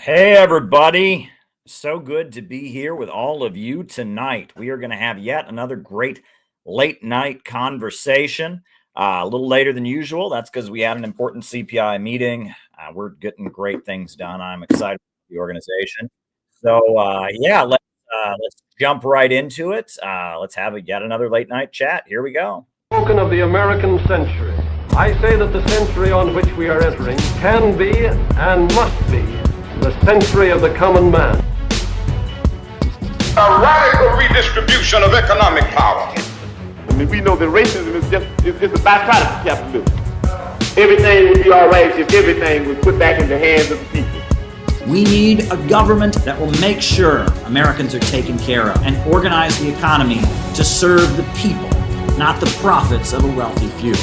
Hey, everybody. So good to be here with all of you tonight. We are going to have yet another great late night conversation. A little later than usual. That's because we had an important CPI meeting. We're getting great things done. I'm excited about the organization. So, let's jump right into it. Let's have yet another late night chat. Here we go. Spoken of the American century. I say that the century on which we are entering can be and must be the century of the common man. A radical redistribution of economic power. I mean, we know that racism is a byproduct of capitalism. Everything would be all right if everything was put back in the hands of the people. We need a government that will make sure Americans are taken care of and organize the economy to serve the people, not the profits of a wealthy few.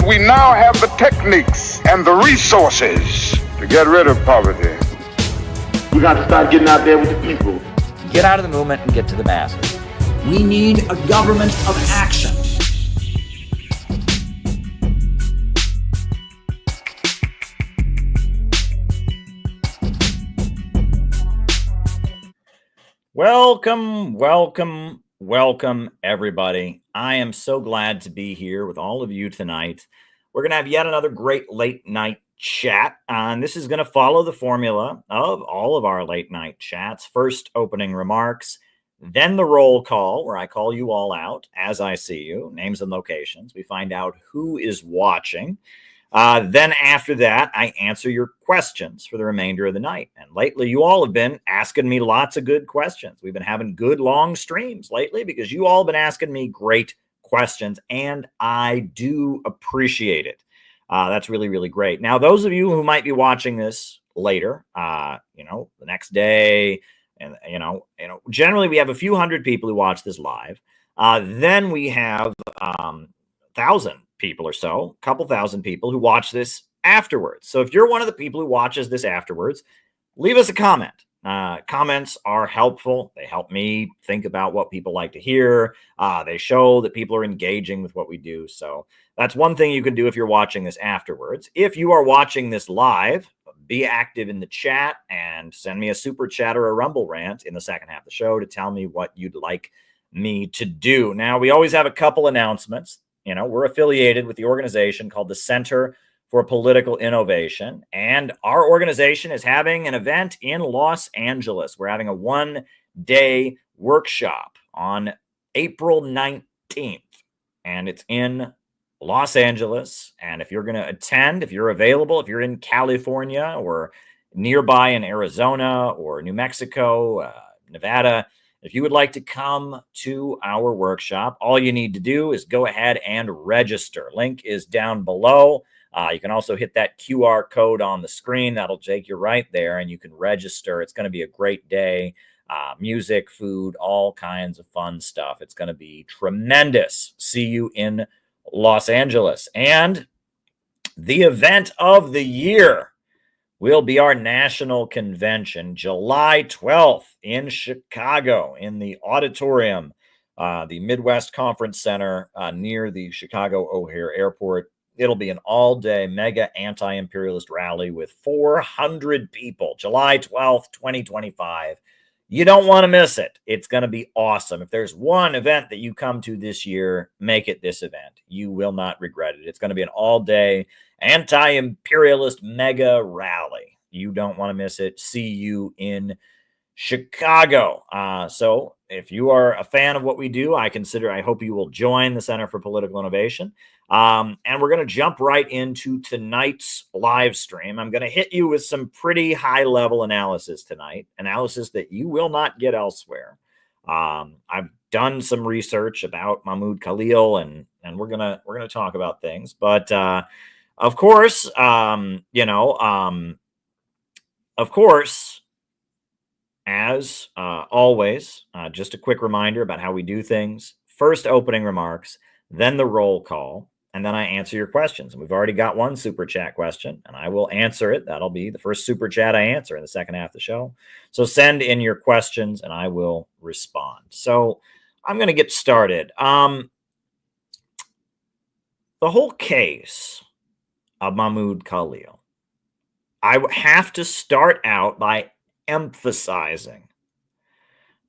We now have the techniques and the resources to get rid of poverty. We got to start getting out there with the people. Get out of the movement and get to the masses. We need a government of action. Welcome, everybody. I am so glad to be here with all of you tonight. We're going to have yet another great late night chat, and this is going to follow the formula of all of our late night chats. First, opening remarks, then the roll call, where I call you all out as I see you, names and locations. We find out who is watching. Then after that, I answer your questions for the remainder of the night. And lately, you all have been asking me lots of good questions. We've been having good long streams lately because you all have been asking me great questions, and I do appreciate it. That's really, really great. Now, those of you who might be watching this later, the next day, and generally we have a few hundred people who watch this live. Then we have 1,000 people or so, a couple thousand people who watch this afterwards. So if you're one of the people who watches this afterwards, leave us a comment. Comments are helpful. They help me think about what people like to hear. They show that people are engaging with what we do. So that's one thing you can do if you're watching this afterwards. If you are watching this live, be active in the chat and send me a super chat or a rumble rant in the second half of the show to tell me what you'd like me to do. Now, we always have a couple announcements. We're affiliated with the organization called the Center for Political Innovation, and our organization is having an event in Los Angeles. We're having a one-day workshop on April 19th, and it's in Los Angeles. And if you're going to attend, if you're available, if you're in California or nearby in Arizona or New Mexico, Nevada, if you would like to come to our workshop, all you need to do is go ahead and register. Link is down below. You can also hit that QR code on the screen. That'll take you right there, and you can register. It's going to be a great day. Music, food, all kinds of fun stuff. It's going to be tremendous. See you in Los Angeles. And the event of the year will be our national convention, July 12th in Chicago in the auditorium, the Midwest Conference Center near the Chicago O'Hare Airport. It'll be an all-day mega anti-imperialist rally with 400 people, July 12th, 2025. You don't want to miss it. It's going to be awesome. If there's one event that you come to this year, make it this event. You will not regret it. It's going to be an all-day anti-imperialist mega rally. You don't want to miss it. See you in Chicago. So if you are a fan of what we do, I hope you will join the Center for Political Innovation. And we're going to jump right into tonight's live stream. I'm going to hit you with some pretty high-level analysis tonight, analysis that you will not get elsewhere. I've done some research about Mahmoud Khalil, and we're gonna talk about things. But of course, as always, just a quick reminder about how we do things. First, opening remarks, then the roll call, and then I answer your questions. And we've already got one super chat question, and I will answer it. That'll be the first super chat I answer in the second half of the show. So send in your questions, and I will respond. So I'm going to get started. The whole case of Mahmoud Khalil I have to start out by emphasizing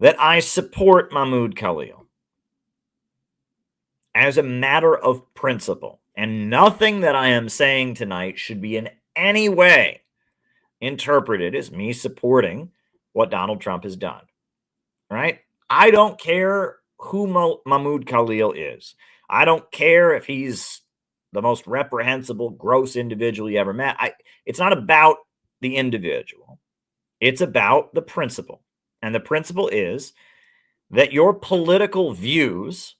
that I support Mahmoud Khalil as a matter of principle, and nothing that I am saying tonight should be in any way interpreted as me supporting what Donald Trump has done. Right? I don't care who Mahmoud Khalil is. I don't care if he's the most reprehensible, gross individual you ever met. It's not about the individual. It's about the principle. And the principle is that your political views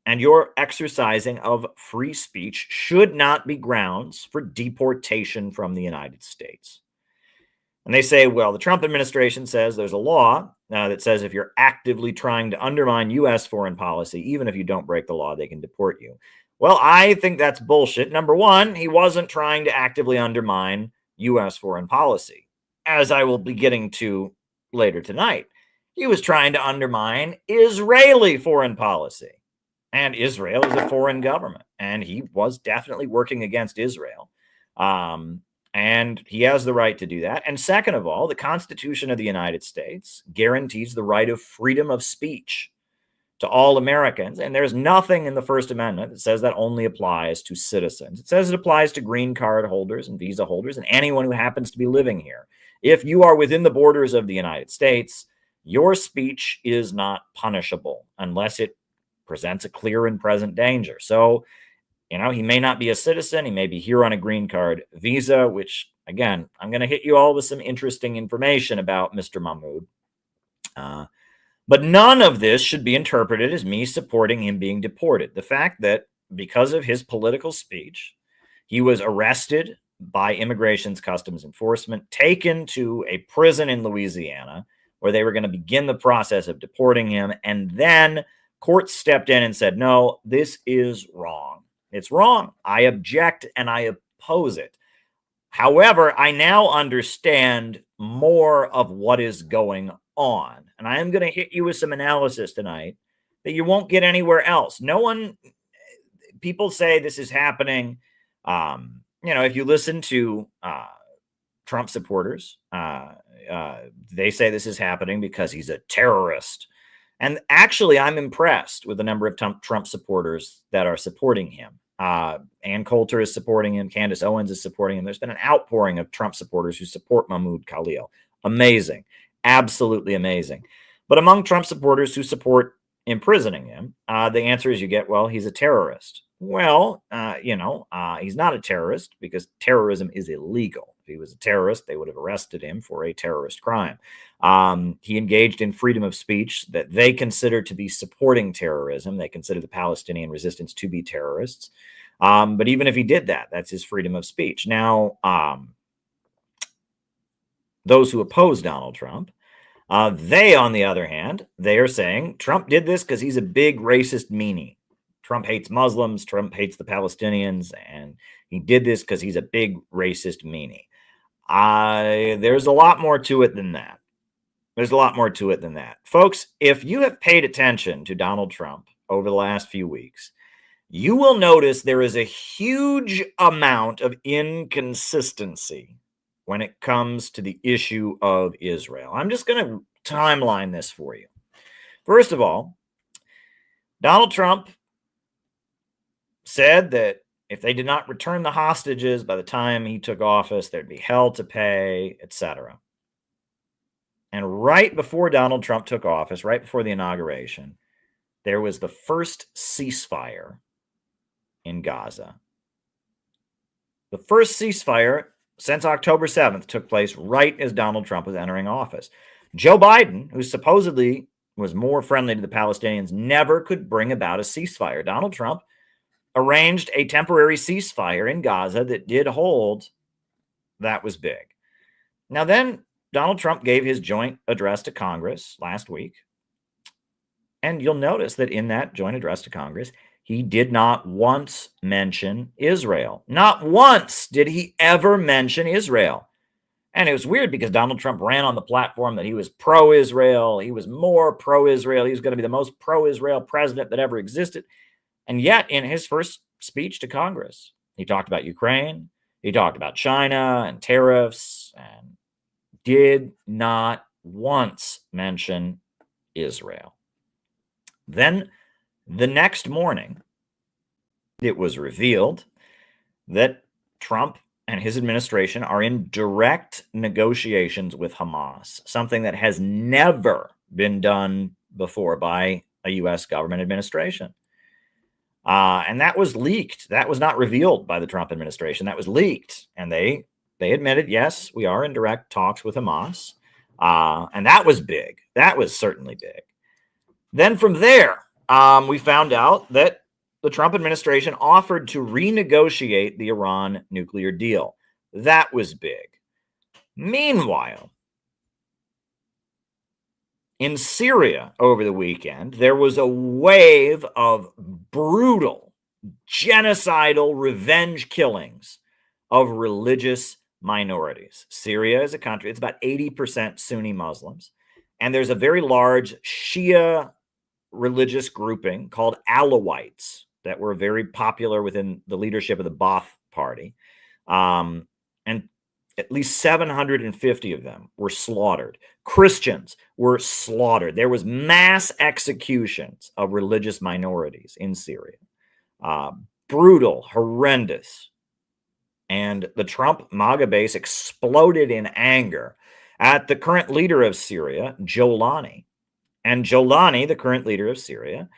and your exercising of free speech should not be grounds for deportation from the United States. And they say, well, the Trump administration says there's a law that says if you're actively trying to undermine U.S. foreign policy, even if you don't break the law, they can deport you. Well, I think that's bullshit. Number one, he wasn't trying to actively undermine U.S. foreign policy, as I will be getting to later tonight. He was trying to undermine Israeli foreign policy. And Israel is a foreign government, and he was definitely working against Israel. And he has the right to do that. And second of all, the Constitution of the United States guarantees the right of freedom of speech to all Americans. And there's nothing in the First Amendment that says that only applies to citizens. It says it applies to green card holders and visa holders and anyone who happens to be living here. If you are within the borders of the United States, your speech is not punishable unless it presents a clear and present danger. So, he may not be a citizen. He may be here on a green card visa, which, again, I'm going to hit you all with some interesting information about Mr. Mahmoud. But none of this should be interpreted as me supporting him being deported. The fact that because of his political speech, he was arrested by Immigration's Customs Enforcement, taken to a prison in Louisiana, where they were going to begin the process of deporting him, and then courts stepped in and said, no, this is wrong. It's wrong. I object and I oppose it. However, I now understand more of what is going on. And I am going to hit you with some analysis tonight that you won't get anywhere else. People say this is happening. If you listen to Trump supporters, they say this is happening because he's a terrorist. And actually, I'm impressed with the number of Trump supporters that are supporting him. Ann Coulter is supporting him. Candace Owens is supporting him. There's been an outpouring of Trump supporters who support Mahmoud Khalil. Amazing. Absolutely amazing. But among Trump supporters who support imprisoning him, the answer is you get, well, he's a terrorist. Well, he's not a terrorist because terrorism is illegal. If he was a terrorist, they would have arrested him for a terrorist crime. He engaged in freedom of speech that they consider to be supporting terrorism. They consider the Palestinian resistance to be terrorists. But even if he did that, that's his freedom of speech. Now, those who oppose Donald Trump, they, on the other hand, they are saying Trump did this because he's a big racist meanie. Trump hates Muslims, Trump hates the Palestinians, and he did this because he's a big racist meanie. There's a lot more to it than that. There's a lot more to it than that. Folks, if you have paid attention to Donald Trump over the last few weeks, you will notice there is a huge amount of inconsistency when it comes to the issue of Israel. I'm just going to timeline this for you. First of all, Donald Trump said that if they did not return the hostages by the time he took office, there'd be hell to pay, etc. And right before Donald Trump took office, right before the inauguration, there was the first ceasefire in Gaza. The first ceasefire since October 7th took place right as Donald Trump was entering office. Joe Biden, who supposedly was more friendly to the Palestinians, never could bring about a ceasefire. Donald Trump arranged a temporary ceasefire in Gaza that did hold. That was big. Now then, Donald Trump gave his joint address to Congress last week. And you'll notice that in that joint address to Congress, he did not once mention Israel. Not once did he ever mention Israel. And it was weird because Donald Trump ran on the platform that he was pro-Israel. He was more pro-Israel. He was going to be the most pro-Israel president that ever existed. And yet, in his first speech to Congress, he talked about Ukraine. He talked about China and tariffs and did not once mention Israel. Then the next morning, it was revealed that Trump and his administration are in direct negotiations with Hamas, something that has never been done before by a U.S. government administration. And that was leaked. That was not revealed by the Trump administration. That was leaked. And they admitted, yes, we are in direct talks with Hamas. And that was big. That was certainly big. Then from there, we found out that the Trump administration offered to renegotiate the Iran nuclear deal. That was big. Meanwhile, in Syria over the weekend, there was a wave of brutal, genocidal revenge killings of religious minorities. Syria is a country, it's about 80% Sunni Muslims, and there's a very large Shia religious grouping called Alawites that were very popular within the leadership of the Ba'ath Party. And at least 750 of them were slaughtered. Christians were slaughtered. There was mass executions of religious minorities in Syria. Brutal, horrendous. And the Trump MAGA base exploded in anger at the current leader of Syria, Jolani. And Jolani, the current leader of Syria,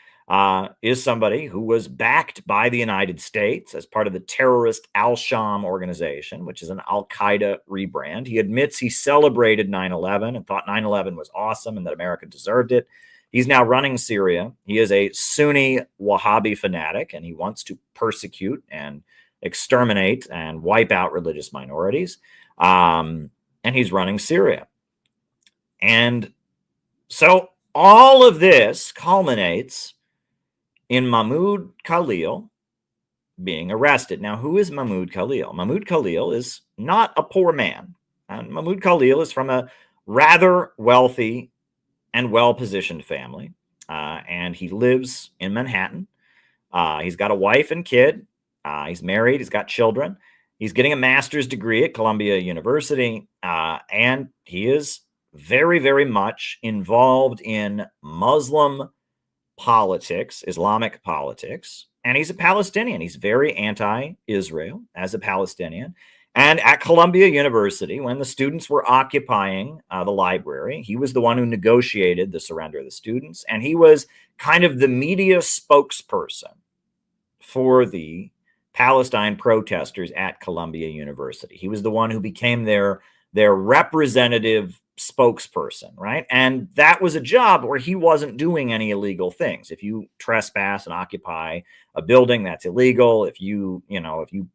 is somebody who was backed by the United States as part of the terrorist Al-Sham organization, which is an Al-Qaeda rebrand. He admits he celebrated 9/11 and thought 9/11 was awesome and that America deserved it. He's now running Syria. He is a Sunni Wahhabi fanatic, and he wants to persecute and exterminate and wipe out religious minorities. And he's running Syria. And so all of this culminates in Mahmoud Khalil being arrested. Now, who is Mahmoud Khalil? Mahmoud Khalil is not a poor man. And Mahmoud Khalil is from a rather wealthy and well-positioned family. And he lives in Manhattan. He's got a wife and kid. He's married. He's got children. He's getting a master's degree at Columbia University. And he is very, very much involved in Muslim politics, Islamic politics, and he's a Palestinian. He's very anti-Israel as a Palestinian. And at Columbia University, when the students were occupying the library, he was the one who negotiated the surrender of the students, and he was kind of the media spokesperson for the Palestine protesters at Columbia University. He was the one who became their representative spokesperson, right? And that was a job where he wasn't doing any illegal things. If you trespass and occupy a building, that's illegal. If you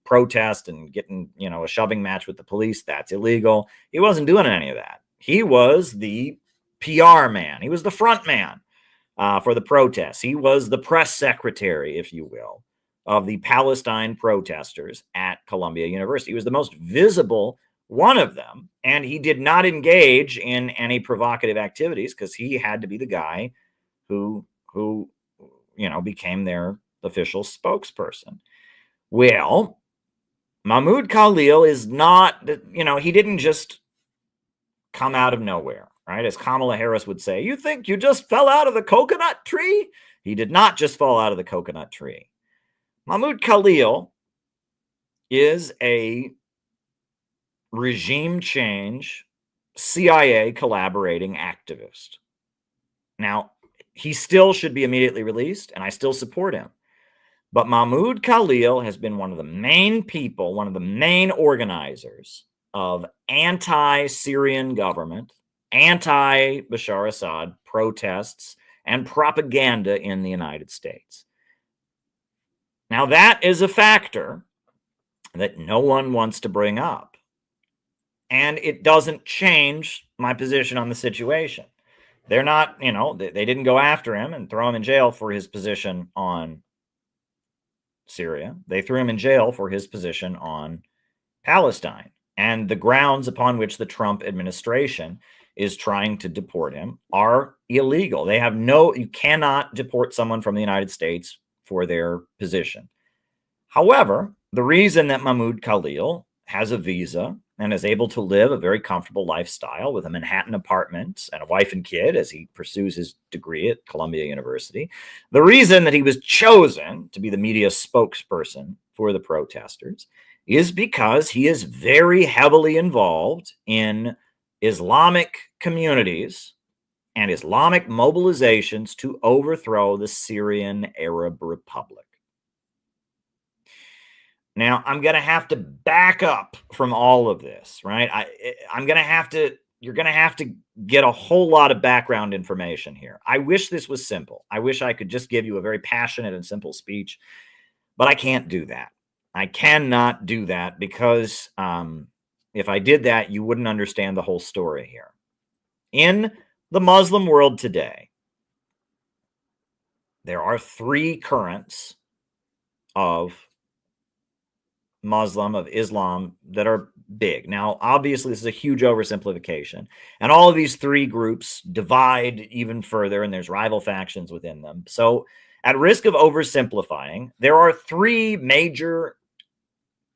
protest and get in, a shoving match with the police, that's illegal. He wasn't doing any of that. He was the PR man. He was the front man for the protests. He was the press secretary, if you will, of the Palestine protesters at Columbia University. He was the most visible one of them, and he did not engage in any provocative activities because he had to be the guy who became their official spokesperson. Well, Mahmoud Khalil is not, he didn't just come out of nowhere, right? As Kamala Harris would say, you think you just fell out of the coconut tree? He did not just fall out of the coconut tree. Mahmoud Khalil is a regime change, CIA collaborating activist. Now, he still should be immediately released, and I still support him. But Mahmoud Khalil has been one of the main people, one of the main organizers of anti-Syrian government, anti-Bashar Assad protests, and propaganda in the United States. Now, that is a factor that no one wants to bring up. And it doesn't change my position on the situation. They're not, they didn't go after him and throw him in jail for his position on Syria. They threw him in jail for his position on Palestine. And the grounds upon which the Trump administration is trying to deport him are illegal. They have you cannot deport someone from the United States for their position. However, the reason that Mahmoud Khalil has a visa and is able to live a very comfortable lifestyle with a Manhattan apartment and a wife and kid as he pursues his degree at Columbia University. The reason that he was chosen to be the media spokesperson for the protesters is because he is very heavily involved in Islamic communities and Islamic mobilizations to overthrow the Syrian Arab Republic. Now, I'm going to have to back up from all of this, right? You're going to have to get a whole lot of background information here. I wish this was simple. I wish I could just give you a very passionate and simple speech, but I can't do that. I cannot do that because if I did that, you wouldn't understand the whole story here. In the Muslim world today, there are three currents of Islam that are big. Now, obviously, this is a huge oversimplification. And all of these three groups divide even further, and there's rival factions within them. So, at risk of oversimplifying, there are three major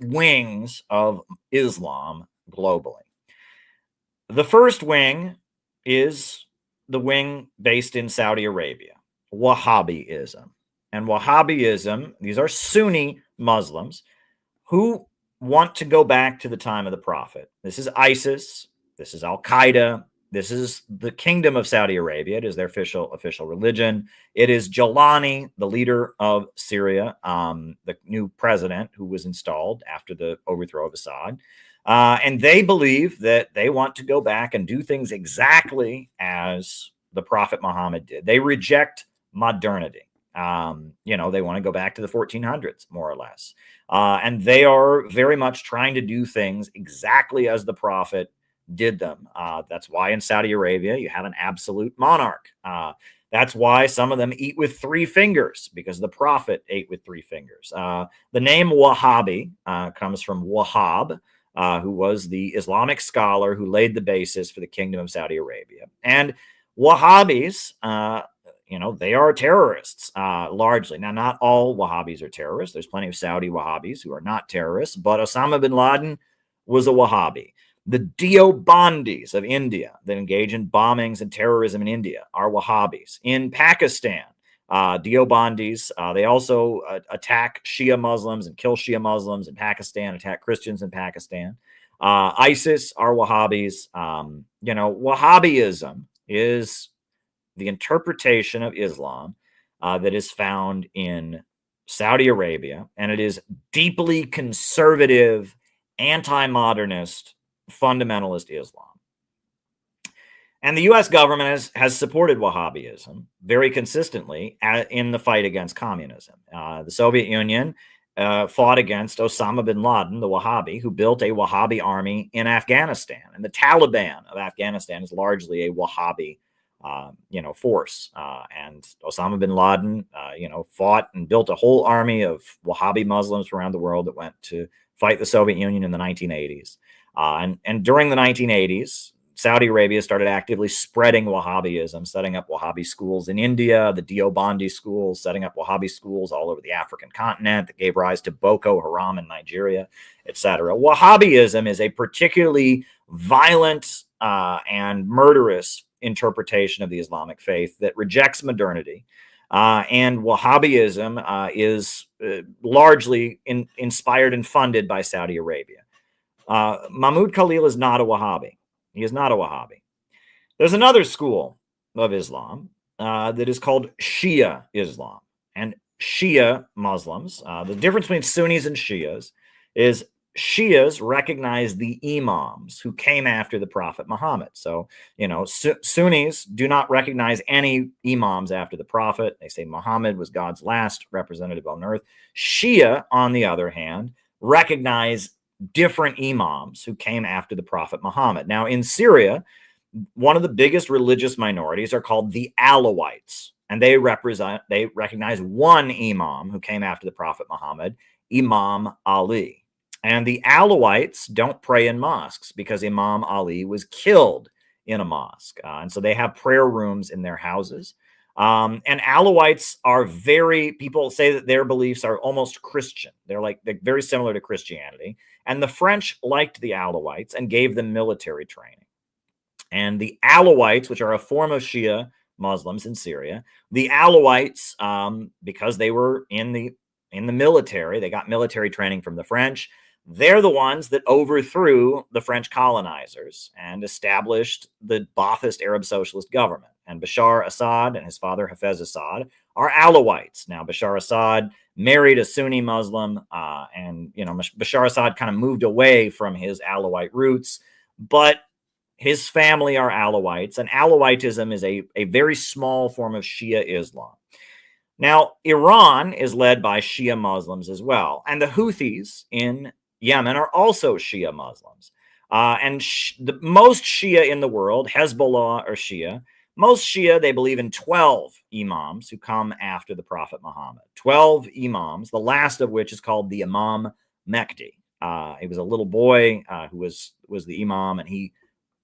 wings of Islam globally. The first wing is the wing based in Saudi Arabia, Wahhabism. And Wahhabism, these are Sunni Muslims who want to go back to the time of the Prophet. This is ISIS. This is Al-Qaeda. This is the Kingdom of Saudi Arabia. It is their official religion. It is Jalani, the leader of Syria, the new president who was installed after the overthrow of Assad. And they believe that they want to go back and do things exactly as the Prophet Muhammad did. They reject modernity. They want to go back to the 1400s, more or less. And they are very much trying to do things exactly as the Prophet did them. That's why in Saudi Arabia, you have an absolute monarch. That's why some of them eat with three fingers, because the Prophet ate with three fingers. The name Wahhabi comes from Wahhab, who was the Islamic scholar who laid the basis for the Kingdom of Saudi Arabia. And Wahhabis, they are terrorists, largely. Now, not all Wahhabis are terrorists. There's plenty of Saudi Wahhabis who are not terrorists, but Osama bin Laden was a Wahhabi. The Deobandis of India that engage in bombings and terrorism in India are Wahhabis. In Pakistan, Deobandis, they also attack Shia Muslims and kill Shia Muslims in Pakistan, attack Christians in Pakistan. ISIS are Wahhabis. Wahhabism is the interpretation of Islam that is found in Saudi Arabia, and it is deeply conservative, anti-modernist, fundamentalist Islam. And the U.S. government has supported Wahhabism very consistently in the fight against communism. The Soviet Union fought against Osama bin Laden, the Wahhabi, who built a Wahhabi army in Afghanistan. And the Taliban of Afghanistan is largely a Wahhabi force. And Osama bin Laden, fought and built a whole army of Wahhabi Muslims around the world that went to fight the Soviet Union in the 1980s. And during the 1980s, Saudi Arabia started actively spreading Wahhabism, setting up Wahhabi schools in India, the Deobandi schools, setting up Wahhabi schools all over the African continent that gave rise to Boko Haram in Nigeria, etc. Wahhabism is a particularly violent and murderous interpretation of the Islamic faith that rejects modernity. And Wahhabism is largely inspired and funded by Saudi Arabia. Mahmoud Khalil is not a Wahhabi. He is not a Wahhabi. There's another school of Islam that is called Shia Islam. And Shia Muslims, the difference between Sunnis and Shias is Shias recognize the imams who came after the Prophet Muhammad. So, Sunnis do not recognize any imams after the Prophet. They say Muhammad was God's last representative on earth. Shia, on the other hand, recognize different imams who came after the Prophet Muhammad. Now, in Syria, one of the biggest religious minorities are called the Alawites, and they recognize one imam who came after the Prophet Muhammad, Imam Ali. And the Alawites don't pray in mosques because Imam Ali was killed in a mosque. And so they have prayer rooms in their houses. And Alawites are people say that their beliefs are almost Christian. They're very similar to Christianity. And the French liked the Alawites and gave them military training. And the Alawites, which are a form of Shia Muslims in Syria, the Alawites, because they were in the military, they got military training from the French. They're the ones that overthrew the French colonizers and established the Ba'athist Arab Socialist government. And Bashar Assad and his father Hafez Assad are Alawites. Now, Bashar Assad married a Sunni Muslim, and Bashar Assad kind of moved away from his Alawite roots, but his family are Alawites, and Alawitism is a very small form of Shia Islam. Now, Iran is led by Shia Muslims as well, and the Houthis in Yemen are also Shia Muslims. And the most Shia in the world, Hezbollah or Shia, most Shia, they believe in 12 imams who come after the Prophet Muhammad. 12 imams, the last of which is called the Imam Mehdi. He was a little boy who was the imam, and he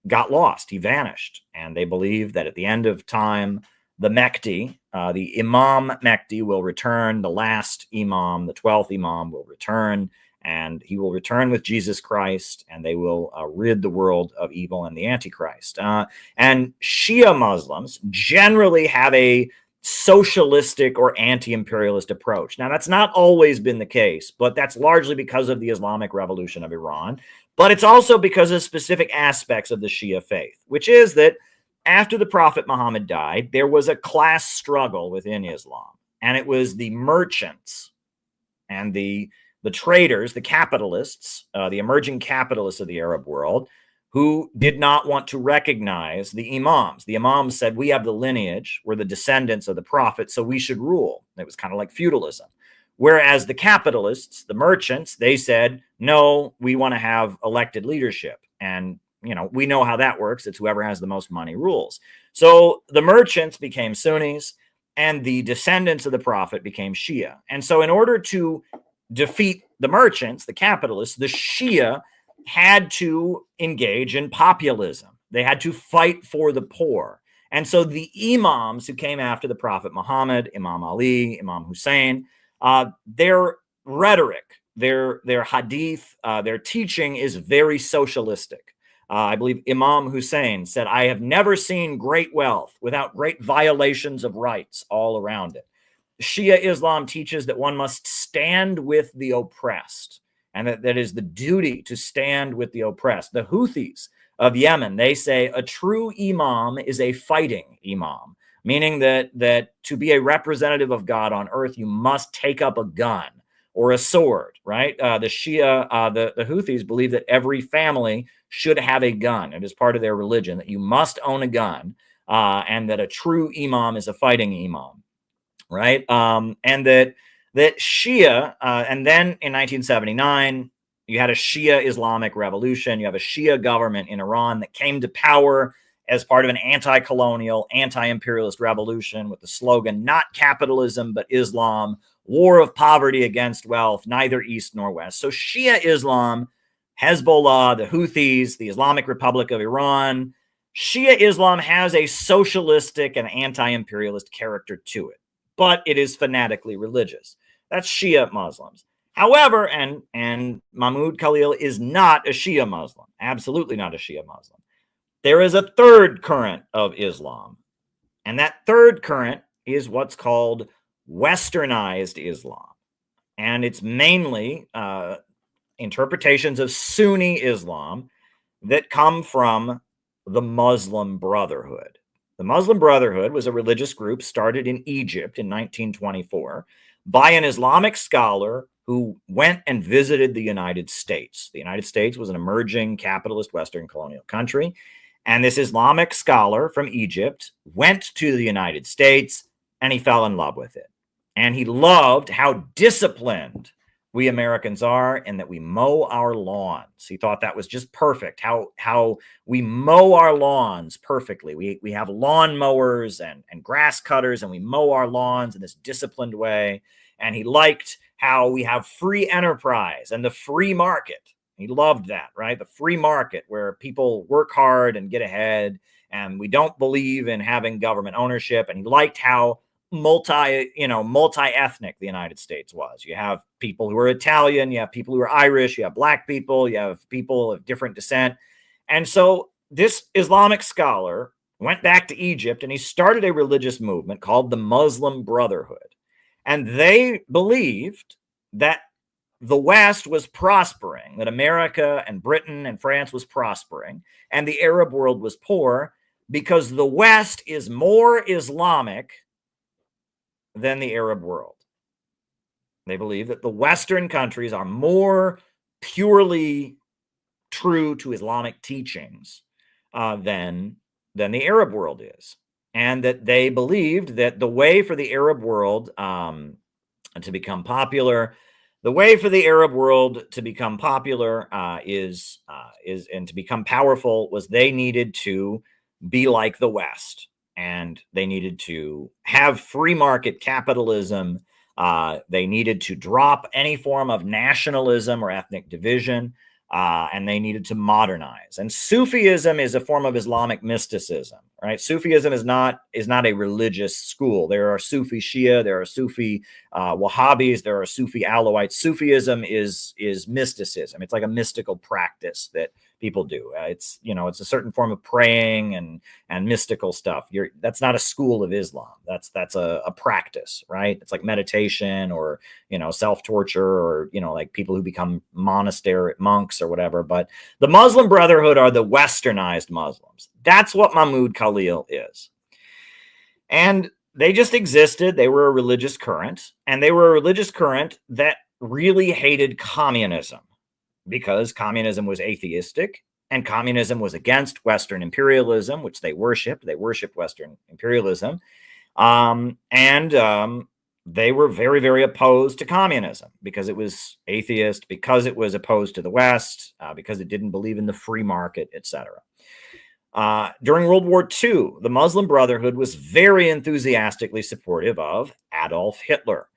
got lost. He vanished. And they believe that at the end of time, the Mehdi, the Imam Mehdi, will return. The last imam, the 12th imam, will return. And he will return with Jesus Christ, and they will rid the world of evil and the Antichrist. And Shia Muslims generally have a socialistic or anti-imperialist approach. Now, that's not always been the case, but that's largely because of the Islamic Revolution of Iran. But it's also because of specific aspects of the Shia faith, which is that after the Prophet Muhammad died, there was a class struggle within Islam. And it was the merchants and the traders, the capitalists, the emerging capitalists of the Arab world, who did not want to recognize the imams. The imams said, we have the lineage, we're the descendants of the prophet, so we should rule. It was kind of like feudalism. Whereas the capitalists, the merchants, they said, no, we want to have elected leadership. And, we know how that works. It's whoever has the most money rules. So the merchants became Sunnis, and the descendants of the prophet became Shia. And so in order to defeat the merchants, the capitalists, the Shia had to engage in populism. They had to fight for the poor. And so the imams who came after the Prophet Muhammad, Imam Ali, Imam Hussein, their rhetoric, their hadith, their teaching is very socialistic. I believe Imam Hussein said, I have never seen great wealth without great violations of rights all around it. Shia Islam teaches that one must stand with the oppressed, and that is the duty to stand with the oppressed. The Houthis of Yemen, they say a true imam is a fighting imam, meaning that to be a representative of God on earth, you must take up a gun or a sword, right? The Shia, the Houthis believe that every family should have a gun. It is part of their religion that you must own a gun, and that a true imam is a fighting imam. Right. And that Shia, and then in 1979, you had a Shia Islamic revolution. You have a Shia government in Iran that came to power as part of an anti-colonial, anti-imperialist revolution with the slogan, not capitalism, but Islam, war of poverty against wealth, neither East nor West. So Shia Islam, Hezbollah, the Houthis, the Islamic Republic of Iran, Shia Islam has a socialistic and anti-imperialist character to it, but it is fanatically religious. That's Shia Muslims. However, and Mahmoud Khalil is not a Shia Muslim, absolutely not a Shia Muslim. There is a third current of Islam, and that third current is what's called Westernized Islam. And it's mainly interpretations of Sunni Islam that come from the Muslim Brotherhood. The Muslim Brotherhood was a religious group started in Egypt in 1924 by an Islamic scholar who went and visited the United States. The United States was an emerging capitalist Western colonial country. And this Islamic scholar from Egypt went to the United States, and he fell in love with it. And he loved how disciplined we Americans are, and that we mow our lawns. He thought that was just perfect, how we mow our lawns perfectly. We have lawn mowers and grass cutters, and we mow our lawns in this disciplined way. And he liked how we have free enterprise and the free market. He loved that, right? The free market where people work hard and get ahead, and we don't believe in having government ownership. And he liked how multi-ethnic the United States was. You have people who are Italian, you have people who are Irish, you have black people, you have people of different descent. And so this Islamic scholar went back to Egypt and he started a religious movement called the Muslim Brotherhood. And they believed that the West was prospering, that America and Britain and France was prospering, and the Arab world was poor because the West is more Islamic than the Arab world. They believe that the Western countries are more purely true to Islamic teachings than the Arab world is. And that they believed that the way for the Arab world to become popular, is and to become powerful was they needed to be like the West, and they needed to have free market capitalism. They needed to drop any form of nationalism or ethnic division, and they needed to modernize. And Sufism is a form of Islamic mysticism, right? Sufism is not a religious school. There are Sufi Shia, there are Sufi Wahhabis, there are Sufi Alawites. Sufism is mysticism. It's like a mystical practice that people do. It's a certain form of praying and mystical stuff. That's not a school of Islam. That's a practice, right? It's like meditation or self-torture or like people who become monastery monks or whatever. But the Muslim Brotherhood are the Westernized Muslims. That's what Mahmoud Khalil is. And they just existed. They were a religious current, and they were a religious current that really hated communism, because communism was atheistic and communism was against Western imperialism, which they worshipped. They worshipped Western imperialism. They were very, very opposed to communism because it was atheist, because it was opposed to the West, because it didn't believe in the free market, etc. During World War II, the Muslim Brotherhood was very enthusiastically supportive of Adolf Hitler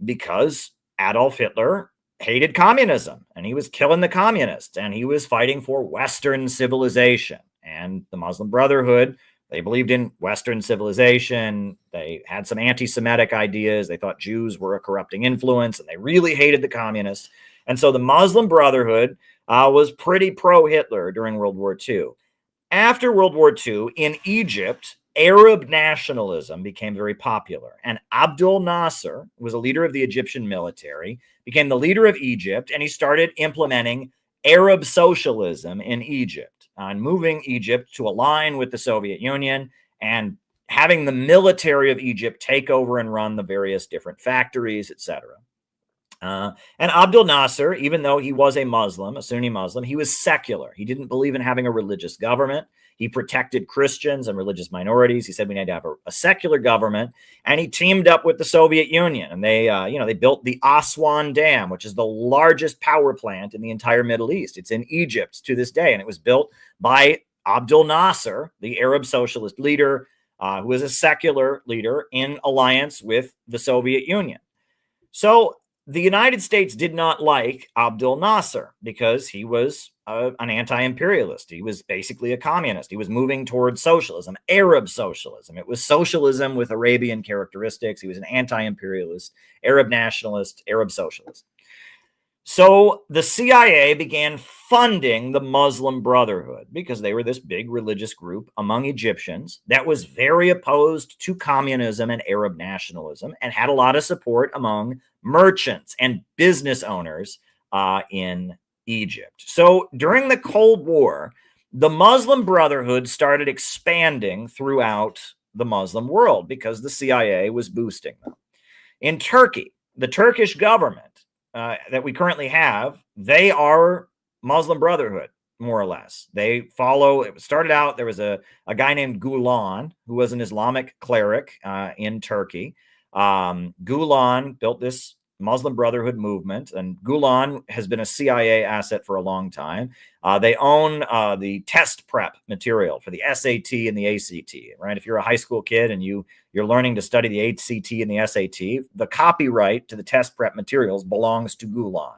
because Adolf Hitler hated communism and he was killing the communists and he was fighting for Western civilization. And the Muslim Brotherhood, they believed in Western civilization. They had some anti-Semitic ideas. They thought Jews were a corrupting influence and they really hated the communists. And so the Muslim Brotherhood was pretty pro-Hitler during World War II. After World War II, in Egypt, Arab nationalism became very popular. And Abdel Nasser was a leader of the Egyptian military, became the leader of Egypt, and he started implementing Arab socialism in Egypt, and moving Egypt to align with the Soviet Union and having the military of Egypt take over and run the various different factories, etc. And Abdel Nasser, even though he was a Muslim, a Sunni Muslim, he was secular. He didn't believe in having a religious government. He protected Christians and religious minorities. He said we need to have a secular government. And he teamed up with the Soviet Union. And they built the Aswan Dam, which is the largest power plant in the entire Middle East. It's in Egypt to this day. And it was built by Abdel Nasser, the Arab socialist leader, who was a secular leader in alliance with the Soviet Union. So the United States did not like Abdel Nasser because he was an anti-imperialist. He was basically a communist. He was moving towards socialism, Arab socialism. It was socialism with Arabian characteristics. He was an anti-imperialist, Arab nationalist, Arab socialist. So the CIA began funding the Muslim Brotherhood because they were this big religious group among Egyptians that was very opposed to communism and Arab nationalism and had a lot of support among merchants and business owners in Egypt. So during the Cold War, the Muslim Brotherhood started expanding throughout the Muslim world because the CIA was boosting them. In Turkey, the Turkish government that we currently have, they are Muslim Brotherhood, more or less. They follow, it started out, there was a guy named Gulen, who was an Islamic cleric in Turkey. Gulen built this Muslim Brotherhood movement, and Gulen has been a CIA asset for a long time. They own the test prep material for the SAT and the ACT, right? If you're a high school kid and you're learning to study the ACT and the SAT, the copyright to the test prep materials belongs to Gulen.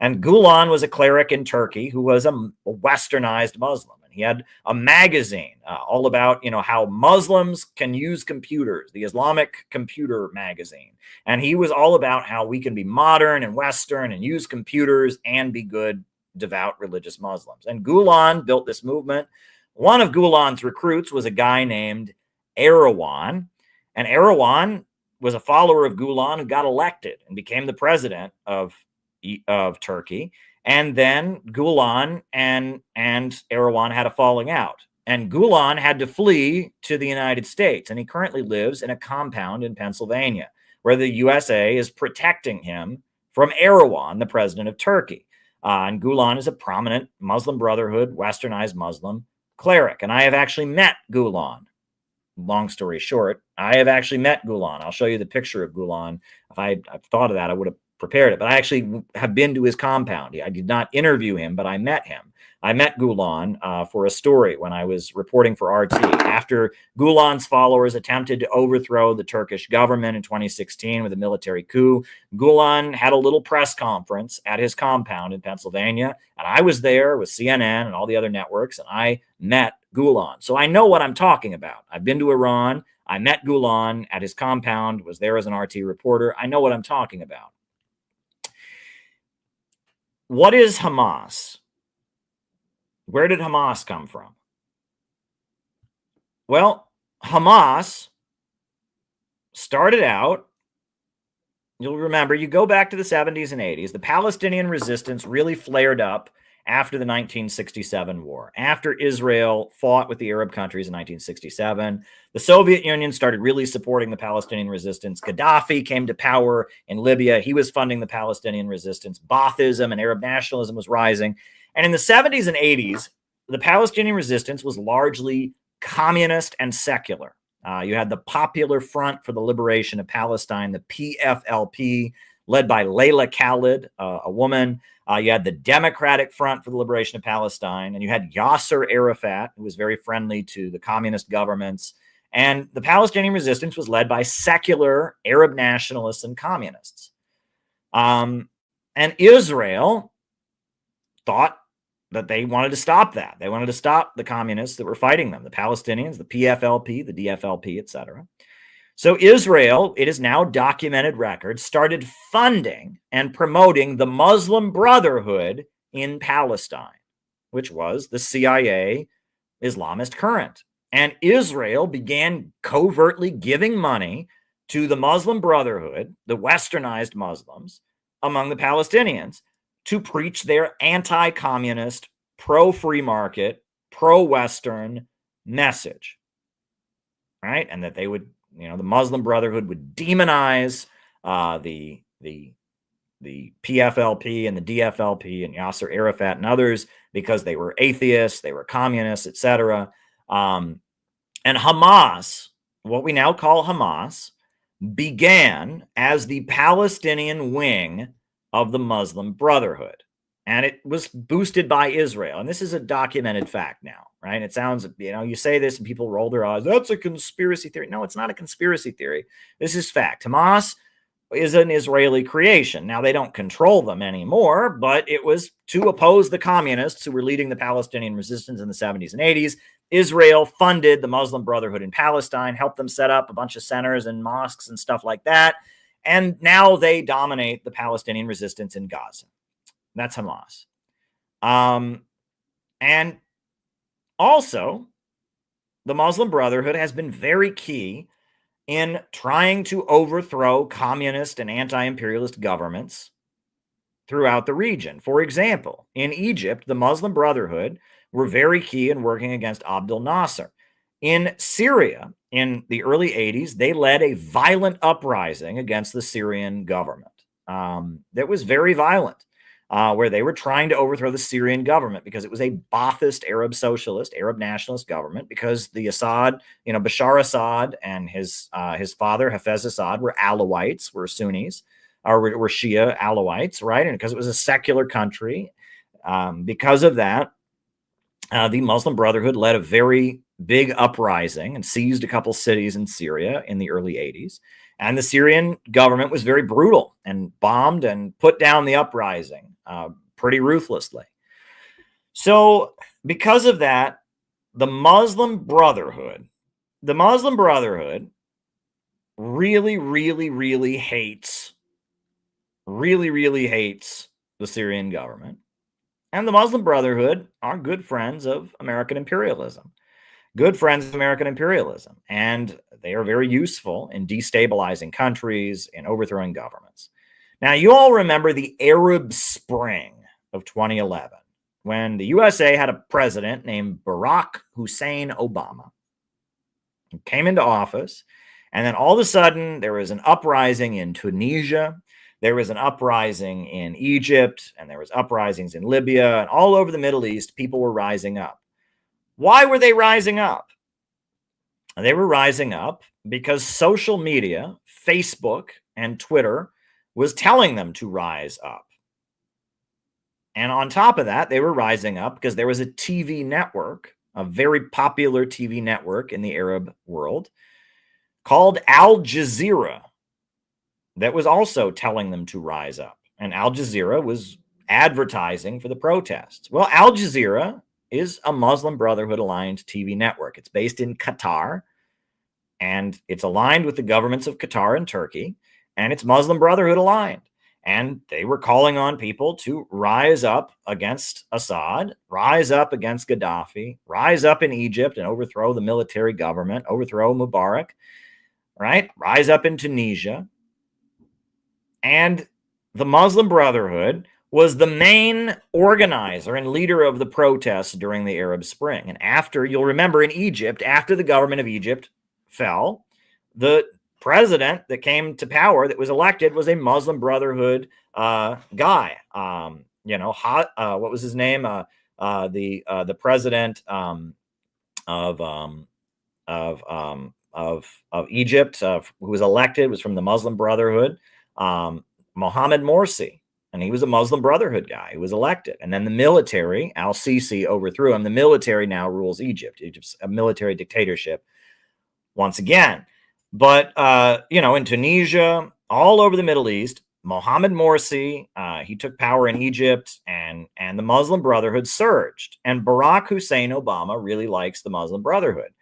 And Gulen was a cleric in Turkey who was a Westernized Muslim. And he had a magazine all about, how Muslims can use computers, the Islamic Computer magazine. And he was all about how we can be modern and Western and use computers and be good, devout religious Muslims. And Gulen built this movement. One of Gulen's recruits was a guy named Erdogan. And Erdogan was a follower of Gulen who got elected and became the president of Turkey. And then Gulen and Erdogan had a falling out. And Gulen had to flee to the United States. And he currently lives in a compound in Pennsylvania, where the USA is protecting him from Erdogan, the president of Turkey. And Gulen is a prominent Muslim Brotherhood, Westernized Muslim cleric. And I have actually met Gulen. Long story short, I have actually met Gulen. I'll show you the picture of Gulen. If I thought of that, I would have prepared it. But I actually have been to his compound. I did not interview him, but I met him. I met Gulen for a story when I was reporting for RT. After Gulen's followers attempted to overthrow the Turkish government in 2016 with a military coup, Gulen had a little press conference at his compound in Pennsylvania, and I was there with CNN and all the other networks, and I met Gulen. So I know what I'm talking about. I've been to Iran. I met Gulen at his compound, was there as an RT reporter. I know what I'm talking about. What is Hamas? Where did Hamas come from? Well, Hamas started out, you'll remember, you go back to the 70s and 80s, the Palestinian resistance really flared up after the 1967 war. After Israel fought with the Arab countries in 1967, the Soviet Union started really supporting the Palestinian resistance. Gaddafi came to power in Libya. He was funding the Palestinian resistance. Baathism and Arab nationalism was rising. And in the 70s and 80s, the Palestinian resistance was largely communist and secular. You had the Popular Front for the Liberation of Palestine, the PFLP, led by Layla Khalid, a woman. You had the Democratic Front for the Liberation of Palestine, and you had Yasser Arafat, who was very friendly to the communist governments. And the Palestinian resistance was led by secular Arab nationalists and communists. And Israel thought that they wanted to stop that. They wanted to stop the communists that were fighting them, the Palestinians, the PFLP, the DFLP, etc. So Israel, it is now documented record, started funding and promoting the Muslim Brotherhood in Palestine, which was the CIA Islamist current. And Israel began covertly giving money to the Muslim Brotherhood, the Westernized Muslims, among the Palestinians, to preach their anti-communist, pro-free market, pro-Western message, right? And that they would, the Muslim Brotherhood would demonize the PFLP and the DFLP and Yasser Arafat and others because they were atheists, they were communists, etc. And Hamas, what we now call Hamas, began as the Palestinian wing of the Muslim Brotherhood. And it was boosted by Israel. And this is a documented fact now, right? It sounds, you say this and people roll their eyes. That's a conspiracy theory. No, it's not a conspiracy theory. This is fact. Hamas is an Israeli creation. Now, they don't control them anymore, but it was to oppose the communists who were leading the Palestinian resistance in the 70s and 80s. Israel funded the Muslim Brotherhood in Palestine, helped them set up a bunch of centers and mosques and stuff like that. And now they dominate the Palestinian resistance in Gaza. That's Hamas. And also, the Muslim Brotherhood has been very key in trying to overthrow communist and anti-imperialist governments throughout the region. For example, in Egypt, the Muslim Brotherhood were very key in working against Abdel Nasser. In Syria, in the early 80s, they led a violent uprising against the Syrian government. That was very violent, where they were trying to overthrow the Syrian government because it was a Baathist Arab socialist, Arab nationalist government, because the Assad, Bashar Assad and his father, Hafez Assad, were Alawites, were Sunnis, or were Shia Alawites, right? And because it was a secular country, because of that, the Muslim Brotherhood led a very big uprising and seized a couple cities in Syria in the early 80s. And the Syrian government was very brutal and bombed and put down the uprising. pretty ruthlessly. So because of that, the Muslim Brotherhood really, really, really hates the Syrian government. And the Muslim Brotherhood are good friends of American imperialism. And they are very useful in destabilizing countries and overthrowing governments. Now, you all remember the Arab Spring of 2011, when the USA had a president named Barack Hussein Obama, who came into office, and then all of a sudden there was an uprising in Tunisia, there was an uprising in Egypt, and there was uprisings in Libya, and all over the Middle East, people were rising up. Why were they rising up? They were rising up because social media, Facebook and Twitter, was telling them to rise up. And on top of that, they were rising up because there was a TV network, a very popular TV network in the Arab world, called Al Jazeera, that was also telling them to rise up. And Al Jazeera was advertising for the protests. Well, Al Jazeera is a Muslim Brotherhood aligned TV network. It's based in Qatar, and it's aligned with the governments of Qatar and Turkey, and it's Muslim Brotherhood aligned. And they were calling on people to rise up against Assad, rise up against Gaddafi, rise up in Egypt and overthrow the military government, overthrow Mubarak, right? Rise up in Tunisia. And the Muslim Brotherhood was the main organizer and leader of the protests during the Arab Spring. And after, you'll remember in Egypt, after the government of Egypt fell, the president that came to power that was elected was a Muslim Brotherhood guy. What was his name? The president of Egypt, who was elected, was from the Muslim Brotherhood, Mohammed Morsi. And he was a Muslim Brotherhood guy who was elected. And then the military, al-Sisi, overthrew him. The military now rules Egypt. Egypt's a military dictatorship once again. But, in Tunisia, all over the Middle East, Mohammed Morsi, he took power in Egypt, and the Muslim Brotherhood surged. And Barack Hussein Obama really likes the Muslim Brotherhood.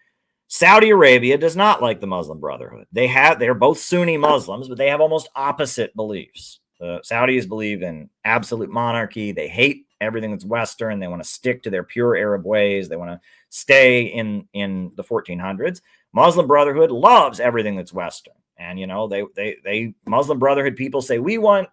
Saudi Arabia does not like the Muslim Brotherhood. They're both Sunni Muslims, but they have almost opposite beliefs. The Saudis believe in absolute monarchy. They hate everything that's Western. They want to stick to their pure Arab ways. They want to stay in the 1400s. Muslim Brotherhood loves everything that's Western. And, they Muslim Brotherhood people say, we want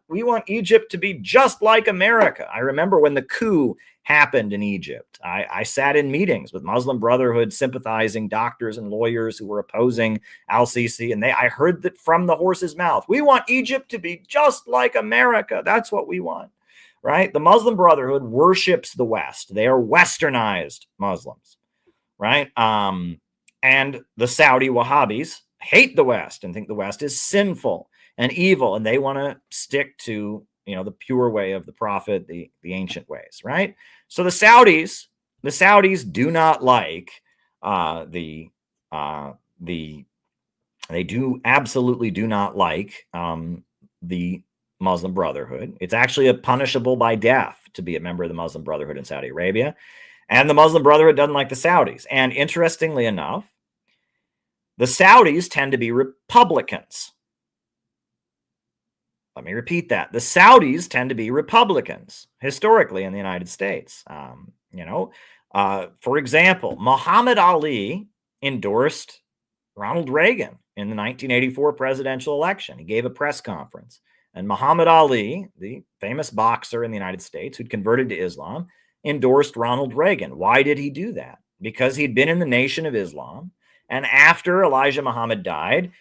Egypt to be just like America. I remember when the coup happened in Egypt. I sat in meetings with Muslim Brotherhood sympathizing doctors and lawyers who were opposing al-Sisi. And I heard that from the horse's mouth. We want Egypt to be just like America. That's what we want, right? The Muslim Brotherhood worships the West. They are Westernized Muslims, right? And the Saudi Wahhabis hate the West and think the West is sinful and evil, and they want to stick to the pure way of the Prophet, the ancient ways, right? So the Saudis do not like they absolutely do not like the Muslim Brotherhood. It's actually punishable by death to be a member of the Muslim Brotherhood in Saudi Arabia, and the Muslim Brotherhood doesn't like the Saudis. And interestingly enough, the Saudis tend to be Republicans. Let me repeat that. The Saudis tend to be Republicans historically in the United States. For example, Muhammad Ali endorsed Ronald Reagan in the 1984 presidential election. He gave a press conference. And Muhammad Ali, the famous boxer in the United States who'd converted to Islam, endorsed Ronald Reagan. Why did he do that? Because he'd been in the Nation of Islam. And after Elijah Muhammad died,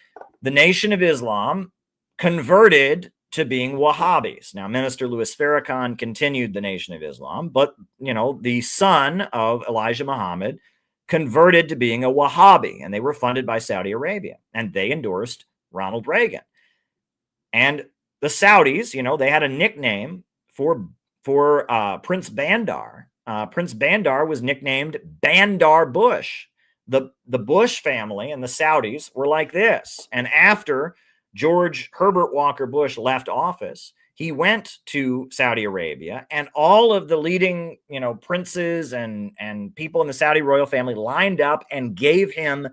the Nation of Islam converted to being Wahhabis. Now, Minister Louis Farrakhan continued the Nation of Islam, but, the son of Elijah Muhammad converted to being a Wahhabi, and they were funded by Saudi Arabia, and they endorsed Ronald Reagan. And the Saudis, they had a nickname for Prince Bandar. Prince Bandar was nicknamed Bandar Bush. The Bush family and the Saudis were like this. And after George Herbert Walker Bush left office, he went to Saudi Arabia, and all of the leading, princes and people in the Saudi royal family lined up and gave him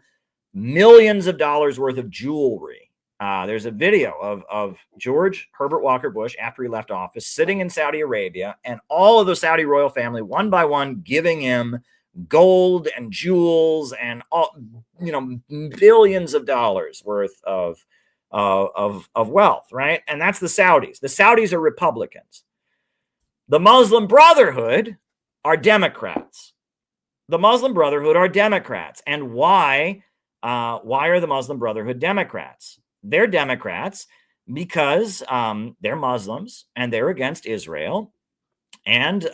millions of dollars worth of jewelry. There's a video of George Herbert Walker Bush after he left office sitting in Saudi Arabia, and all of the Saudi royal family, one by one, giving him gold and jewels and all, billions of dollars worth of wealth, right? And that's the Saudis. The Saudis are Republicans. The Muslim Brotherhood are Democrats. The Muslim Brotherhood are Democrats. And why are the Muslim Brotherhood Democrats? They're Democrats because they're Muslims and they're against Israel, and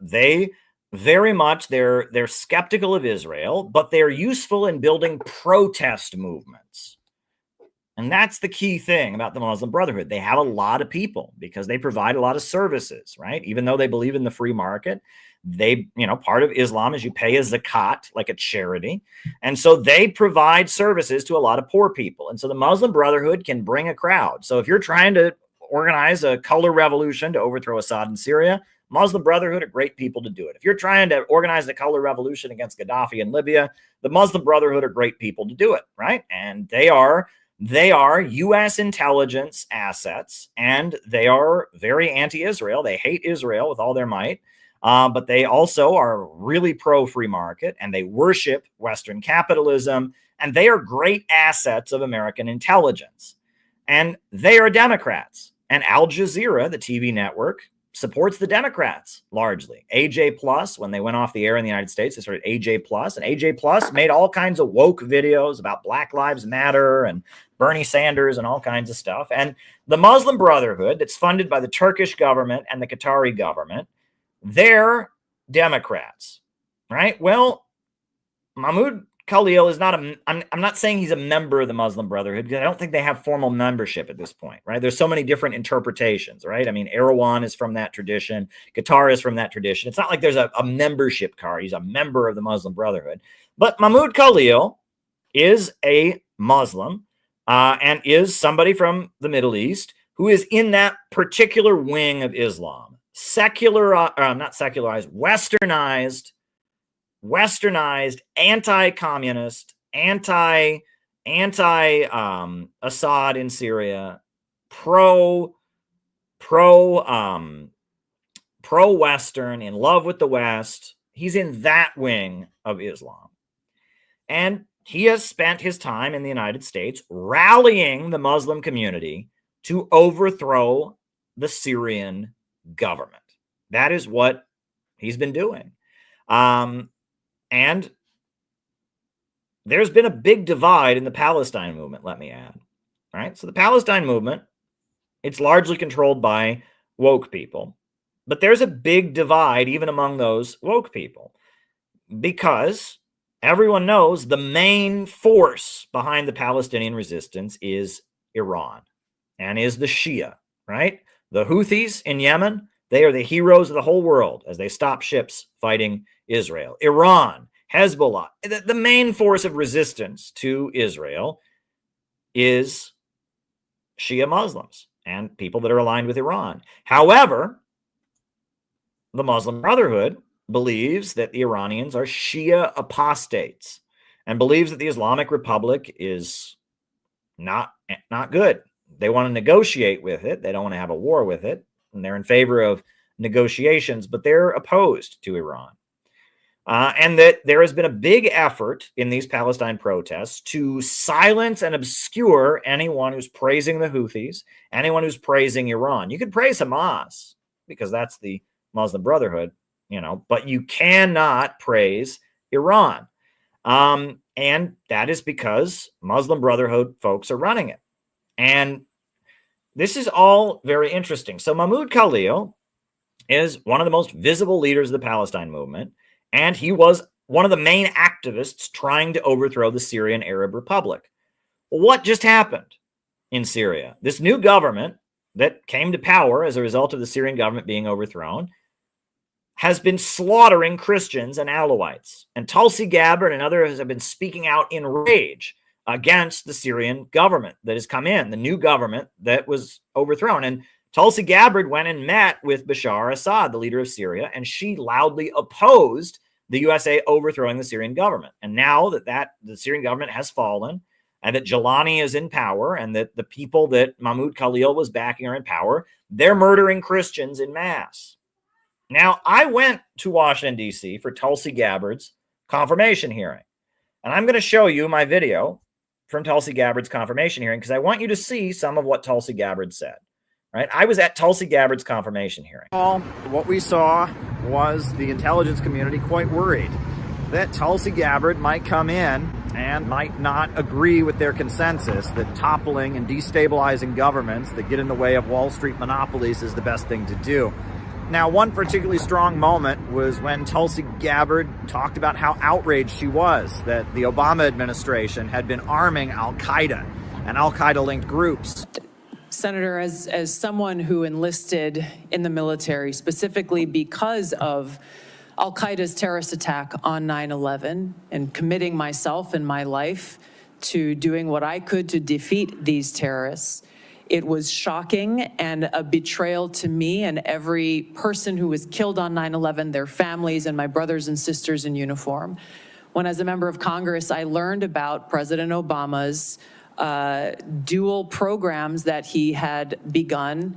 they very much they're skeptical of Israel, but they're useful in building protest movements. And that's the key thing about the Muslim Brotherhood. They have a lot of people because they provide a lot of services, right? Even though they believe in the free market, they, part of Islam is you pay a zakat, like a charity. And so they provide services to a lot of poor people. And so the Muslim Brotherhood can bring a crowd. So if you're trying to organize a color revolution to overthrow Assad in Syria, Muslim Brotherhood are great people to do it. If you're trying to organize a color revolution against Gaddafi in Libya, the Muslim Brotherhood are great people to do it, right? And they are U.S. intelligence assets, and they are very anti-Israel. They hate Israel with all their might, but they also are really pro-free market, and they worship Western capitalism, and they are great assets of American intelligence. And they are Democrats. And Al Jazeera, the TV network, supports the Democrats largely. AJ Plus, when they went off the air in the United States, they started AJ Plus, and AJ Plus made all kinds of woke videos about Black Lives Matter and Bernie Sanders and all kinds of stuff. And the Muslim Brotherhood, that's funded by the Turkish government and the Qatari government, they're Democrats, right? Well, Mahmoud Khalil is not I'm not saying he's a member of the Muslim Brotherhood, because I don't think they have formal membership at this point, right? There's so many different interpretations, right? I mean, Erdogan is from that tradition. Qatar is from that tradition. It's not like there's a membership card. He's a member of the Muslim Brotherhood. But Mahmoud Khalil is a Muslim and is somebody from the Middle East who is in that particular wing of Islam. Not secularized, westernized, anti-communist, anti-Assad in Syria, pro-Western, in love with the West. He's in that wing of Islam. And he has spent his time in the United States rallying the Muslim community to overthrow the Syrian government. That is what he's been doing. And there's been a big divide in the Palestine movement, let me add. All right. So the Palestine movement, it's largely controlled by woke people. But there's a big divide even among those woke people, because everyone knows the main force behind the Palestinian resistance is Iran and is the Shia, right? The Houthis in Yemen, they are the heroes of the whole world as they stop ships fighting Israel. Iran, Hezbollah, the main force of resistance to Israel is Shia Muslims and people that are aligned with Iran. However, the Muslim Brotherhood believes that the Iranians are Shia apostates and believes that the Islamic Republic is not good. They want to negotiate with it. They don't want to have a war with it. And they're in favor of negotiations, but they're opposed to Iran. And that there has been a big effort in these Palestine protests to silence and obscure anyone who's praising the Houthis, anyone who's praising Iran. You can praise Hamas because that's the Muslim Brotherhood, but you cannot praise Iran. And that is because Muslim Brotherhood folks are running it. And this is all very interesting. So Mahmoud Khalil is one of the most visible leaders of the Palestine movement. And he was one of the main activists trying to overthrow the Syrian Arab Republic. Well, what just happened in Syria? This new government that came to power as a result of the Syrian government being overthrown has been slaughtering Christians and Alawites. And Tulsi Gabbard and others have been speaking out in rage against the Syrian government that has come in, the new government that was overthrown. And Tulsi Gabbard went and met with Bashar Assad, the leader of Syria, and she loudly opposed the USA overthrowing the Syrian government. And now that the Syrian government has fallen and that Jelani is in power and that the people that Mahmoud Khalil was backing are in power, they're murdering Christians in mass. Now, I went to Washington, D.C. for Tulsi Gabbard's confirmation hearing. And I'm going to show you my video from Tulsi Gabbard's confirmation hearing because I want you to see some of what Tulsi Gabbard said. Right? I was at Tulsi Gabbard's confirmation hearing. What we saw was the intelligence community quite worried that Tulsi Gabbard might come in and might not agree with their consensus that toppling and destabilizing governments that get in the way of Wall Street monopolies is the best thing to do. Now, one particularly strong moment was when Tulsi Gabbard talked about how outraged she was that the Obama administration had been arming Al-Qaeda and Al-Qaeda-linked groups. Senator, as someone who enlisted in the military specifically because of Al-Qaeda's terrorist attack on 9/11 and committing myself and my life to doing what I could to defeat these terrorists, it was shocking and a betrayal to me and every person who was killed on 9/11, their families and my brothers and sisters in uniform. When, as a member of Congress, I learned about President Obama's dual programs that he had begun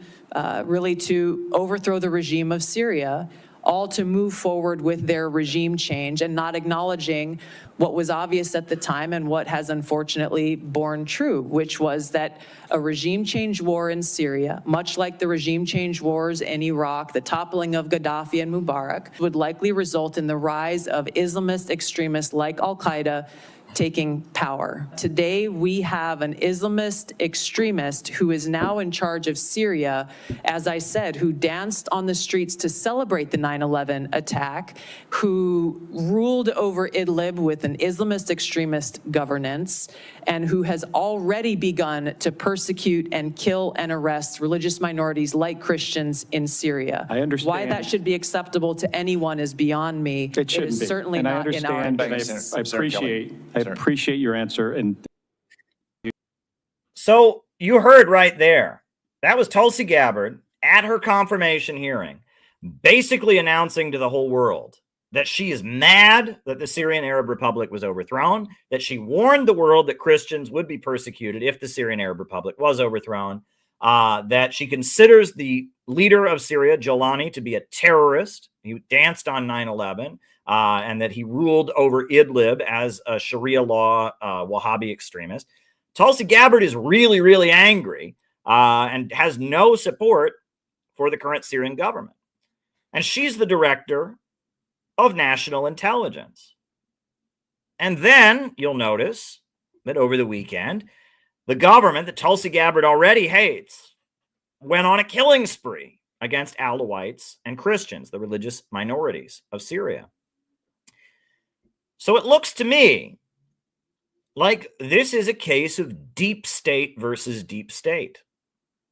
really to overthrow the regime of Syria, all to move forward with their regime change and not acknowledging what was obvious at the time and what has unfortunately borne true, which was that a regime change war in Syria, much like the regime change wars in Iraq, the toppling of Gaddafi and Mubarak, would likely result in the rise of Islamist extremists like Al-Qaeda taking power. Today, we have an Islamist extremist who is now in charge of Syria, as I said, who danced on the streets to celebrate the 9/11 attack, who ruled over Idlib with an Islamist extremist governance, and who has already begun to persecute and kill and arrest religious minorities like Christians in Syria. I understand. Why that should be acceptable to anyone is beyond me. It shouldn't is be. certainly and not in our I appreciate your answer. And so you heard right there. That was Tulsi Gabbard at her confirmation hearing, basically announcing to the whole world that she is mad that the Syrian Arab Republic was overthrown, that she warned the world that Christians would be persecuted if the Syrian Arab Republic was overthrown, that she considers the leader of Syria, Jelani, to be a terrorist. He danced on 9/11, and that he ruled over Idlib as a Sharia law Wahhabi extremist. Tulsi Gabbard is really, really angry and has no support for the current Syrian government. And she's the director of national intelligence. And then you'll notice that over the weekend, the government that Tulsi Gabbard already hates went on a killing spree against Alawites and Christians, the religious minorities of Syria. So it looks to me like this is a case of deep state versus deep state.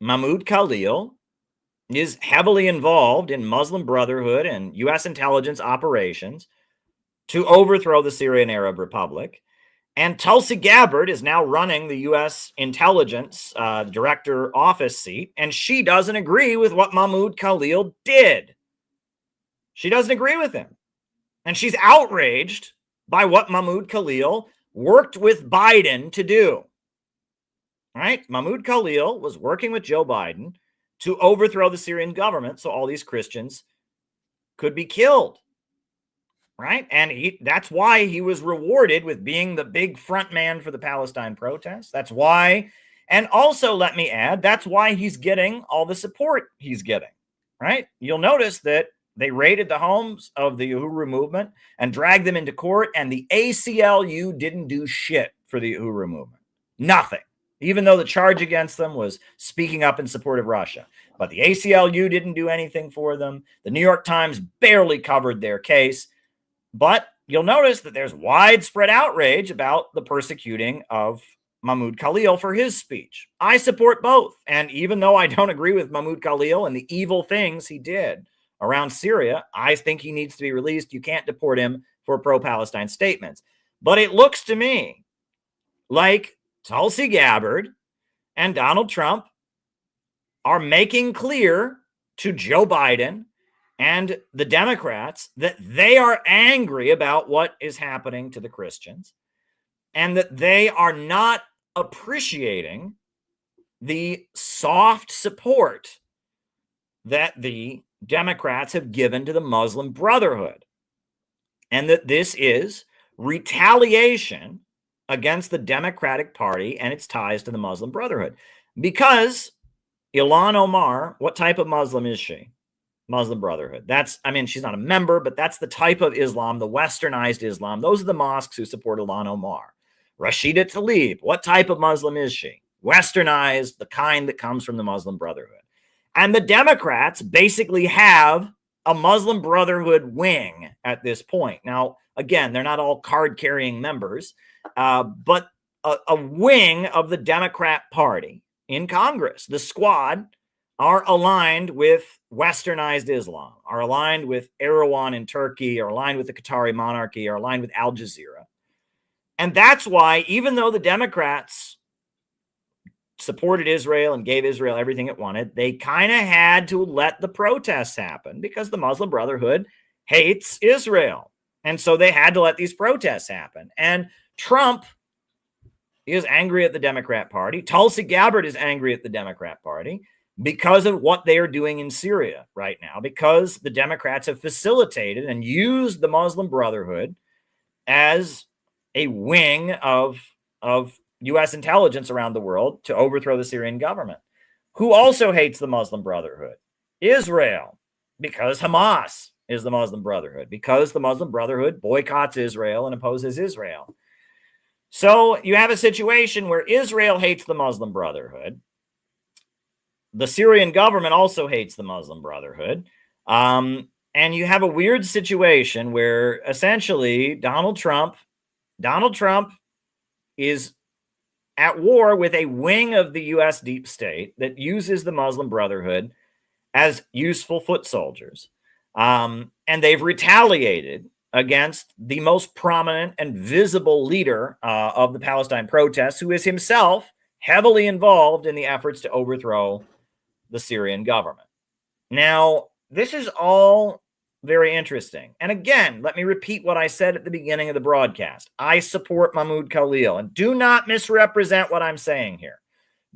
Mahmoud Khalil is heavily involved in Muslim Brotherhood and U.S. intelligence operations to overthrow the Syrian Arab Republic. And Tulsi Gabbard is now running the U.S. intelligence director office seat, and she doesn't agree with what Mahmoud Khalil did. She doesn't agree with him. And she's outraged by what Mahmoud Khalil worked with Biden to do. Right? Mahmoud Khalil was working with Joe Biden to overthrow the Syrian government so all these Christians could be killed. Right? And that's why he was rewarded with being the big front man for the Palestine protests. That's why, and also let me add, that's why he's getting all the support he's getting. Right? You'll notice that they raided the homes of the Uhuru movement and dragged them into court, and the ACLU didn't do shit for the Uhuru movement. Nothing. Even though the charge against them was speaking up in support of Russia. But the ACLU didn't do anything for them. The New York Times barely covered their case. But you'll notice that there's widespread outrage about the persecuting of Mahmoud Khalil for his speech. I support both. And even though I don't agree with Mahmoud Khalil and the evil things he did around Syria, I think he needs to be released. You can't deport him for pro-Palestine statements. But it looks to me like Tulsi Gabbard and Donald Trump are making clear to Joe Biden and the Democrats that they are angry about what is happening to the Christians and that they are not appreciating the soft support that the Democrats have given to the Muslim Brotherhood, and that this is retaliation against the Democratic Party and its ties to the Muslim Brotherhood. Because Ilhan Omar, what type of Muslim is she? Muslim Brotherhood. She's not a member, but that's the type of Islam, the Westernized Islam. Those are the mosques who support Ilhan Omar. Rashida Tlaib, what type of Muslim is she? Westernized, the kind that comes from the Muslim Brotherhood. And the Democrats basically have a Muslim Brotherhood wing at this point. Now, again, they're not all card-carrying members, but a wing of the Democrat Party in Congress, the squad, are aligned with Westernized Islam, are aligned with Erdogan in Turkey, are aligned with the Qatari monarchy, are aligned with Al Jazeera. And that's why, even though the Democrats supported Israel and gave Israel everything it wanted, they kind of had to let the protests happen because the Muslim Brotherhood hates Israel. And so they had to let these protests happen. And Trump is angry at the Democrat Party. Tulsi Gabbard is angry at the Democrat Party because of what they are doing in Syria right now, because the Democrats have facilitated and used the Muslim Brotherhood as a wing of U.S. intelligence around the world to overthrow the Syrian government. Who also hates the Muslim Brotherhood? Israel, because Hamas is the Muslim Brotherhood, because the Muslim Brotherhood boycotts Israel and opposes Israel. So you have a situation where Israel hates the Muslim Brotherhood. The Syrian government also hates the Muslim Brotherhood. And you have a weird situation where essentially Donald Trump is at war with a wing of the U.S. deep state that uses the Muslim Brotherhood as useful foot soldiers. And they've retaliated against the most prominent and visible leader of the Palestine protests, who is himself heavily involved in the efforts to overthrow the Syrian government. Now, this is all very interesting. And again, let me repeat what I said at the beginning of the broadcast. I support Mahmoud Khalil, and do not misrepresent what I'm saying here.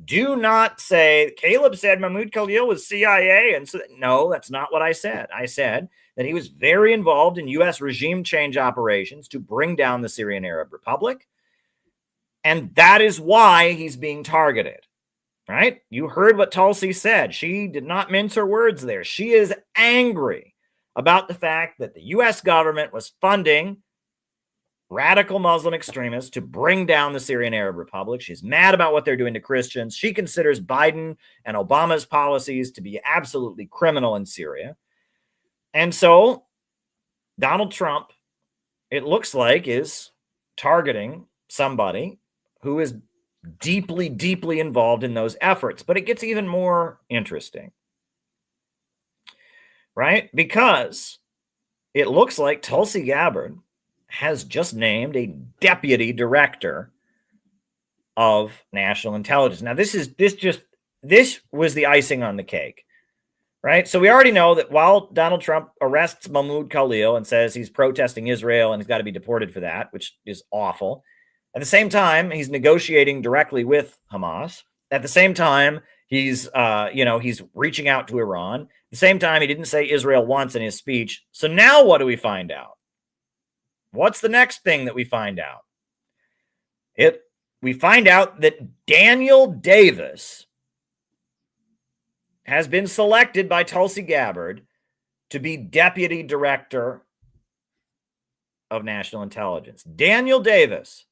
Do not say, Caleb said Mahmoud Khalil was CIA. And so, no, that's not what I said. I said that he was very involved in U.S. regime change operations to bring down the Syrian Arab Republic. And that is why he's being targeted, right? You heard what Tulsi said. She did not mince her words there. She is angry about the fact that the U.S. government was funding radical Muslim extremists to bring down the Syrian Arab Republic. She's mad about what they're doing to Christians. She considers Biden and Obama's policies to be absolutely criminal in Syria. And so Donald Trump, it looks like, is targeting somebody who is deeply, deeply involved in those efforts. But it gets even more interesting, right? Because it looks like Tulsi Gabbard has just named a deputy director of national intelligence. Now, this was the icing on the cake, right? So we already know that while Donald Trump arrests Mahmoud Khalil and says he's protesting Israel and he's got to be deported for that, which is awful. At the same time, he's negotiating directly with Hamas. At the same time, he's reaching out to Iran. At the same time, he didn't say Israel once in his speech. So now what do we find out? What's the next thing that we find out? We find out that Daniel Davis has been selected by Tulsi Gabbard to be deputy director of national intelligence. Daniel Davis.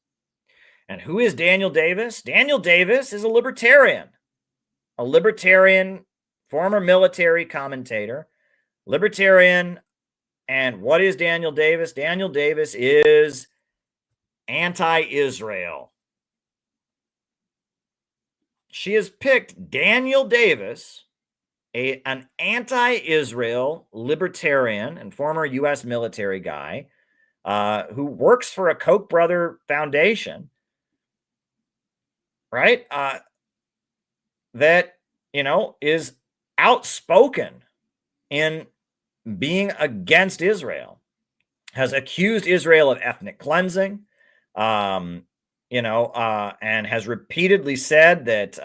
And who is Daniel Davis? Daniel Davis is a libertarian, former military commentator, libertarian. And what is Daniel Davis? Daniel Davis is anti-Israel. She has picked Daniel Davis, an anti-Israel libertarian and former U.S. military guy who works for a Koch brother foundation, right? That is outspoken in being against Israel, has accused Israel of ethnic cleansing, and has repeatedly said that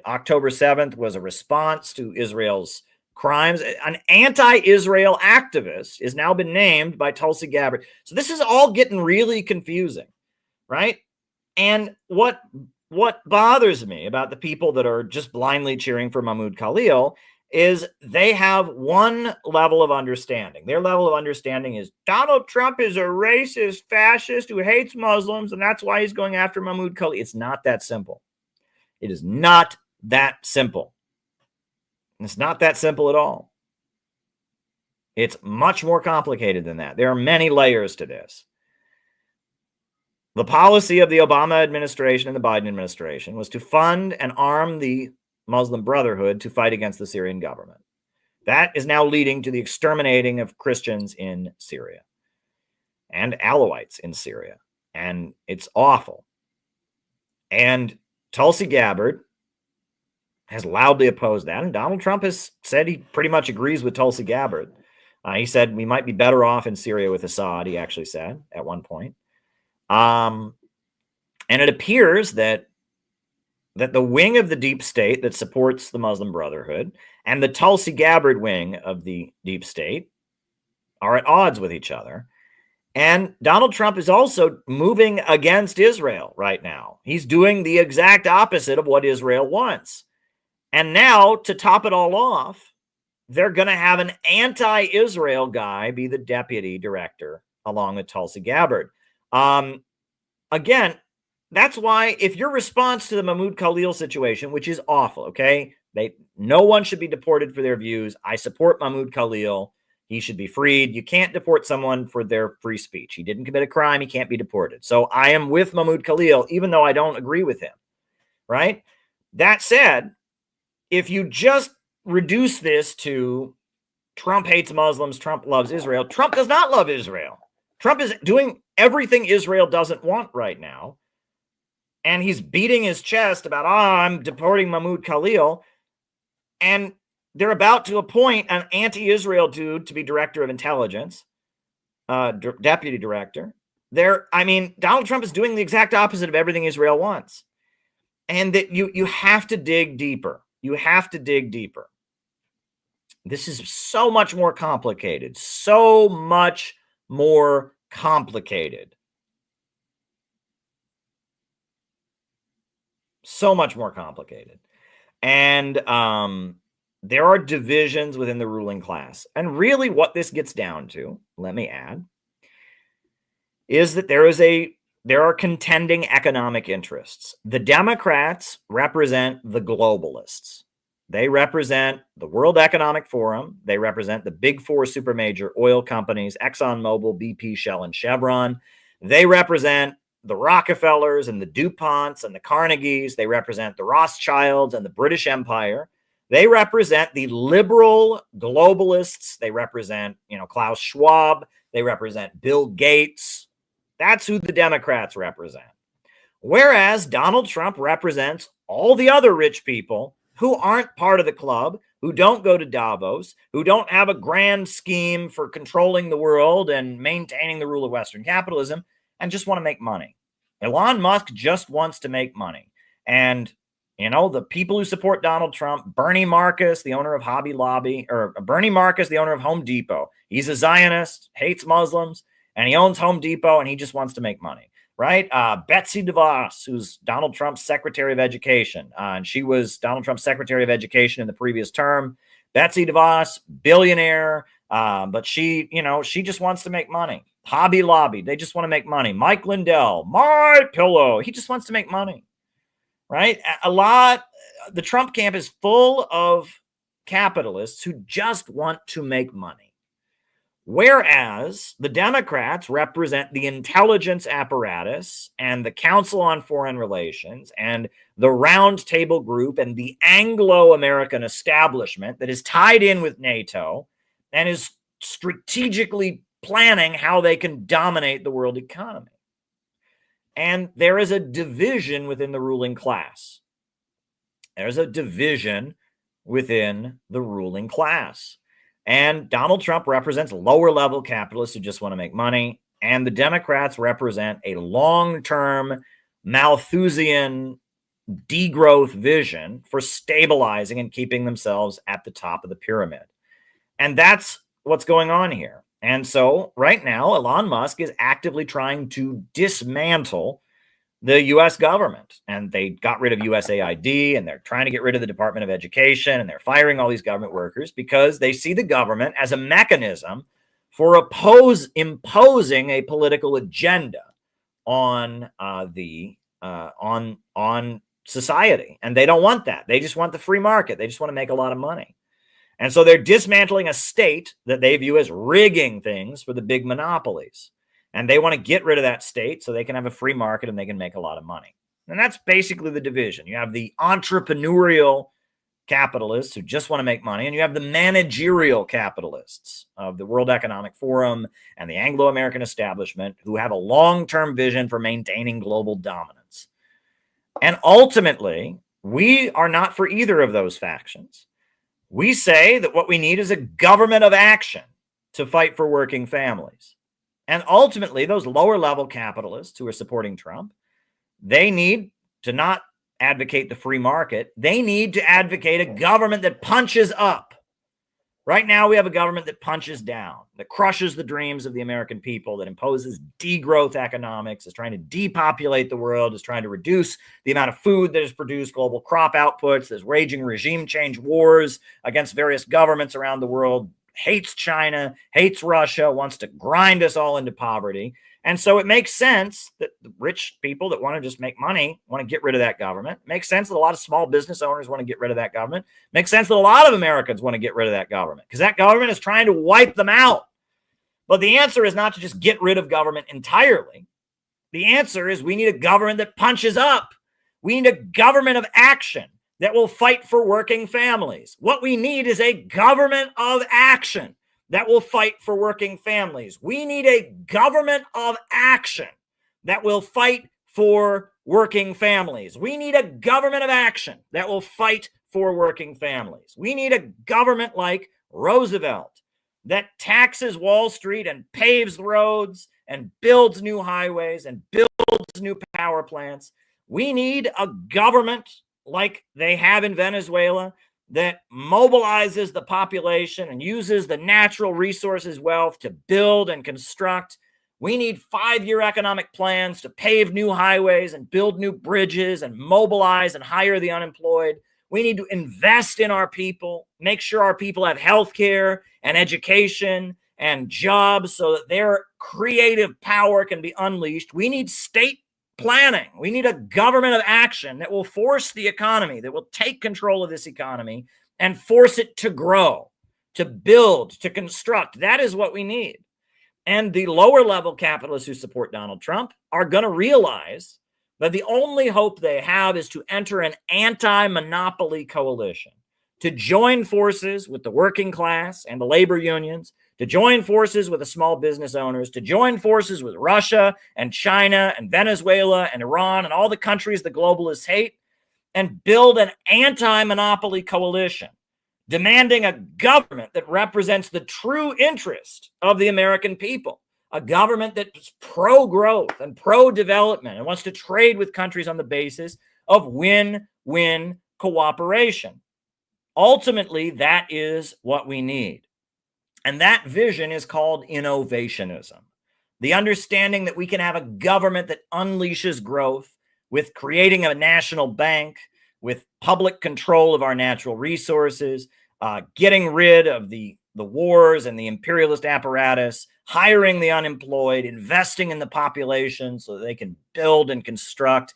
October 7th was a response to Israel's crimes. An anti-Israel activist has now been named by Tulsi Gabbard. So this is all getting really confusing, right? And what bothers me about the people that are just blindly cheering for Mahmoud Khalil is they have one level of understanding. Their level of understanding is Donald Trump is a racist, fascist who hates Muslims, and that's why he's going after Mahmoud Khalil. It's not that simple. It is not that simple. It's not that simple at all. It's much more complicated than that. There are many layers to this. The policy of the Obama administration and the Biden administration was to fund and arm the Muslim Brotherhood to fight against the Syrian government. That is now leading to the exterminating of Christians in Syria and Alawites in Syria. And it's awful. And Tulsi Gabbard has loudly opposed that. And Donald Trump has said he pretty much agrees with Tulsi Gabbard. He said we might be better off in Syria with Assad, he actually said at one point. And it appears that the wing of the deep state that supports the Muslim Brotherhood and the Tulsi Gabbard wing of the deep state are at odds with each other. And Donald Trump is also moving against Israel right now. He's doing the exact opposite of what Israel wants. And now, to top it all off, they're going to have an anti-Israel guy be the deputy director along with Tulsi Gabbard. Again, that's why if your response to the Mahmoud Khalil situation, which is awful, okay, no one should be deported for their views. I support Mahmoud Khalil. He should be freed. You can't deport someone for their free speech. He didn't commit a crime. He can't be deported. So I am with Mahmoud Khalil, even though I don't agree with him, right? That said, if you just reduce this to Trump hates Muslims, Trump loves Israel, Trump does not love Israel. Trump is doing everything Israel doesn't want right now. And he's beating his chest about, I'm deporting Mahmoud Khalil. And they're about to appoint an anti-Israel dude to be director of intelligence, deputy director. Donald Trump is doing the exact opposite of everything Israel wants. And that you have to dig deeper. You have to dig deeper. This is so much more complicated. So much more complicated. So much more complicated. And there are divisions within the ruling class. And really what this gets down to, let me add, is that there are contending economic interests. The Democrats represent the globalists. They represent the World Economic Forum. They represent the big four supermajor oil companies, ExxonMobil, BP, Shell, and Chevron. They represent the Rockefellers and the DuPonts and the Carnegies. They represent the Rothschilds and the British Empire. They represent the liberal globalists. They represent, Klaus Schwab. They represent Bill Gates. That's who the Democrats represent. Whereas Donald Trump represents all the other rich people who aren't part of the club, who don't go to Davos, who don't have a grand scheme for controlling the world and maintaining the rule of Western capitalism, and just want to make money. Elon Musk just wants to make money. And, the people who support Donald Trump, Bernie Marcus, the owner of Hobby Lobby, or Bernie Marcus, the owner of Home Depot, he's a Zionist, hates Muslims, and he owns Home Depot, and he just wants to make money, right? Betsy DeVos, who's Donald Trump's Secretary of Education, and she was Donald Trump's Secretary of Education in the previous term. Betsy DeVos, billionaire, but she just wants to make money. Hobby Lobby, they just want to make money. Mike Lindell, My Pillow, he just wants to make money, right? The Trump camp is full of capitalists who just want to make money. Whereas the Democrats represent the intelligence apparatus and the Council on Foreign Relations and the Round Table Group and the Anglo-American establishment that is tied in with NATO and is strategically planning how they can dominate the world economy. And there is a division within the ruling class. There's a division within the ruling class. And Donald Trump represents lower level capitalists who just want to make money. And the Democrats represent a long-term Malthusian degrowth vision for stabilizing and keeping themselves at the top of the pyramid. And that's what's going on here. And so right now, Elon Musk is actively trying to dismantle the U.S. government. And they got rid of USAID, and they're trying to get rid of the Department of Education, and they're firing all these government workers because they see the government as a mechanism for imposing a political agenda on on society. And they don't want that. They just want the free market. They just want to make a lot of money. And so they're dismantling a state that they view as rigging things for the big monopolies. And they want to get rid of that state so they can have a free market and they can make a lot of money. And that's basically the division. You have the entrepreneurial capitalists who just want to make money, and you have the managerial capitalists of the World Economic Forum and the Anglo-American establishment who have a long-term vision for maintaining global dominance. And ultimately, we are not for either of those factions. We say that what we need is a government of action to fight for working families. And ultimately, those lower-level capitalists who are supporting Trump, they need to not advocate the free market. They need to advocate a government that punches up. Right now, we have a government that punches down, that crushes the dreams of the American people, that imposes degrowth economics, is trying to depopulate the world, is trying to reduce the amount of food that is produced, global crop outputs, is waging regime change wars against various governments around the world, hates China, hates Russia, wants to grind us all into poverty. And so it makes sense that the rich people that want to just make money want to get rid of that government. It makes sense that a lot of small business owners want to get rid of that government. It makes sense that a lot of Americans want to get rid of that government because that government is trying to wipe them out. But the answer is not to just get rid of government entirely. The answer is we need a government that punches up. We need a government of action that will fight for working families. What we need is a government of action that will fight for working families. We need a government of action that will fight for working families. We need a government of action that will fight for working families. We need a government like Roosevelt that taxes Wall Street and paves the roads and builds new highways and builds new power plants. We need a government like they have in Venezuela that mobilizes the population and uses the natural resources wealth to build and construct. We need 5-year economic plans to pave new highways and build new bridges and mobilize and hire the unemployed. We need to invest in our people, make sure our people have health care and education and jobs so that their creative power can be unleashed. We need state planning. We need a government of action that will force the economy, that will take control of this economy and force it to grow, to build, to construct. That is what we need. And the lower level capitalists who support Donald Trump are going to realize that the only hope they have is to enter an anti-monopoly coalition, to join forces with the working class and the labor unions, to join forces with the small business owners, to join forces with Russia and China and Venezuela and Iran and all the countries the globalists hate, and build an anti-monopoly coalition, demanding a government that represents the true interest of the American people, a government that's pro-growth and pro-development and wants to trade with countries on the basis of win-win cooperation. Ultimately, that is what we need. And that vision is called innovationism. The understanding that we can have a government that unleashes growth with creating a national bank, with public control of our natural resources, getting rid of the wars and the imperialist apparatus, hiring the unemployed, investing in the population so that they can build and construct.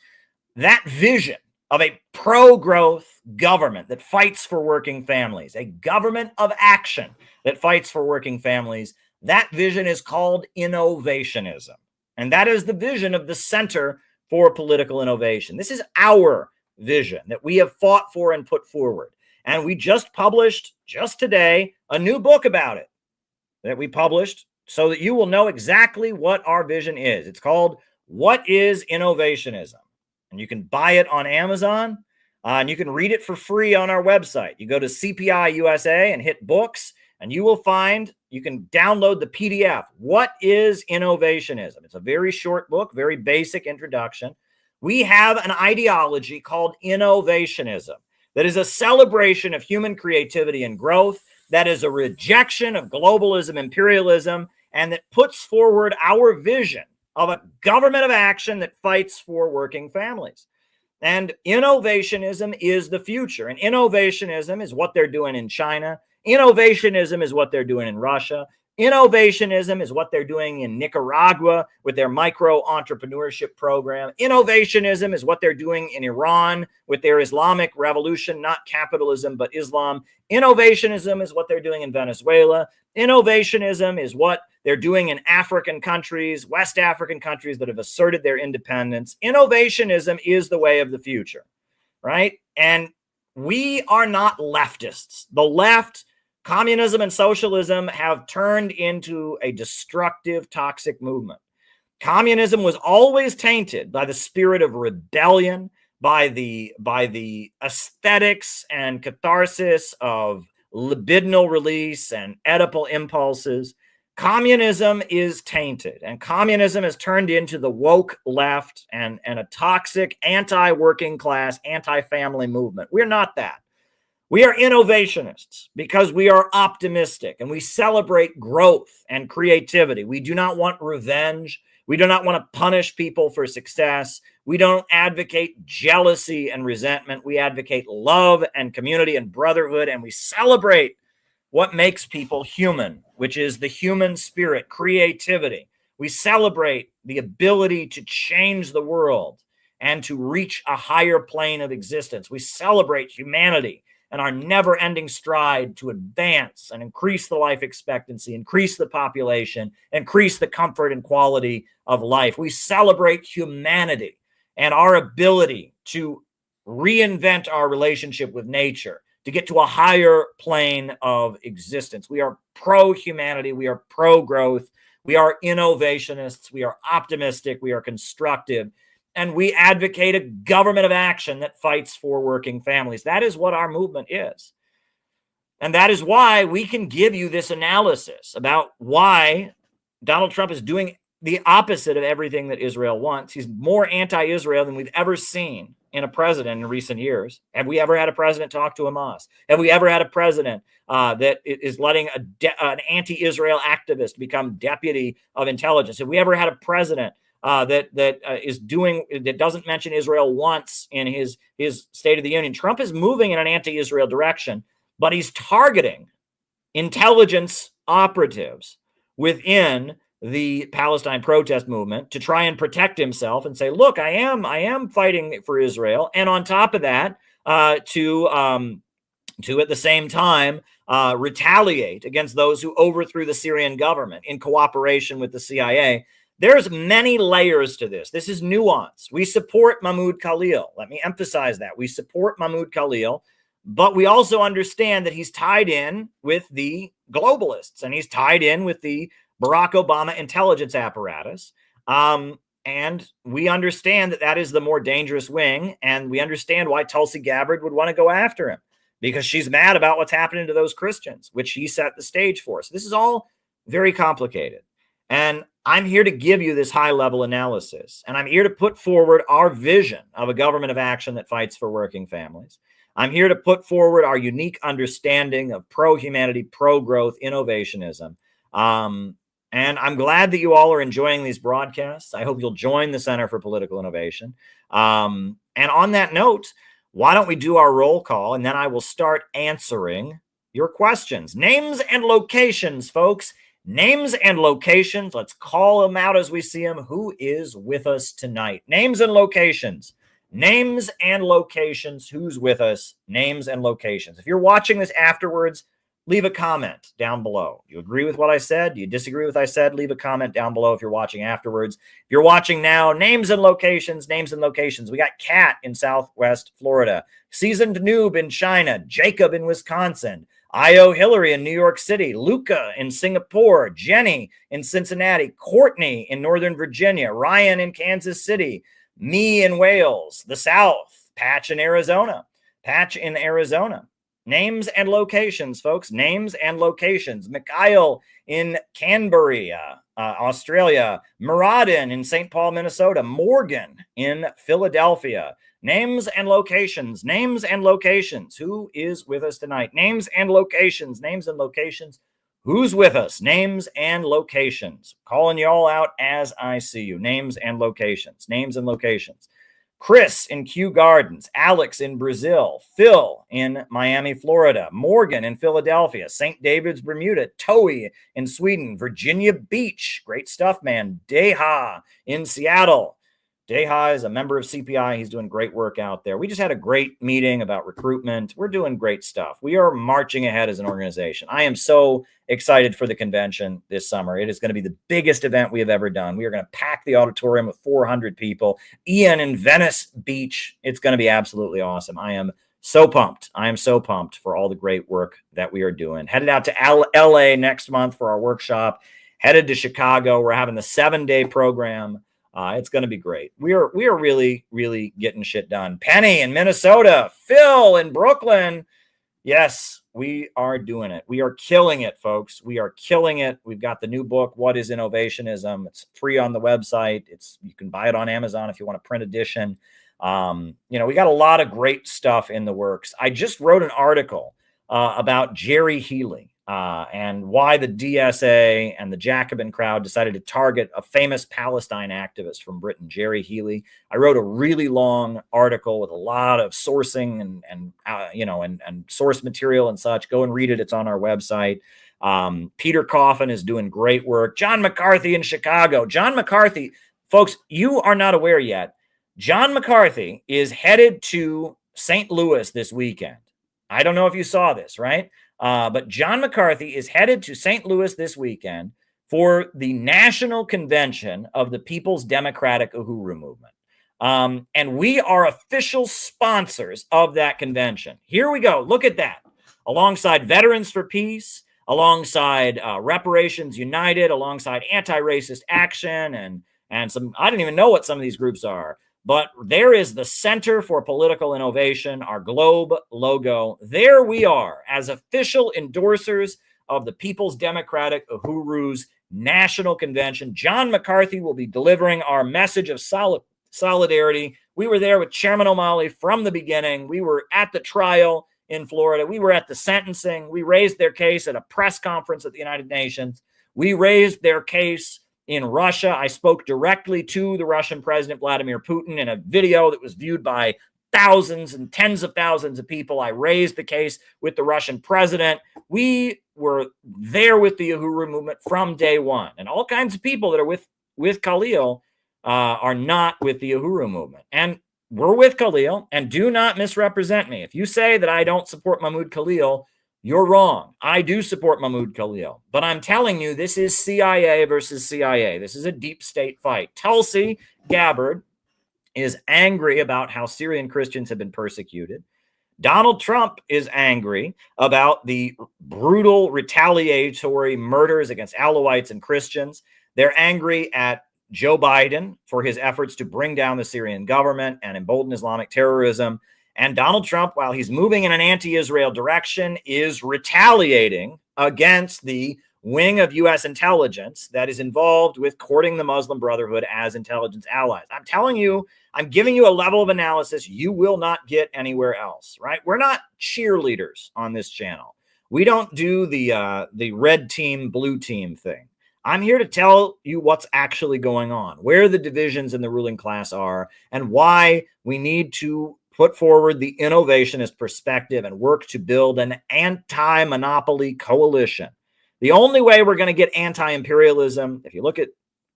That vision of a pro-growth government that fights for working families, a government of action that fights for working families, that vision is called innovationism. And that is the vision of the Center for Political Innovation. This is our vision that we have fought for and put forward. And we just published, just today, a new book about it that we published so that you will know exactly what our vision is. It's called What is Innovationism? And you can buy it on Amazon. And you can read it for free on our website. You go to CPI USA and hit books, and you will find, you can download the PDF. What is Innovationism? It's a very short book, very basic introduction. We have an ideology called Innovationism that is a celebration of human creativity and growth, that is a rejection of globalism, imperialism, and that puts forward our vision of a government of action that fights for working families. And innovationism is the future. And innovationism is what they're doing in China. Innovationism is what they're doing in Russia. Innovationism is what they're doing in Nicaragua with their micro entrepreneurship program. Innovationism is what they're doing in Iran with their Islamic revolution, not capitalism, but Islam. Innovationism is what they're doing in Venezuela. Innovationism is what they're doing in African countries, West African countries that have asserted their independence. Innovationism is the way of the future, right? And we are not leftists. The left, communism and socialism have turned into a destructive, toxic movement. Communism was always tainted by the spirit of rebellion, by the aesthetics and catharsis of libidinal release and Oedipal impulses. Communism is tainted, and communism has turned into the woke left and a toxic anti-working class, anti-family movement. We're not that. We are innovationists because we are optimistic and we celebrate growth and creativity. We do not want revenge. We do not want to punish people for success. We don't advocate jealousy and resentment. We advocate love and community and brotherhood, and we celebrate what makes people human, which is the human spirit, creativity. We celebrate the ability to change the world and to reach a higher plane of existence. We celebrate humanity and our never-ending stride to advance and increase the life expectancy, increase the population, increase the comfort and quality of life. We celebrate humanity and our ability to reinvent our relationship with nature, to get to a higher plane of existence. We are pro-humanity. We are pro-growth. We are innovationists. We are optimistic. We are constructive. And we advocate a government of action that fights for working families. That is what our movement is. And that is why we can give you this analysis about why Donald Trump is doing the opposite of everything that Israel wants. He's more anti-Israel than we've ever seen in a president in recent years. Have we ever had a president talk to Hamas? Have we ever had a president that is letting an anti-Israel activist become deputy of intelligence? Have we ever had a president that doesn't mention Israel once in his State of the Union? Trump is moving in an anti-Israel direction, but he's targeting intelligence operatives within the Palestine protest movement to try and protect himself and say, look, I am fighting for Israel. And on top of that, to at the same time retaliate against those who overthrew the Syrian government in cooperation with the CIA. There's many layers to this. This is nuanced. We support Mahmoud Khalil. Let me emphasize that. We support Mahmoud Khalil, but we also understand that he's tied in with the globalists and he's tied in with the Barack Obama intelligence apparatus. And we understand that that is the more dangerous wing. And we understand why Tulsi Gabbard would want to go after him, because she's mad about what's happening to those Christians, which he set the stage for. So this is all very complicated. And I'm here to give you this high-level analysis. And I'm here to put forward our vision of a government of action that fights for working families. I'm here to put forward our unique understanding of pro-humanity, pro-growth, innovationism. And I'm glad that you all are enjoying these broadcasts. I hope you'll join the Center for Political Innovation. And on that note, why don't we do our roll call, and then I will start answering your questions. Names and locations, folks. Names and locations. Let's call them out as we see them. Who is with us tonight? Names and locations. Names and locations. Who's with us? Names and locations. If you're watching this afterwards, leave a comment down below. You agree with what I said? Do you disagree with what I said? Leave a comment down below if you're watching afterwards. If you're watching now, names and locations, names and locations. We got Kat in Southwest Florida, Seasoned Noob in China, Jacob in Wisconsin, Io Hillary in New York City, Luca in Singapore, Jenny in Cincinnati, Courtney in Northern Virginia, Ryan in Kansas City, me in Wales, the South, Patch in Arizona, Patch in Arizona. Names and locations, folks. Names and locations. Mikhail in Canberra, Australia. Muradin in St. Paul, Minnesota. Morgan in Philadelphia. Names and locations. Names and locations. Who is with us tonight? Names and locations. Names and locations. Who's with us? Names and locations. Calling you all out as I see you. Names and locations. Names and locations. Chris in Kew Gardens, Alex in Brazil, Phil in Miami, Florida, Morgan in Philadelphia, St. David's, Bermuda, Toey in Sweden, Virginia Beach, great stuff, man, Deha in Seattle. Deha is a member of CPI. He's doing great work out there. We just had a great meeting about recruitment. We're doing great stuff. We are marching ahead as an organization. I am so excited for the convention this summer. It is going to be the biggest event we have ever done. We are going to pack the auditorium with 400 people. Ian in Venice Beach. It's going to be absolutely awesome. I am so pumped. I am so pumped for all the great work that we are doing. Headed out to LA next month for our workshop. Headed to Chicago. We're having the 7-day program. It's going to be great. We are really, really getting shit done. Penny in Minnesota, Phil in Brooklyn. Yes, we are doing it. We are killing it, folks. We are killing it. We've got the new book, What is Innovationism? It's free on the website. You can buy it on Amazon if you want a print edition. We got a lot of great stuff in the works. I just wrote an article about Jerry Healy. And why the DSA and the Jacobin crowd decided to target a famous Palestine activist from Britain, Jerry Healy. I wrote a really long article with a lot of sourcing and source material and such. Go and read it. It's on our website. Peter Coffin is doing great work. John McCarthy in Chicago. John McCarthy, folks, you are not aware yet. John McCarthy is headed to St. Louis this weekend. I don't know if you saw this, right? But John McCarthy is headed to St. Louis this weekend for the national convention of the People's Democratic Uhuru Movement. And we are official sponsors of that convention. Here we go. Look at that. Alongside Veterans for Peace, alongside Reparations United, alongside Anti-Racist Action, and some, I don't even know what some of these groups are. But there is the Center for Political Innovation, our globe logo. There we are as official endorsers of the People's Democratic Uhuru's national convention. John McCarthy will be delivering our message of solidarity. We were there with Chairman O'Malley from the beginning. We were at the trial in Florida. We were at the sentencing. We raised their case at a press conference at the United Nations. We raised their case in Russia. I spoke directly to the Russian President, Vladimir Putin, in a video that was viewed by thousands and tens of thousands of people. I raised the case with the Russian president. We were there with the Uhuru movement from day one. And all kinds of people that are with Khalil are not with the Uhuru movement. And we're with Khalil, and do not misrepresent me. If you say that I don't support Mahmoud Khalil, you're wrong. I do support Mahmoud Khalil, but I'm telling you, this is CIA versus CIA. This is a deep state fight. Tulsi Gabbard is angry about how Syrian Christians have been persecuted. Donald Trump is angry about the brutal retaliatory murders against Alawites and Christians. They're angry at Joe Biden for his efforts to bring down the Syrian government and embolden Islamic terrorism. And Donald Trump, while he's moving in an anti-Israel direction, is retaliating against the wing of U.S. intelligence that is involved with courting the Muslim Brotherhood as intelligence allies. I'm telling you, I'm giving you a level of analysis you will not get anywhere else, right? We're not cheerleaders on this channel. We don't do the red team, blue team thing. I'm here to tell you what's actually going on, where the divisions in the ruling class are, and why we need to put forward the innovationist perspective and work to build an anti-monopoly coalition. The only way we're going to get anti-imperialism, if you look at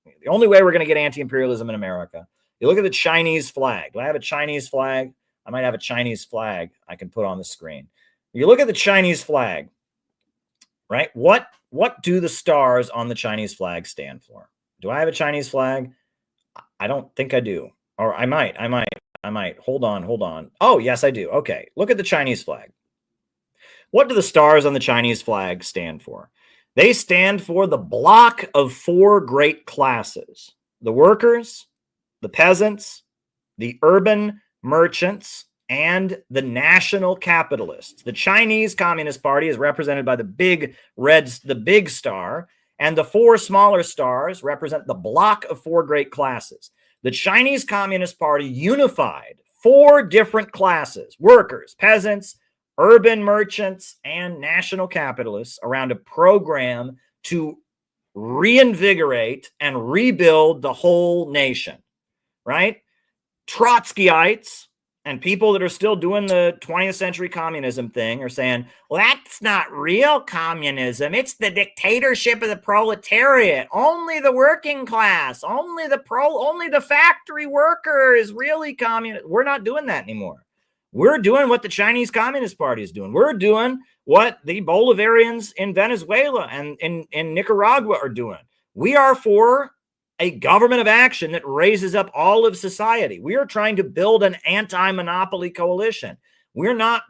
the only way we're going to get anti-imperialism in America, you look at the Chinese flag. Do I have a Chinese flag? I might have a Chinese flag I can put on the screen. You look at the Chinese flag, right? What do the stars on the Chinese flag stand for? Do I have a Chinese flag? I don't think I do. Or I might. Hold on. Oh, yes, I do. Okay. Look at the Chinese flag. What do the stars on the Chinese flag stand for? They stand for the block of 4 great classes: the workers, the peasants, the urban merchants, and the national capitalists. The Chinese Communist Party is represented by the big star, and the four smaller stars represent the block of four great classes. The Chinese Communist Party unified four different classes: workers, peasants, urban merchants, and national capitalists around a program to reinvigorate and rebuild the whole nation, right? Trotskyites and people that are still doing the 20th century communism thing are saying, well, that's not real communism. It's the dictatorship of the proletariat. Only the working class, only the factory worker is really communist. We're not doing that anymore. We're doing what the Chinese Communist Party is doing. We're doing what the Bolivarians in Venezuela and in Nicaragua are doing. We are for a government of action that raises up all of society. We are trying to build an anti-monopoly coalition. We're not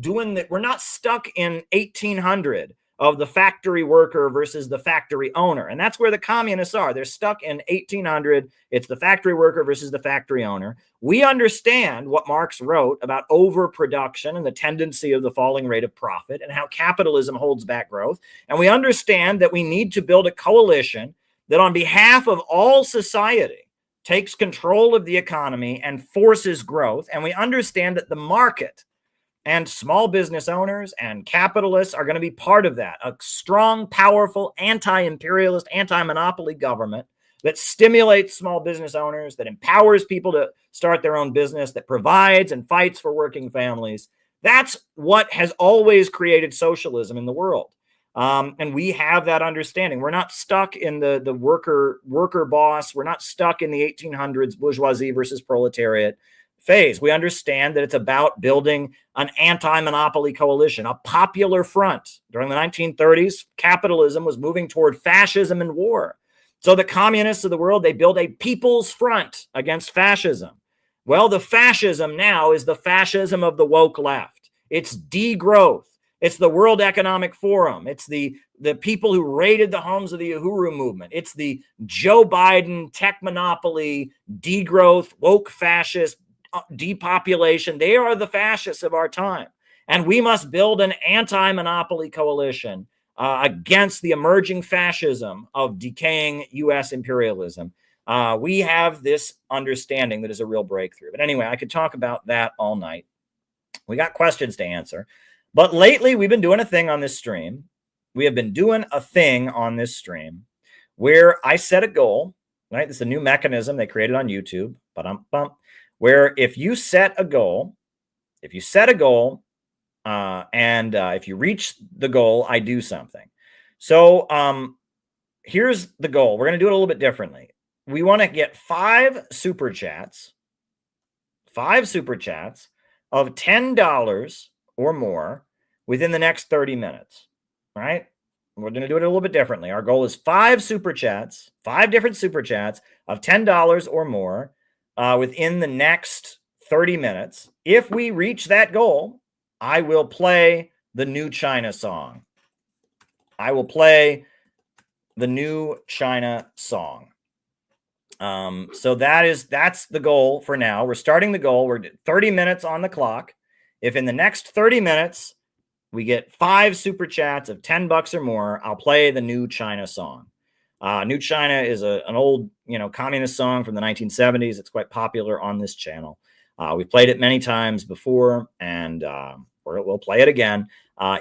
doing that. We're not stuck in 1800 of the factory worker versus the factory owner. And that's where the communists are. They're stuck in 1800. It's the factory worker versus the factory owner. We understand what Marx wrote about overproduction and the tendency of the falling rate of profit and how capitalism holds back growth. And we understand that we need to build a coalition that on behalf of all society takes control of the economy and forces growth. And we understand that the market and small business owners and capitalists are going to be part of that. A strong, powerful, anti-imperialist, anti-monopoly government that stimulates small business owners, that empowers people to start their own business, that provides and fights for working families. That's what has always created socialism in the world. And we have that understanding. We're not stuck in the worker boss. We're not stuck in the 1800s bourgeoisie versus proletariat phase. We understand that it's about building an anti-monopoly coalition, a popular front. During the 1930s, capitalism was moving toward fascism and war. So the communists of the world, they built a people's front against fascism. Well, the fascism now is the fascism of the woke left. It's degrowth. It's the World Economic Forum. It's the people who raided the homes of the Uhuru movement. It's the Joe Biden tech monopoly, degrowth, woke fascist, depopulation. They are the fascists of our time. And we must build an anti-monopoly coalition against the emerging fascism of decaying U.S. imperialism. We have this understanding that is a real breakthrough. But anyway, I could talk about that all night. We got questions to answer. But lately, we've been doing a thing on this stream. We have been doing a thing on this stream where I set a goal, right? This is a new mechanism they created on YouTube, where if you set a goal, and if you reach the goal, I do something. So here's the goal. We're going to do it a little bit differently. We want to get 5 super chats of $10 or more within the next 30 minutes, right? We're going to do it a little bit differently. Our goal is 5 super chats, 5 different super chats of $10 or more within the next 30 minutes. If we reach that goal, I will play the new China song. So that's the goal for now. We're starting the goal. We're 30 minutes on the clock. If in the next 30 minutes we get 5 super chats of $10 or more, I'll play the new China song. New China is an old, communist song from the 1970s. It's quite popular on this channel. We've played it many times before, and we'll play it again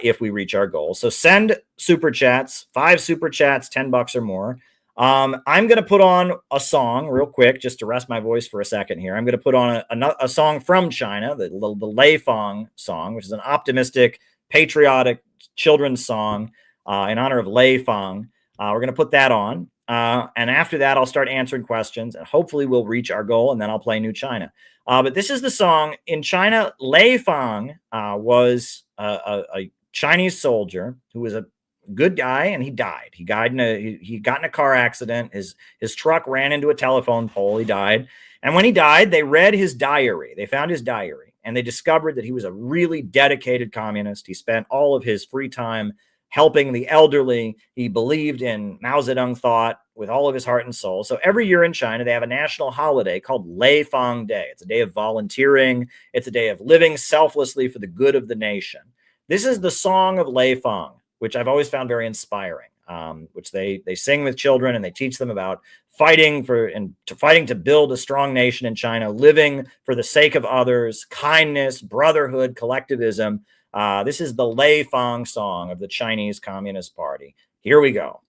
if we reach our goal. So send super chats, 5 super chats, $10 or more. I'm going to put on a song real quick just to rest my voice for a second here. I'm going to put on a song from China, the Lei Fang song, which is an optimistic, patriotic children's song in honor of Lei Fang. We're going to put that on. And after that, I'll start answering questions, and hopefully we'll reach our goal, and then I'll play New China. But this is the song. In China, Lei Fang was a Chinese soldier who was a good guy, and he died. He got in a car accident. His truck ran into a telephone pole. He died. And when he died, they read his diary. They found his diary, and they discovered that he was a really dedicated communist. He spent all of his free time helping the elderly. He believed in Mao Zedong thought with all of his heart and soul. So every year in China, they have a national holiday called Lei Fang Day. It's a day of volunteering. It's a day of living selflessly for the good of the nation. This is the song of Lei Fang, which I've always found very inspiring, which they sing with children, and they teach them about fighting to build a strong nation in China, living for the sake of others, kindness, brotherhood, collectivism. This is the Lei Fang song of the Chinese Communist Party. Here we go.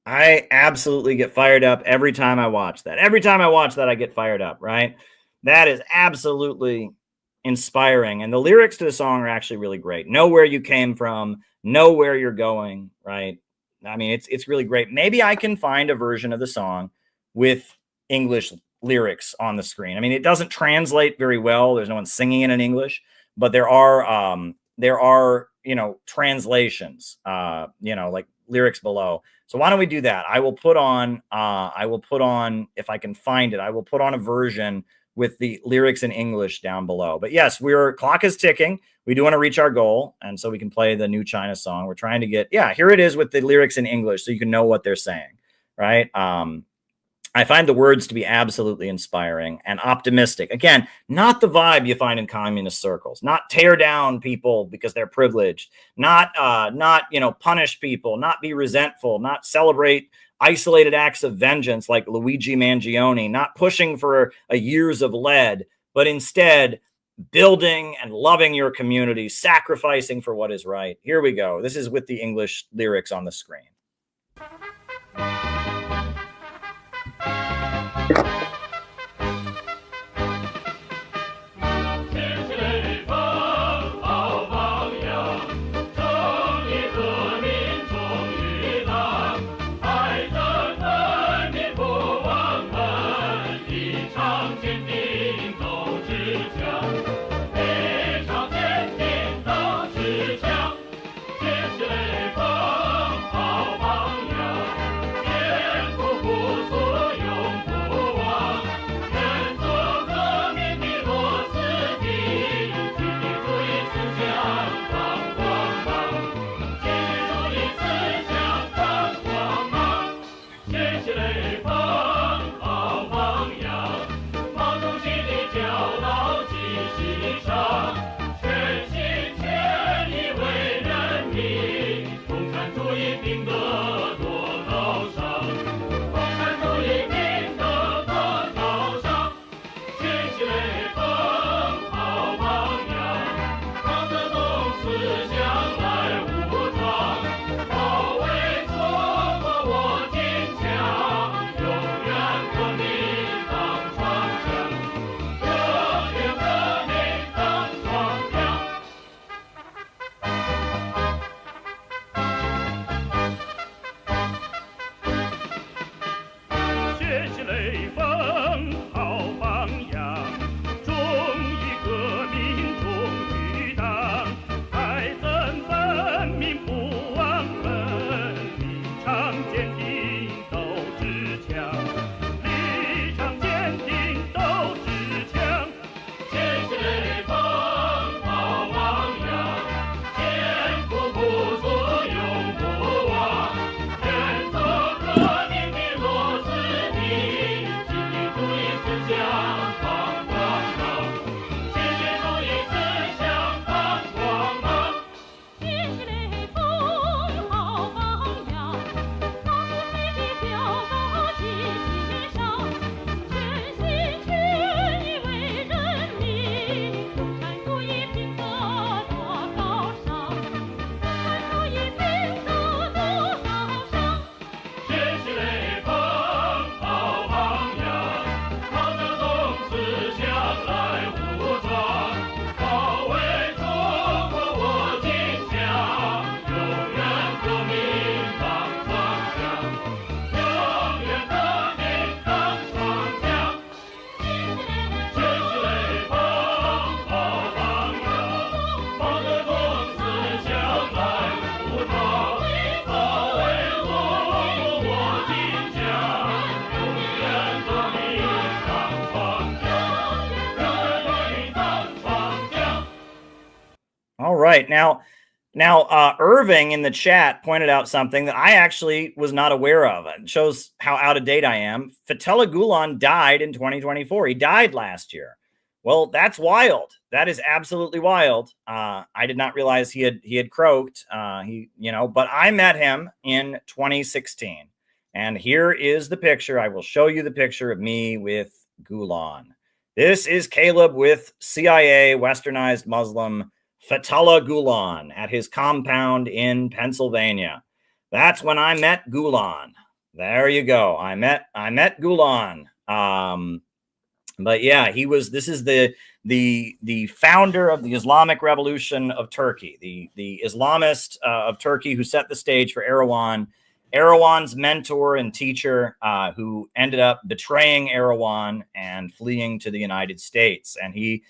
I absolutely get fired up every time I watch that. Every time I watch that, I get fired up, right? That is absolutely inspiring. And the lyrics to the song are actually really great. Know where you came from, know where you're going, right? I mean, it's really great. Maybe I can find a version of the song with English lyrics on the screen. I mean, it doesn't translate very well. There's no one singing it in English, but there are, translations, like lyrics below. So why don't we do that? I will put on, if I can find it, I will put on a version with the lyrics in English down below. But yes, clock is ticking. We do want to reach our goal. And so we can play the new China song. We're trying to get, here it is with the lyrics in English so you can know what they're saying, right? I find the words to be absolutely inspiring and optimistic. Again, not the vibe you find in communist circles, not tear down people because they're privileged, not punish people, not be resentful, not celebrate isolated acts of vengeance like Luigi Mangione, not pushing for years of lead, but instead building and loving your community, sacrificing for what is right. Here we go. This is with the English lyrics on the screen. All right. Now, Irving in the chat pointed out something that I actually was not aware of. It shows how out of date I am. Fethullah Gulen died in 2024. He died last year. Well, that's wild. That is absolutely wild. I did not realize he had croaked. But I met him in 2016, and here is the picture. I will show you the picture of me with Gulen. This is Caleb with CIA Westernized Muslim Fethullah Gulen at his compound in Pennsylvania. That's when I met Gulen. There you go. I met Gulen. But yeah, this is the founder of the Islamic Revolution of Turkey, the Islamist of Turkey who set the stage for Erdogan's mentor and teacher, who ended up betraying Erdogan and fleeing to the United States. And he,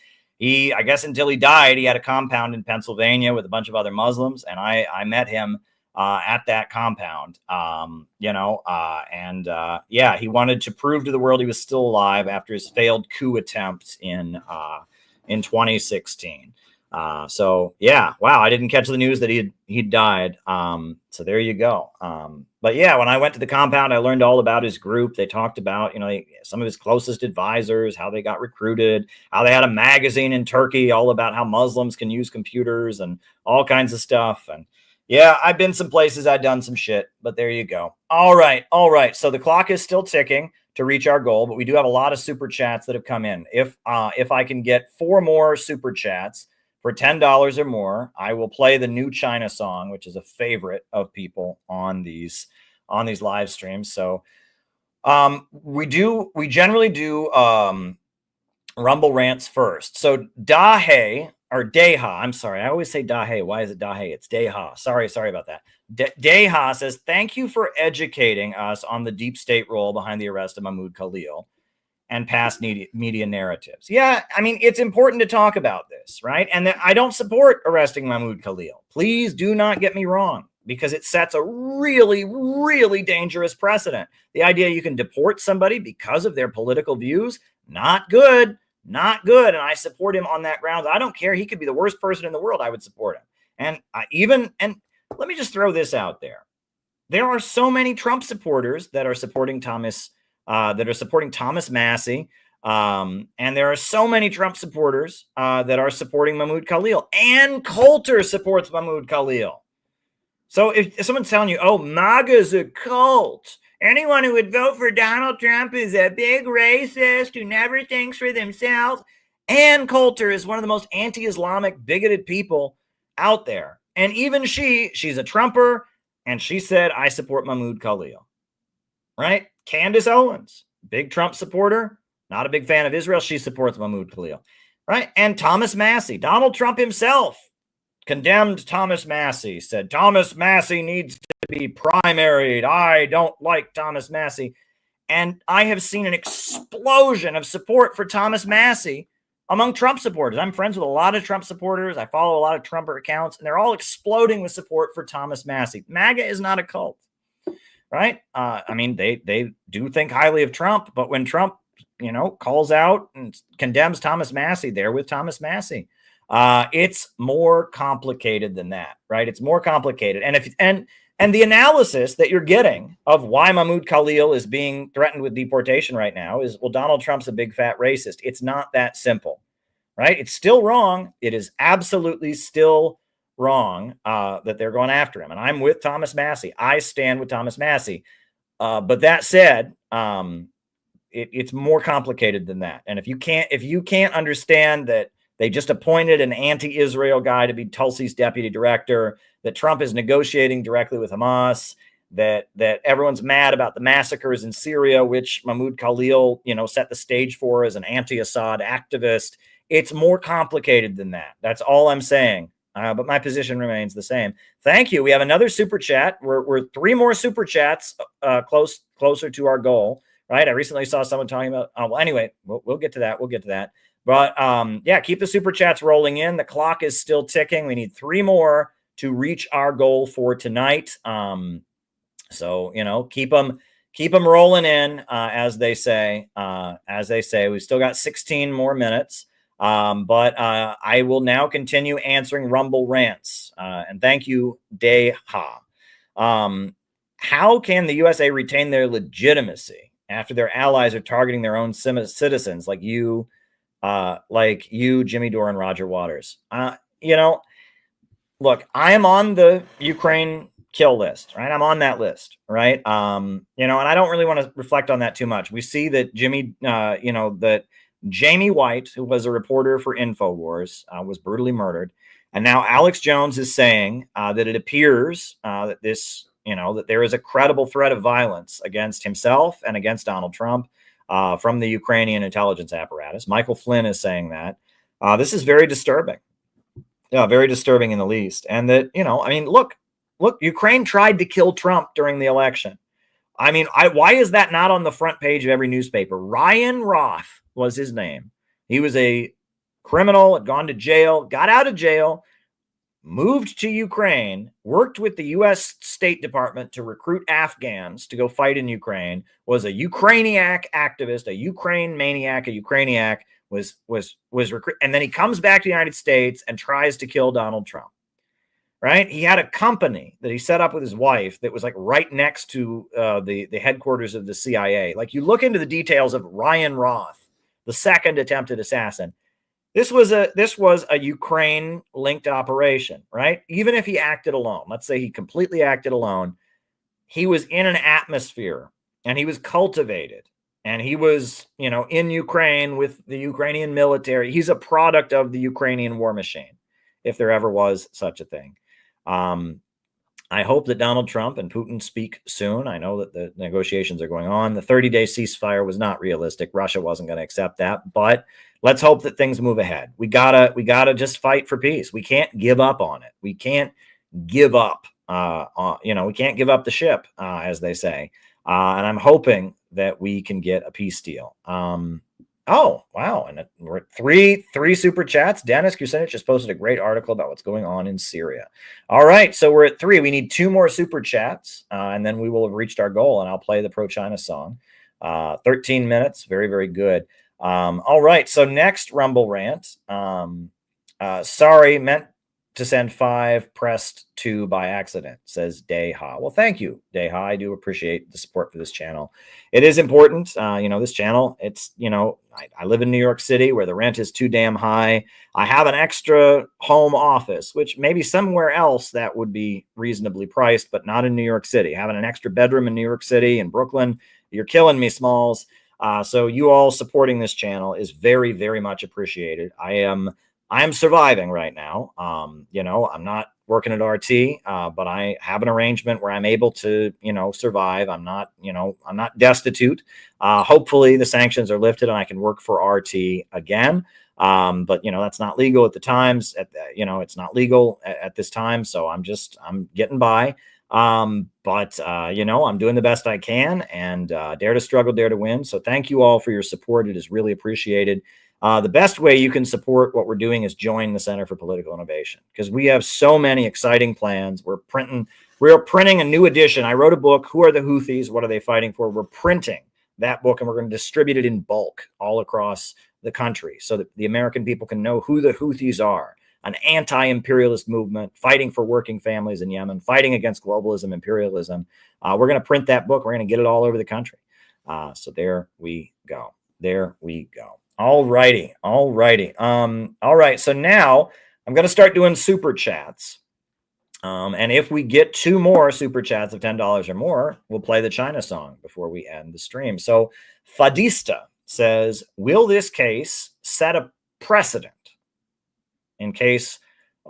I guess until he died, he had a compound in Pennsylvania with a bunch of other Muslims. And I met him at that compound, he wanted to prove to the world he was still alive after his failed coup attempt in 2016. Wow, I didn't catch the news that he'd died. So there you go. But yeah, when I went to the compound, I learned all about his group. They talked about, some of his closest advisors, how they got recruited, how they had a magazine in Turkey all about how Muslims can use computers and all kinds of stuff. And yeah, I've been some places, I've done some shit, but there you go. All right. So the clock is still ticking to reach our goal, but we do have a lot of super chats that have come in. If I can get 4 more super chats for $10 or more, I will play the new China song, which is a favorite of people on these live streams. So we generally do Rumble rants first. So Dahe, or Deha, I'm sorry. I always say Dahe. Why is it Dahe? It's Deha. Sorry about that. Deha says, thank you for educating us on the deep state role behind the arrest of Mahmoud Khalil and past media narratives. Yeah, I mean, it's important to talk about this, right? And I don't support arresting Mahmoud Khalil. Please do not get me wrong, because it sets a really, really dangerous precedent. The idea you can deport somebody because of their political views, not good. Not good. And I support him on that grounds. I don't care. He could be the worst person in the world. I would support him. And let me just throw this out there. There are so many Trump supporters that are supporting Thomas Massie. And there are so many Trump supporters that are supporting Mahmoud Khalil. Ann Coulter supports Mahmoud Khalil. So if someone's telling you, oh, MAGA's a cult, anyone who would vote for Donald Trump is a big racist who never thinks for themselves. Ann Coulter is one of the most anti-Islamic, bigoted people out there. And even she's a Trumper, and she said, I support Mahmoud Khalil, right? Candace Owens, big Trump supporter, not a big fan of Israel. She supports Mahmoud Khalil, right? And Thomas Massie, Donald Trump himself, condemned Thomas Massie, said Thomas Massie needs to be primaried. I don't like Thomas Massie. And I have seen an explosion of support for Thomas Massie among Trump supporters. I'm friends with a lot of Trump supporters. I follow a lot of Trumper accounts, and they're all exploding with support for Thomas Massie. MAGA is not a cult, right? I mean, they do think highly of Trump, but when Trump, calls out and condemns Thomas Massie, they're with Thomas Massie. It's more complicated than that, right? It's more complicated. And the analysis that you're getting of why Mahmoud Khalil is being threatened with deportation right now is, well, Donald Trump's a big fat racist. It's not that simple, right? It's still wrong. It is absolutely still wrong that they're going after him. And I'm with Thomas Massie. I stand with Thomas Massie. But that said, it's more complicated than that. And if you can't understand that they just appointed an anti-Israel guy to be Tulsi's deputy director, that Trump is negotiating directly with Hamas, that everyone's mad about the massacres in Syria, which Mahmoud Khalil, set the stage for as an anti-Assad activist. It's more complicated than that. That's all I'm saying. But my position remains the same. Thank you. We have another super chat. We're 3 more super chats closer to our goal, right? I recently saw someone talking about, well, anyway, we'll get to that. We'll get to that. But yeah, keep the super chats rolling in. The clock is still ticking. We need 3 more to reach our goal for tonight. So, keep them rolling in, as they say. We've still got 16 more minutes. But I will now continue answering Rumble rants. And thank you, Deha. How can the USA retain their legitimacy after their allies are targeting their own citizens like you, Jimmy Dore and Roger Waters? Look, I am on the Ukraine kill list, right? I'm on that list, right? And I don't really want to reflect on that too much. We see that that Jamie White, who was a reporter for InfoWars, was brutally murdered. And now Alex Jones is saying that it appears that that there is a credible threat of violence against himself and against Donald Trump from the Ukrainian intelligence apparatus. Michael Flynn is saying that. This is very disturbing. Yeah, very disturbing in the least. And that, look, Ukraine tried to kill Trump during the election. I mean, why is that not on the front page of every newspaper? Ryan Roth was his name. He was a criminal, had gone to jail, got out of jail, moved to Ukraine, worked with the U.S. State Department to recruit Afghans to go fight in Ukraine, was a Ukrainiac activist, a Ukraine maniac, a Ukrainiac, was recruited. And then he comes back to the United States and tries to kill Donald Trump. Right? He had a company that he set up with his wife that was like right next to the headquarters of the CIA. Like, you look into the details of Ryan Roth, the second attempted assassin. This was a Ukraine linked operation, right? Even if he acted alone, let's say he completely acted alone, he was in an atmosphere and he was cultivated and he was, in Ukraine with the Ukrainian military. He's a product of the Ukrainian war machine, if there ever was such a thing. I hope that Donald Trump and Putin speak soon. I know that the negotiations are going on. The 30-day ceasefire was not realistic. Russia wasn't going to accept that, but let's hope that things move ahead. We gotta just fight for peace. We can't give up on it. We can't give up. We can't give up the ship, as they say. And I'm hoping that we can get a peace deal. Oh, wow. And we're at three super chats. Dennis Kucinich just posted a great article about what's going on in Syria. All right. So we're at 3. We need 2 more super chats, and then we will have reached our goal, and I'll play the pro-China song. 13 minutes. Very, very good. All right. So next Rumble rant. Sorry, meant to send 5, pressed 2 by accident, says Deha. Well, thank you, Deha. I do appreciate the support for this channel. It is important. This channel, it's, I live in New York City where the rent is too damn high. I have an extra home office, which maybe somewhere else that would be reasonably priced, but not in New York City. Having an extra bedroom in New York City and Brooklyn, you're killing me, Smalls. So you all supporting this channel is very, very much appreciated. I am surviving right now. I'm not working at RT, but I have an arrangement where I'm able to, survive. I'm not destitute. Hopefully the sanctions are lifted and I can work for RT again. But that's not legal at the times. It's not legal at this time. So I'm getting by. I'm doing the best I can, and dare to struggle, dare to win. So thank you all for your support. It is really appreciated. The best way you can support what we're doing is join the Center for Political Innovation, because we have so many exciting plans. We're printing a new edition. I wrote a book, Who Are the Houthis? What Are They Fighting For? We're printing that book, and we're going to distribute it in bulk all across the country so that the American people can know who the Houthis are. An anti-imperialist movement fighting for working families in Yemen, fighting against globalism, imperialism. We're going to print that book. We're going to get it all over the country. So there we go. There we go. All righty. All right. So now I'm going to start doing super chats. And if we get 2 more super chats of $10 or more, we'll play the China song before we end the stream. So Fadista says, will this case set a precedent in case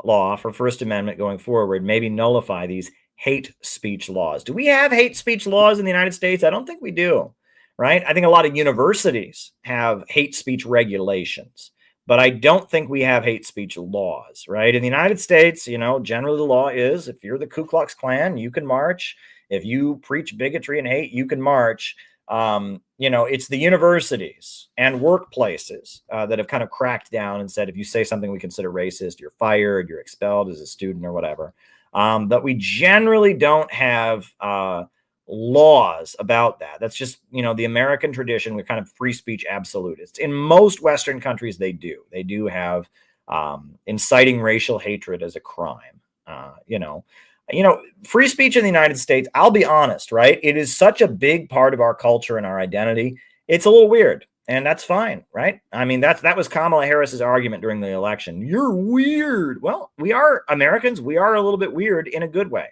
law for First Amendment going forward, maybe nullify these hate speech laws? Do we have hate speech laws in the United States? I don't think we do. Right? I think a lot of universities have hate speech regulations, but I don't think we have hate speech laws, right? In the United States, generally the law is if you're the Ku Klux Klan, you can march. If you preach bigotry and hate, you can march. It's the universities and workplaces that have kind of cracked down and said, if you say something we consider racist, you're fired, you're expelled as a student or whatever. But we generally don't have laws about that. That's just, the American tradition. We're kind of free speech absolutists. In most Western countries, they do have inciting racial hatred as a crime. Free speech in the United States, I'll be honest, right? It is such a big part of our culture and our identity. It's a little weird, and that's fine, right? I mean, that was Kamala Harris's argument during the election. You're weird. Well, we are Americans. We are a little bit weird in a good way.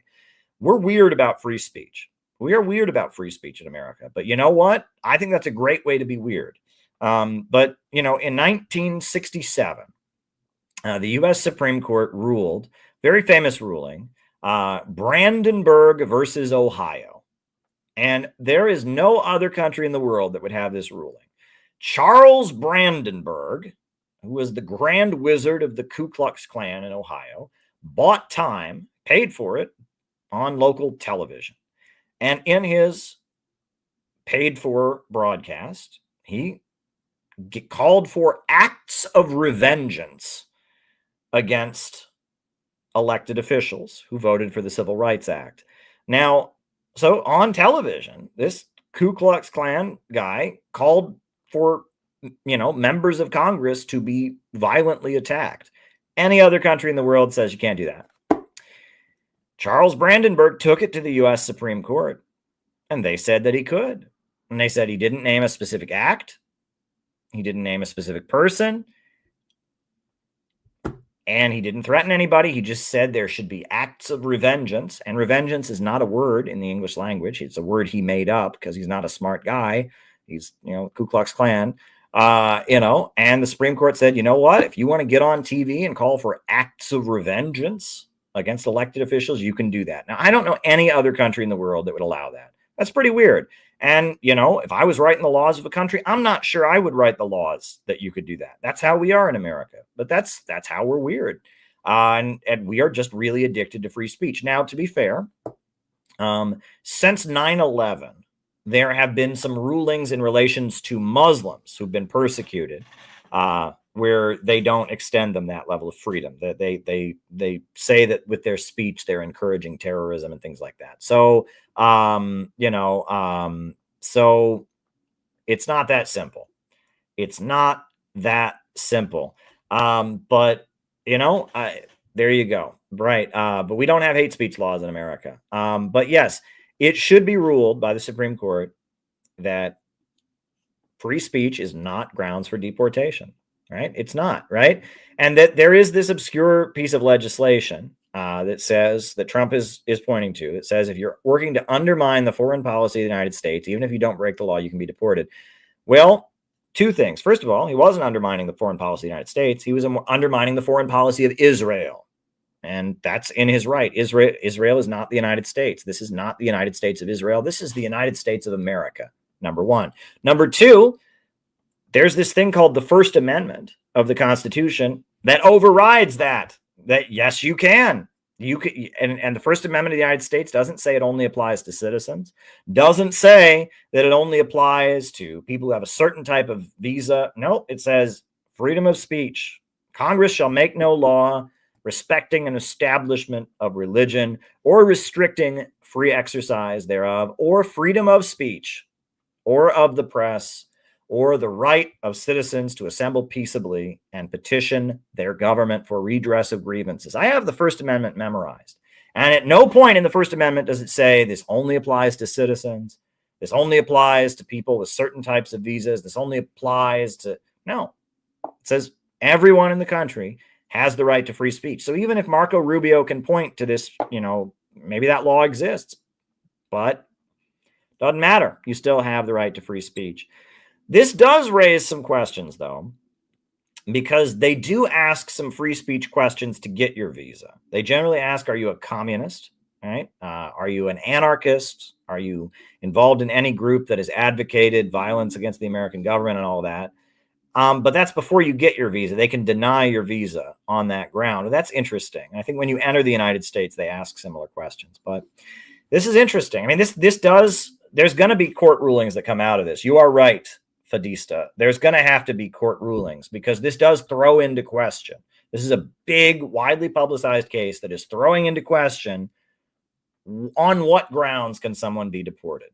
We're weird about free speech. We are weird about free speech in America. But you know what? I think that's a great way to be weird. But in 1967, the U.S. Supreme Court ruled, very famous ruling, Brandenburg versus Ohio. And there is no other country in the world that would have this ruling. Charles Brandenburg, who was the Grand Wizard of the Ku Klux Klan in Ohio, bought time, paid for it on local television. And in his paid-for broadcast, he called for acts of revengeance against elected officials who voted for the Civil Rights Act. Now, so on television, this Ku Klux Klan guy called for, members of Congress to be violently attacked. Any other country in the world says you can't do that. Charles Brandenburg took it to the U.S. Supreme Court, and they said that he could. And they said he didn't name a specific act. He didn't name a specific person. And he didn't threaten anybody. He just said there should be acts of revengeance. And revengeance is not a word in the English language. It's a word he made up because he's not a smart guy. He's, Ku Klux Klan. And the Supreme Court said, you know what? If you want to get on TV and call for acts of revengeance against elected officials, you can do that. Now, I don't know any other country in the world that would allow that. That's pretty weird. And, if I was writing the laws of a country, I'm not sure I would write the laws that you could do that. That's how we are in America. But that's how we're weird. And we are just really addicted to free speech. Now, to be fair, since 9/11, there have been some rulings in relations to Muslims who've been persecuted, where they don't extend them that level of freedom. That they say that with their speech they're encouraging terrorism and things like that. So so it's not that simple. It's not that simple. But There you go. Right. But we don't have hate speech laws in America. But yes, it should be ruled by the Supreme Court that free speech is not grounds for deportation. Right? It's not. Right. And that there is this obscure piece of legislation that says that Trump is pointing to. That says if you're working to undermine the foreign policy of the United States, even if you don't break the law, you can be deported. Well, two things. First of all, he wasn't undermining the foreign policy of the United States. He was undermining the foreign policy of Israel. And that's in his right. Israel is not the United States. This is not the United States of Israel. This is the United States of America, number one. Number two, there's this thing called the First Amendment of the Constitution that overrides that yes, you can. And the First Amendment of the United States doesn't say it only applies to citizens, doesn't say that it only applies to people who have a certain type of visa. No, it says freedom of speech. Congress shall make no law respecting an establishment of religion or restricting free exercise thereof, or freedom of speech, or of the press, or the right of citizens to assemble peaceably and petition their government for redress of grievances. I have the First Amendment memorized. And at no point in the First Amendment does it say this only applies to citizens. This only applies to people with certain types of visas. This only applies to, no. It says everyone in the country has the right to free speech. So even if Marco Rubio can point to this, maybe that law exists, but doesn't matter. You still have the right to free speech. This does raise some questions, though, because they do ask some free speech questions to get your visa. They generally ask, are you a communist? Right? Are you an anarchist? Are you involved in any group that has advocated violence against the American government and all that? But that's before you get your visa. They can deny your visa on that ground. That's interesting. I think when you enter the United States, they ask similar questions. But this is interesting. I mean, there's going to be court rulings that come out of this. You are right, Fadista. There's going to have to be court rulings because this does throw into question. This is a big, widely publicized case that is throwing into question on what grounds can someone be deported.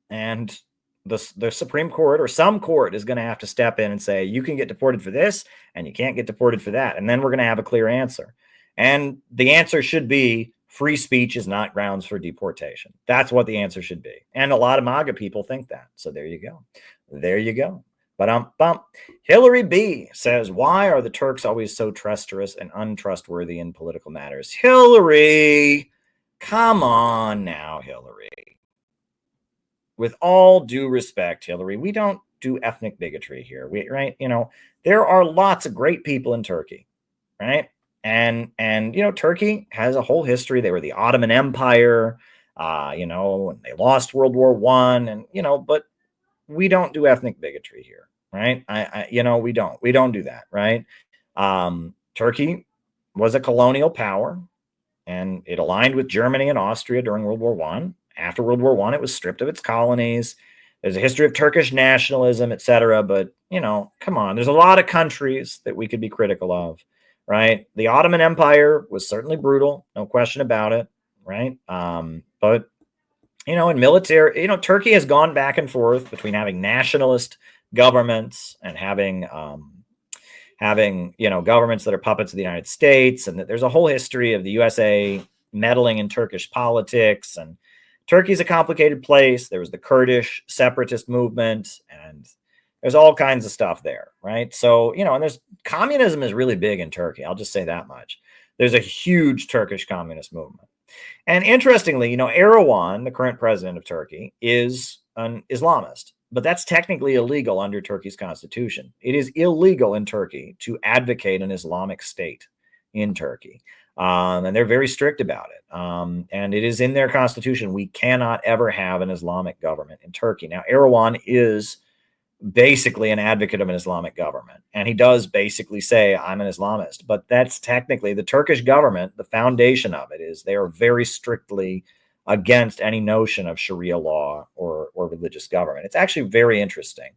And the Supreme Court or some court is going to have to step in and say, you can get deported for this and you can't get deported for that. And then we're going to have a clear answer. And the answer should be free speech is not grounds for deportation. That's what the answer should be. And a lot of MAGA people think that. So there you go. There you go. But Hillary B says, why are the Turks always so treacherous and untrustworthy in political matters? Hillary, come on now, Hillary. With all due respect, Hillary, we don't do ethnic bigotry here. Right? There are lots of great people in Turkey, right? And Turkey has a whole history. They were the Ottoman Empire, and they lost World War I, and but we don't do ethnic bigotry here, right? We don't do that, right? Turkey was a colonial power, and it aligned with Germany and Austria during World War I. After World War I, it was stripped of its colonies. There's a history of Turkish nationalism, etc. But, come on. There's a lot of countries that we could be critical of, right? The Ottoman Empire was certainly brutal. No question about it, right? But, in military, Turkey has gone back and forth between having nationalist governments and having governments that are puppets of the United States. And that there's a whole history of the USA meddling in Turkish politics, and Turkey's a complicated place. There was the Kurdish separatist movement, and there's all kinds of stuff there, right? So, and there's communism is really big in Turkey. I'll just say that much. There's a huge Turkish communist movement. And interestingly, Erdogan, the current president of Turkey, is an Islamist, but that's technically illegal under Turkey's constitution. It is illegal in Turkey to advocate an Islamic state in Turkey. And they're very strict about it. And it is in their constitution. We cannot ever have an Islamic government in Turkey. Now, Erdogan is basically an advocate of an Islamic government. And he does basically say, I'm an Islamist. But that's technically the Turkish government. The foundation of it is they are very strictly against any notion of Sharia law or religious government. It's actually very interesting.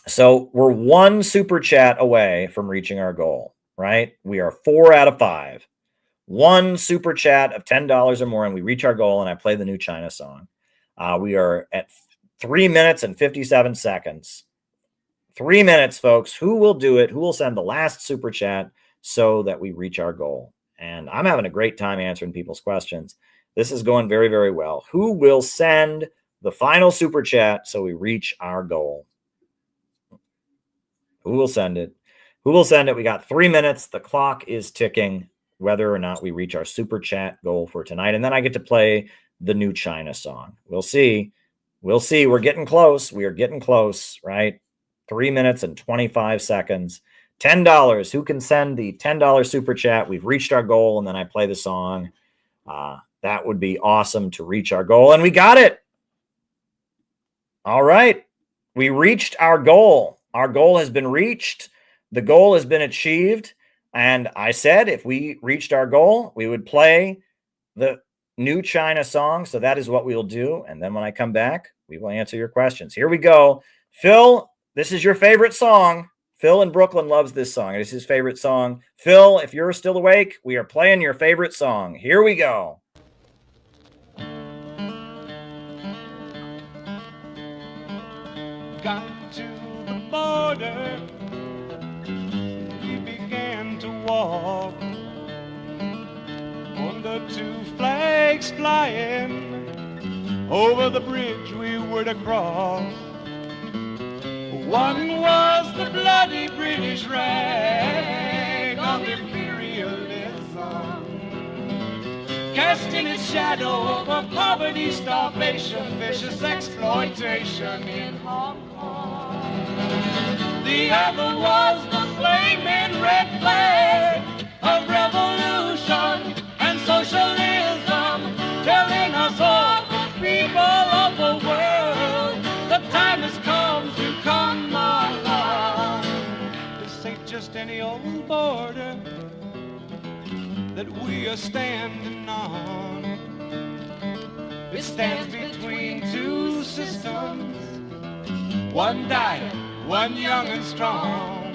So we're one super chat away from reaching our goal. Right? We are 4 out of 5. One super chat of $10 or more, and we reach our goal, and I play the new China song. We are at 3 minutes and 57 seconds. 3 minutes, folks. Who will do it? Who will send the last super chat so that we reach our goal. And I'm having a great time answering people's questions. This is going very, very well. Who will send the final super chat so we reach our goal? Who will send it? Who will send it? We got 3 minutes. The clock is ticking, whether or not we reach our super chat goal for tonight. And then I get to play the new China song. We'll see. We'll see. We're getting close. We are getting close, right? 3 minutes and 25 seconds. $10. Who can send the $10 super chat? We've reached our goal, and then I play the song. That would be awesome to reach our goal. And we got it. All right. We reached our goal. Our goal has been reached. The goal has been achieved. And I said if we reached our goal, we would play the new China song. So that is what we will do. And then when I come back, we will answer your questions. Here we go. Phil, this is your favorite song. Phil in Brooklyn loves this song. It is his favorite song. Phil, if you're still awake, we are playing your favorite song. Here we go. Got to the border, we began to walk under two flags flying over the bridge we were to cross. One was the bloody British rag of imperialism, casting its shadow over poverty, starvation, vicious exploitation in Hong Kong. The other was the flaming red flag of revolution and socialism, telling us all, the people of the world, the time has come to come along. This ain't just any old border that we are standing on. It stands between two systems, one died, one young and strong.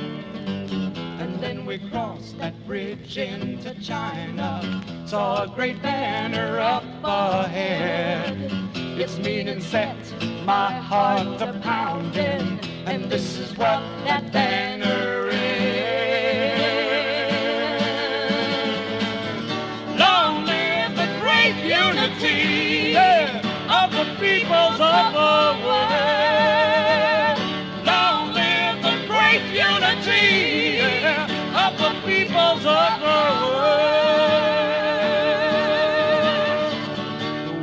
And then we crossed that bridge into China, saw a great banner up ahead. Its meaning set my heart a pounding, and this is what that banner is. Long live the great unity of the peoples of the world. Long live the great unity of the peoples of the world.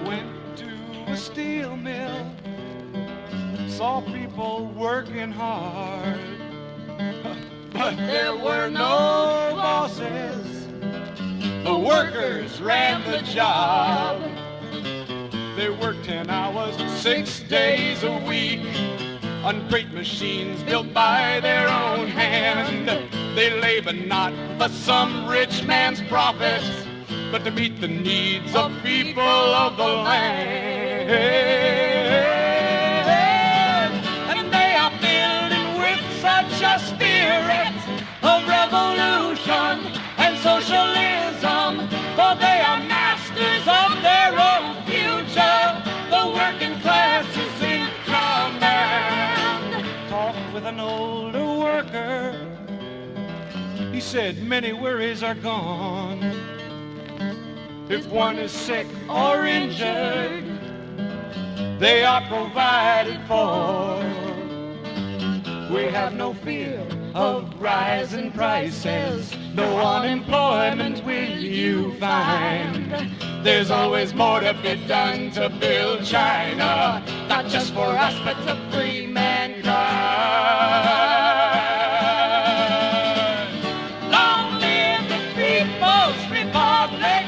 Went to a steel mill, saw people working hard, but there were no bosses. The workers ran the job. They worked 10 hours, 6 days a week, on great machines built by their own hand. They labored not for some rich man's profits, but to meet the needs of people of the land. And they are building with such a spirit of revolution and socialism, for they are masters of their own future. The working class is in command. Talked with an older worker. He said many worries are gone. If one is sick or injured, they are provided for. We have no fear of rising prices, no unemployment will you find. There's always more to be done to build China, not just for us but to free mankind. Long live the People's Republic,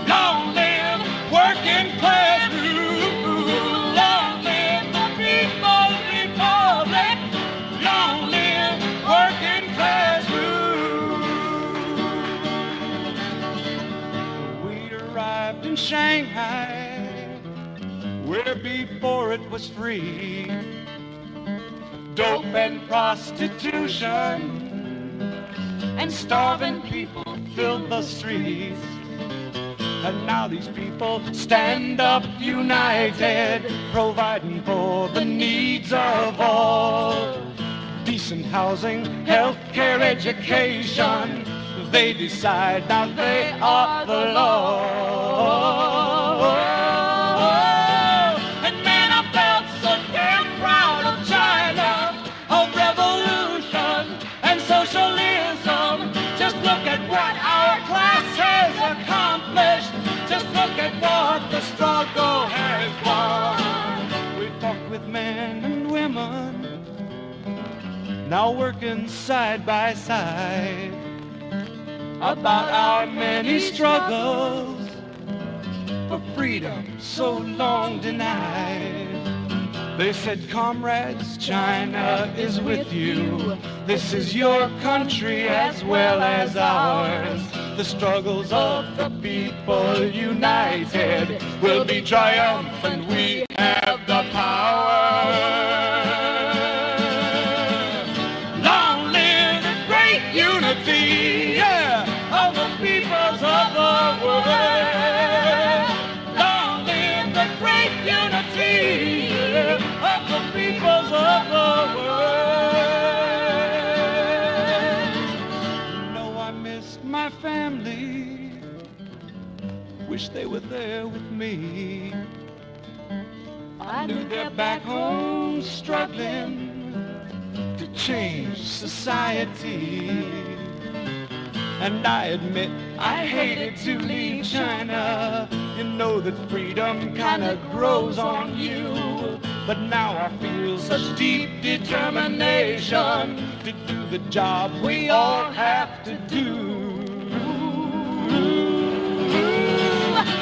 long live working class rule. Long live the People's Republic, long live working class rule. We arrived in Shanghai, where before it was free, dope and prostitution and starving people filled the streets. And now these people stand up united, providing for the needs of all. Decent housing, health care, education, They decide now they are the law. And man, I felt so damn proud of China, of revolution and socialism. Just look at what our class has accomplished. Just look at what the struggle has won. We talked with men and women, now working side by side, about our many struggles for freedom so long denied. They said, comrades, China is with you. This is your country as well as ours. The struggles of the people united will be triumphant. We have the power. Long live the great unity, yeah, of the peoples of the world. Long live the great unity, yeah, of the peoples of the world. You know, I miss my family, wish they were there with me. I knew they're back home struggling to change society. And I admit I hated to leave China. You know that freedom kinda grows on you. But now I feel such deep determination to do the job we all have to do.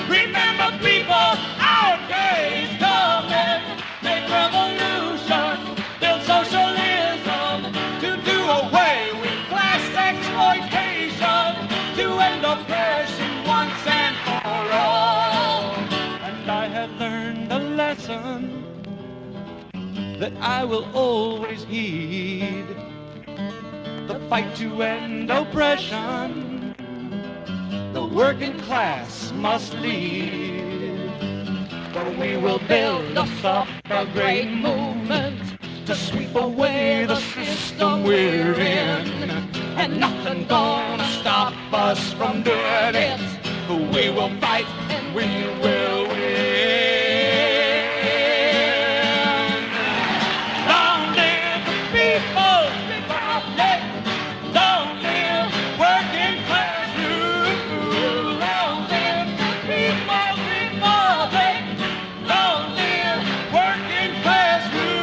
Remember, people, our day's coming. Make revolution, build socialism, to do away with class exploitation, to end oppression once and for all. And I have learned a lesson that I will always heed. The fight to end oppression, the working class must lead. For we will build us up a great movement to sweep away the system we're in. And nothing gonna stop us from doing it. We will fight and we will win. Long live the people's republic. Long live working class rule. Long live the people's republic. Long live working class rule.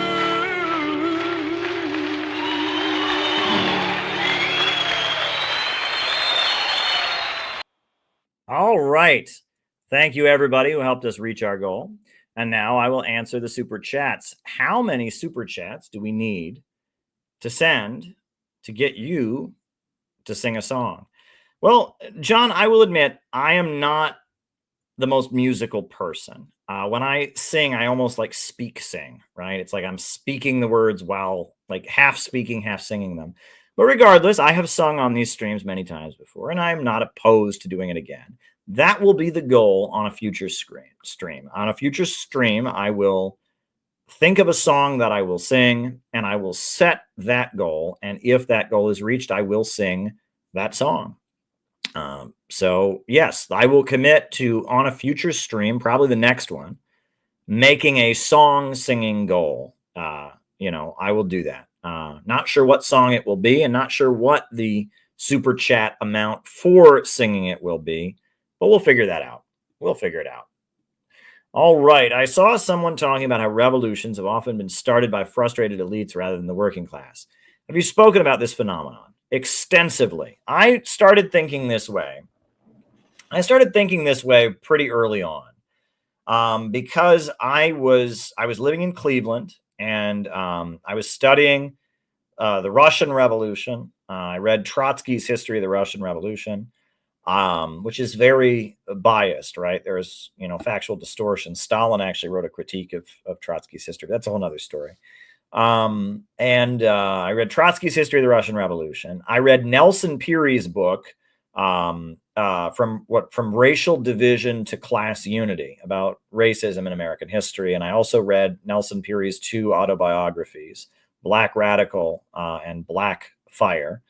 All right. Thank you, everybody who helped us reach our goal. And now I will answer the super chats. How many super chats do we need to send to get you to sing a song? Well, John, I will admit I am not the most musical person. When I sing, I almost like sing, right? It's like I'm speaking the words while like half speaking, half singing them. But regardless, I have sung on these streams many times before, and I'm not opposed to doing it again. That will be the goal on a future stream. On a future stream, I will think of a song that I will sing, and I will set that goal. And if that goal is reached, I will sing that song. So yes, I will commit to, on a future stream, probably the next one, making a song singing goal. I will do that. Not sure what song it will be, and not sure what the super chat amount for singing it will be, but we'll figure that out. We'll figure it out. All right. I saw someone talking about how revolutions have often been started by frustrated elites rather than the working class. Have you spoken about this phenomenon? Extensively. I started thinking this way pretty early on, because I was living in Cleveland, and I was studying the Russian Revolution. I read Trotsky's History of the Russian Revolution, which is very biased, right? There's factual distortion. Stalin actually wrote a critique of Trotsky's history. That's a whole other story. I read Trotsky's History of the Russian Revolution. I read Nelson Peary's book, from racial division to class unity, about racism in American history. And I also read Nelson Peary's two autobiographies, Black Radical, and Black Fire.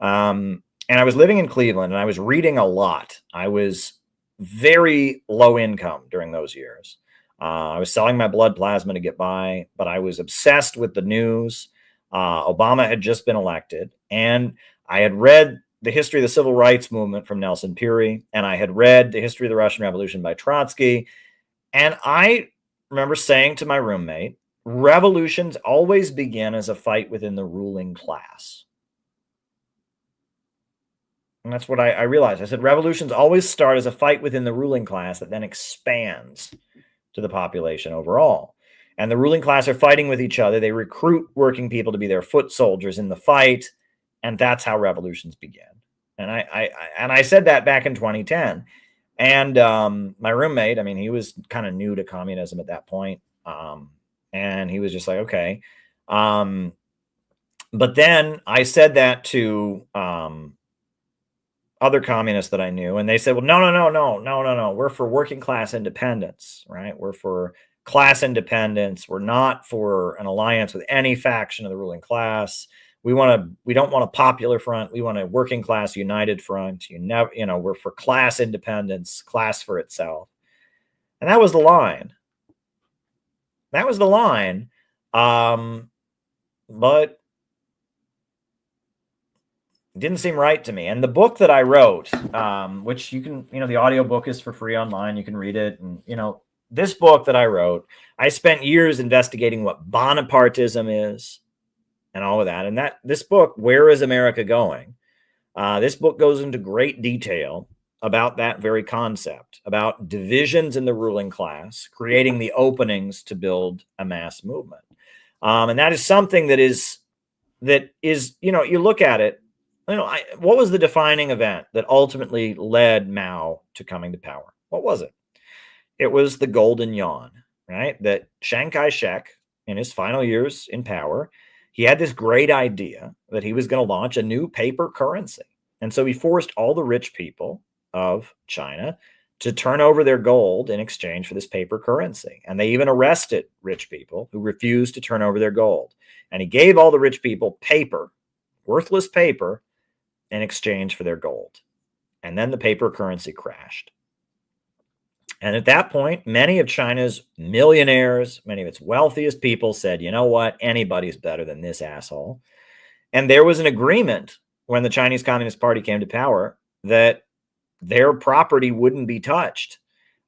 And And I was living in Cleveland, and I was reading a lot. I was very low income during those years. I was selling my blood plasma to get by, but I was obsessed with the news. Obama had just been elected, and I had read the history of the civil rights movement from Nelson Peary, and I had read the history of the Russian Revolution by Trotsky. And I remember saying to my roommate, revolutions always begin as a fight within the ruling class. And that's what I realized. I said, revolutions always start as a fight within the ruling class that then expands to the population overall. And the ruling class are fighting with each other. They recruit working people to be their foot soldiers in the fight. And that's how revolutions begin. And I said that back in 2010. And my roommate, I mean, he was kind of new to communism at that point. And he was just like, okay. But then I said that to other communists that I knew, and they said, well, no. We're for working class independence, right? We're for class independence. We're not for an alliance with any faction of the ruling class. We don't want a popular front. We want a working class united front. We're for class independence, class for itself. And that was the line. But it didn't seem right to me. And the book that I wrote, which you can, the audiobook is for free online. You can read it. And, this book that I wrote, I spent years investigating what Bonapartism is and all of that. And this book, Where is America Going? This book goes into great detail about that very concept, about divisions in the ruling class, creating the openings to build a mass movement. And that is something that is, you look at it, what was the defining event that ultimately led Mao to coming to power? What was it? It was the Golden Yawn, right? That Chiang Kai-shek, in his final years in power, he had this great idea that he was going to launch a new paper currency. And so he forced all the rich people of China to turn over their gold in exchange for this paper currency. And they even arrested rich people who refused to turn over their gold. And he gave all the rich people paper, worthless paper, in exchange for their gold. And then the paper currency crashed. And at that point, many of China's millionaires, many of its wealthiest people said, you know what, anybody's better than this asshole. And there was an agreement when the Chinese Communist Party came to power that their property wouldn't be touched.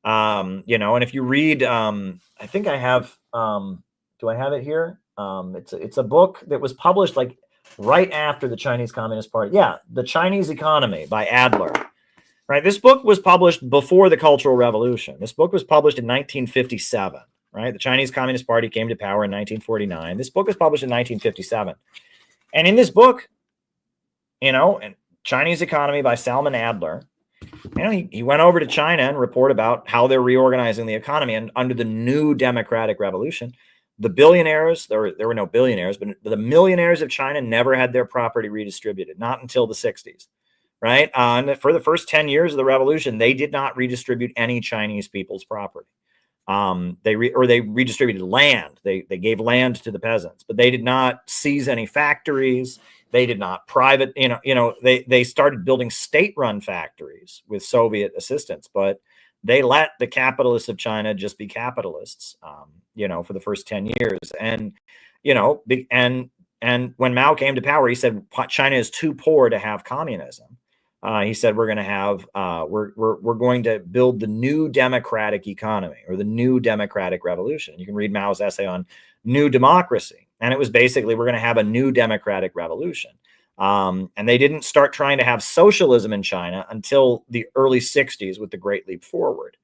And if you read, I think I have, do I have it here? It's a book that was published like right after the Chinese Communist Party. Yeah, The Chinese Economy by Adler. Right. This book was published before the Cultural Revolution. This book was published in 1957. Right. The Chinese Communist Party came to power in 1949. This book was published in 1957. And in this book, Chinese Economy by Salman Adler, he went over to China and reported about how they're reorganizing the economy. And under the new democratic revolution, the billionaires, there were no billionaires, but the millionaires of China never had their property redistributed, not until the 60s. Right. And for the first 10 years of the revolution, they did not redistribute any Chinese people's property. They redistributed land. They gave land to the peasants, but they did not seize any factories. They did not private, they started building state-run factories with Soviet assistance, but they let the capitalists of China just be capitalists, for the first 10 years. And, and when Mao came to power, he said, China is too poor to have communism. He said, we're going to have, we're going to build the new democratic economy or the new democratic revolution. You can read Mao's essay on new democracy. And it was basically, we're going to have a new democratic revolution. And they didn't start trying to have socialism in China until the early 60s with the Great Leap Forward.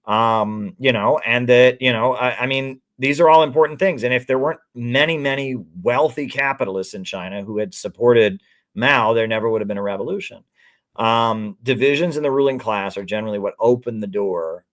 And that, I mean, these are all important things. And if there weren't many, many wealthy capitalists in China who had supported Mao, there never would have been a revolution. Divisions in the ruling class are generally what open the door.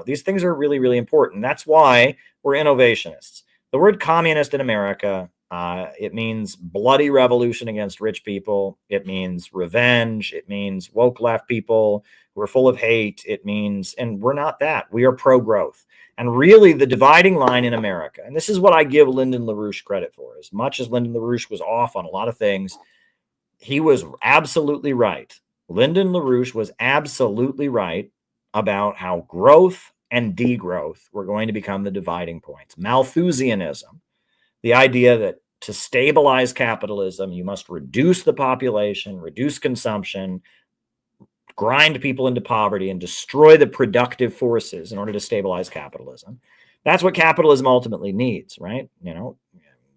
These things are really, really important. That's why we're innovationists. The word communist in America, it means bloody revolution against rich people. It means revenge. It means woke left people who are full of hate. It means, and we're not that. We are pro-growth. And really the dividing line in America, and this is what I give Lyndon LaRouche credit for, as much as Lyndon LaRouche was off on a lot of things, he was absolutely right. Lyndon LaRouche was absolutely right about how growth and degrowth were going to become the dividing points. Malthusianism, the idea that to stabilize capitalism, you must reduce the population, reduce consumption, grind people into poverty, and destroy the productive forces in order to stabilize capitalism. That's what capitalism ultimately needs, right? You know,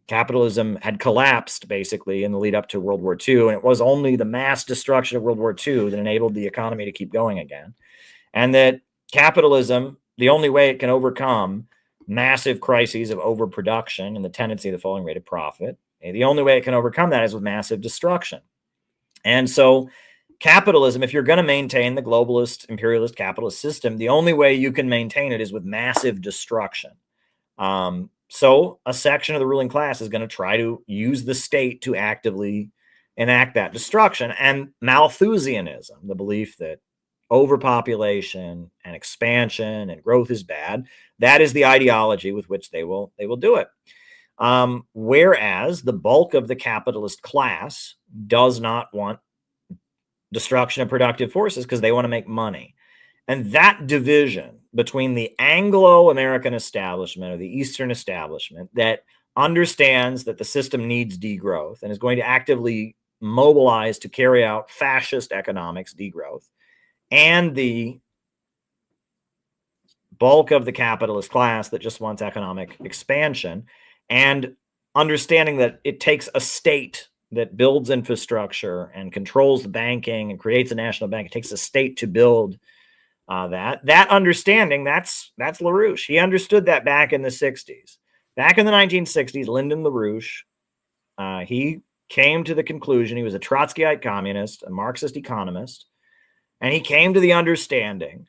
capitalism had collapsed basically in the lead up to World War II, and it was only the mass destruction of World War II that enabled the economy to keep going again. And that capitalism, the only way it can overcome massive crises of overproduction and the tendency of the falling rate of profit, the only way it can overcome that is with massive destruction. And so capitalism, if you're going to maintain the globalist, imperialist, capitalist system, the only way you can maintain it is with massive destruction. So a section of the ruling class is going to try to use the state to actively enact that destruction. And Malthusianism, the belief that overpopulation and expansion and growth is bad, that is the ideology with which they will do it. Whereas the bulk of the capitalist class does not want destruction of productive forces because they want to make money. And that division between the Anglo-American establishment or the Eastern establishment that understands that the system needs degrowth and is going to actively mobilize to carry out fascist economics degrowth, and the bulk of the capitalist class that just wants economic expansion, and understanding that it takes a state that builds infrastructure and controls the banking and creates a national bank. It takes a state to build that understanding. That's LaRouche. He understood that back in the 60s. Back in the 1960s, Lyndon LaRouche, he came to the conclusion, he was a Trotskyite communist, a Marxist economist, and he came to the understanding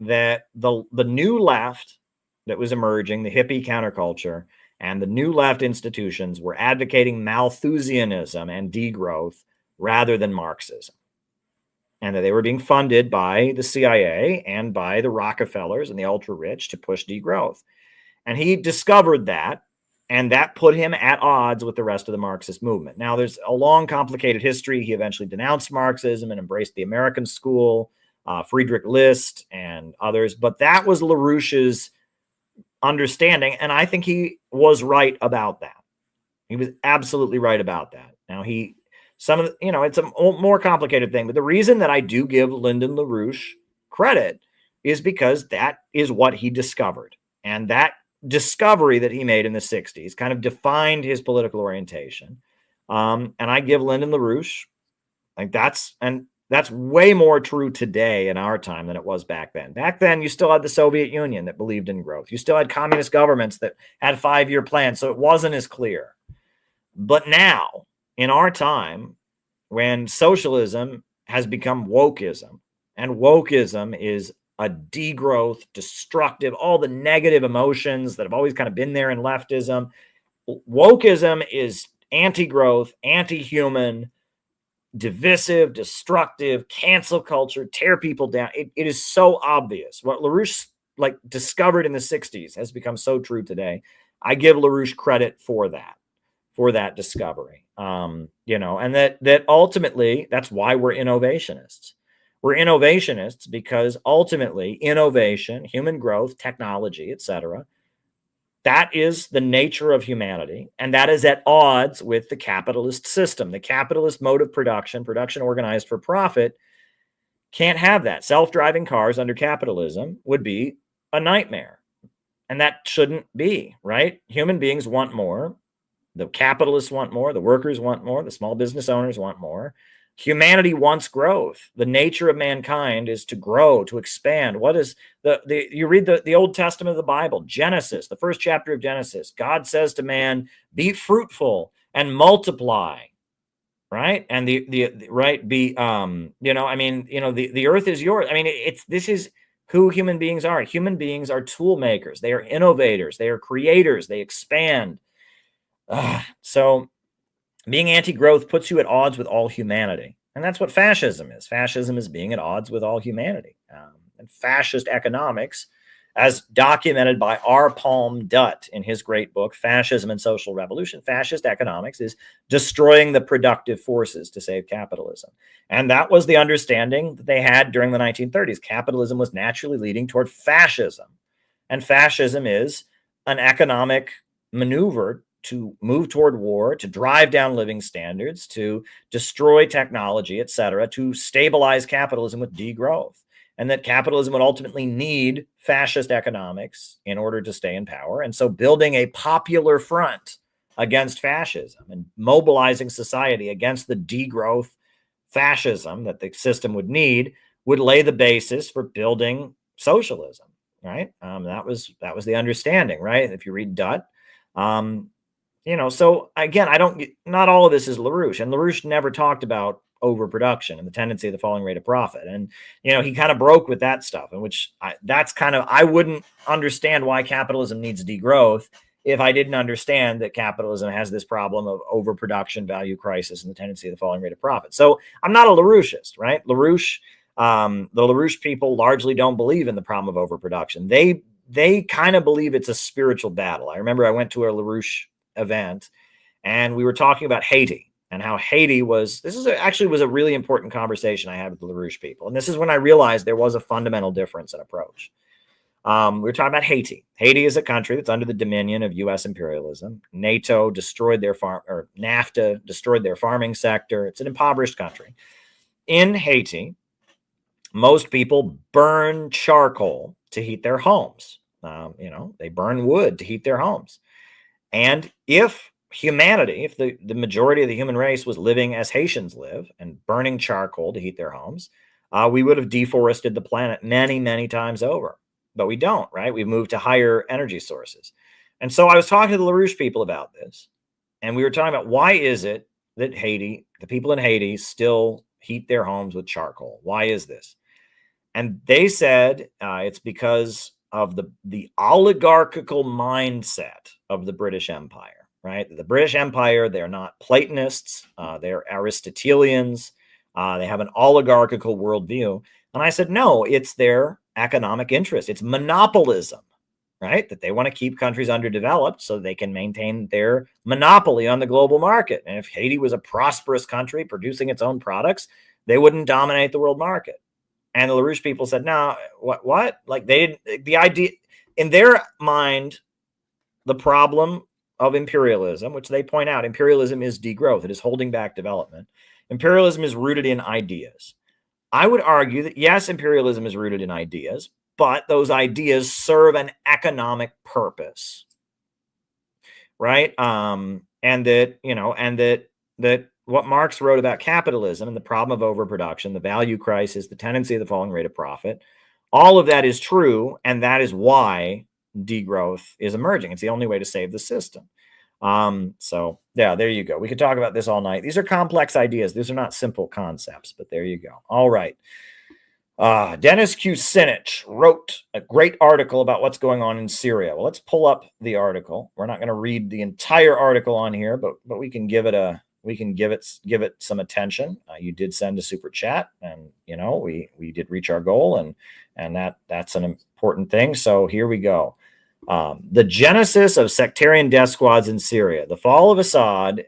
that the new left that was emerging, the hippie counterculture, and the new left institutions were advocating Malthusianism and degrowth rather than Marxism. And that they were being funded by the CIA and by the Rockefellers and the ultra-rich to push degrowth. And he discovered that, and that put him at odds with the rest of the Marxist movement. Now, there's a long, complicated history. He eventually denounced Marxism and embraced the American school, Friedrich List and others. But that was LaRouche's understanding, and I think he was right about that. He was absolutely right about that. Now, it's a more complicated thing, but the reason that I do give Lyndon LaRouche credit is because that is what he discovered. And that discovery that he made in the 60s kind of defined his political orientation. And I give Lyndon LaRouche, that's way more true today in our time than it was back then. Back then, you still had the Soviet Union that believed in growth. You still had communist governments that had 5-year plans, so it wasn't as clear. But now, in our time, when socialism has become wokeism, and wokeism is a degrowth, destructive, all the negative emotions that have always kind of been there in leftism, wokeism is anti-growth, anti-human, divisive, destructive, cancel culture, tear people down. It is so obvious. What LaRouche discovered in the 60s has become so true today. I give LaRouche credit for that discovery. And that ultimately, that's why we're innovationists. We're innovationists because ultimately innovation, human growth, technology, etc., that is the nature of humanity, and that is at odds with the capitalist system. The capitalist mode of production organized for profit, can't have that. Self-driving cars under capitalism would be a nightmare, and that shouldn't be, right? Human beings want more. The capitalists want more. The workers want more. The small business owners want more. Humanity wants growth. The nature of mankind is to grow, to expand. What is you read the Old Testament of the Bible, Genesis, the first chapter of Genesis. God says to man, be fruitful and multiply, right? And the earth is yours. I mean, this is who human beings are. Human beings are tool makers. They are innovators. They are creators. They expand. So being anti-growth puts you at odds with all humanity. And that's what fascism is. Fascism is being at odds with all humanity. And fascist economics as documented by R. Palm Dutt in his great book, Fascism and Social Revolution. Fascist economics is destroying the productive forces to save capitalism. And that was the understanding that they had during the 1930s. Capitalism was naturally leading toward fascism. And fascism is an economic maneuver to move toward war, to drive down living standards, to destroy technology, etc., to stabilize capitalism with degrowth. And that capitalism would ultimately need fascist economics in order to stay in power. And so building a popular front against fascism and mobilizing society against the degrowth fascism that the system would need would lay the basis for building socialism, right? That was the understanding, right? If you read Dutt, so again, not all of this is LaRouche, and LaRouche never talked about overproduction and the tendency of the falling rate of profit. And, he kind of broke with that stuff, in which I wouldn't understand why capitalism needs degrowth if I didn't understand that capitalism has this problem of overproduction, value crisis, and the tendency of the falling rate of profit. So I'm not a LaRoucheist, right? LaRouche, the LaRouche people largely don't believe in the problem of overproduction. They kind of believe it's a spiritual battle. I remember I went to a LaRouche event and we were talking about Haiti. And how Haiti was a really important conversation I had with the LaRouche people. And this is when I realized there was a fundamental difference in approach. We were talking about Haiti. Haiti is a country that's under the dominion of U.S. imperialism. NATO destroyed their NAFTA destroyed their farming sector. It's an impoverished country. In Haiti, most people burn charcoal to heat their homes. They burn wood to heat their homes. And if the majority of the human race was living as Haitians live and burning charcoal to heat their homes, we would have deforested the planet many, many times over. But we don't, right? We've moved to higher energy sources. And so I was talking to the LaRouche people about this, and we were talking about why is it that the people in Haiti still heat their homes with charcoal? Why is this? And they said it's because of the oligarchical mindset of the British Empire. Right? The British Empire, they're not Platonists, they're Aristotelians, they have an oligarchical worldview. And I said, no, it's their economic interest. It's monopolism, right? That they want to keep countries underdeveloped so they can maintain their monopoly on the global market. And if Haiti was a prosperous country producing its own products, they wouldn't dominate the world market. And the LaRouche people said, no, what? Like the idea, in their mind, the problem of imperialism, which they point out, imperialism is degrowth. It is holding back development. Imperialism is rooted in ideas. I would argue that, yes, imperialism is rooted in ideas, but those ideas serve an economic purpose, right? And that what Marx wrote about capitalism and the problem of overproduction, the value crisis, the tendency of the falling rate of profit, all of that is true, and that is why degrowth is emerging. It's the only way to save the system. So yeah, there you go. We could talk about this all night. These are complex ideas. These are not simple concepts, but there you go. All right. Dennis Kucinich wrote a great article about what's going on in Syria. Well, let's pull up the article. We're not going to read the entire article on here, but we can give it some attention. You did send a super chat, and we did reach our goal, and that's an important thing. So here we go. The genesis of sectarian death squads in Syria, the fall of Assad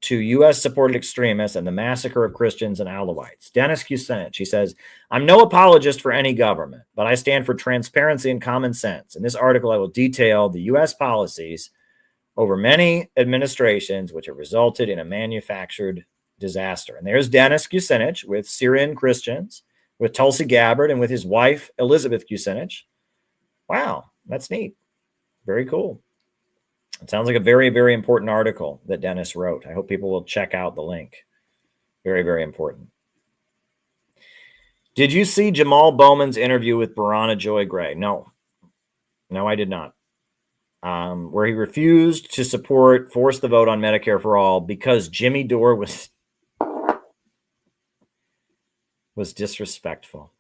to U.S.-supported extremists, and the massacre of Christians and Alawites. Dennis Kucinich, he says, I'm no apologist for any government, but I stand for transparency and common sense. In this article, I will detail the U.S. policies over many administrations which have resulted in a manufactured disaster. And there's Dennis Kucinich with Syrian Christians, with Tulsi Gabbard, and with his wife, Elizabeth Kucinich. Wow, that's neat. Very cool. It sounds like a very, very important article that Dennis wrote. I hope people will check out the link. Very, very important. Did you see Jamal Bowman's interview with Barana Joy Gray? No, I did not. Where he refused to force the vote on Medicare for all because Jimmy Dore was disrespectful.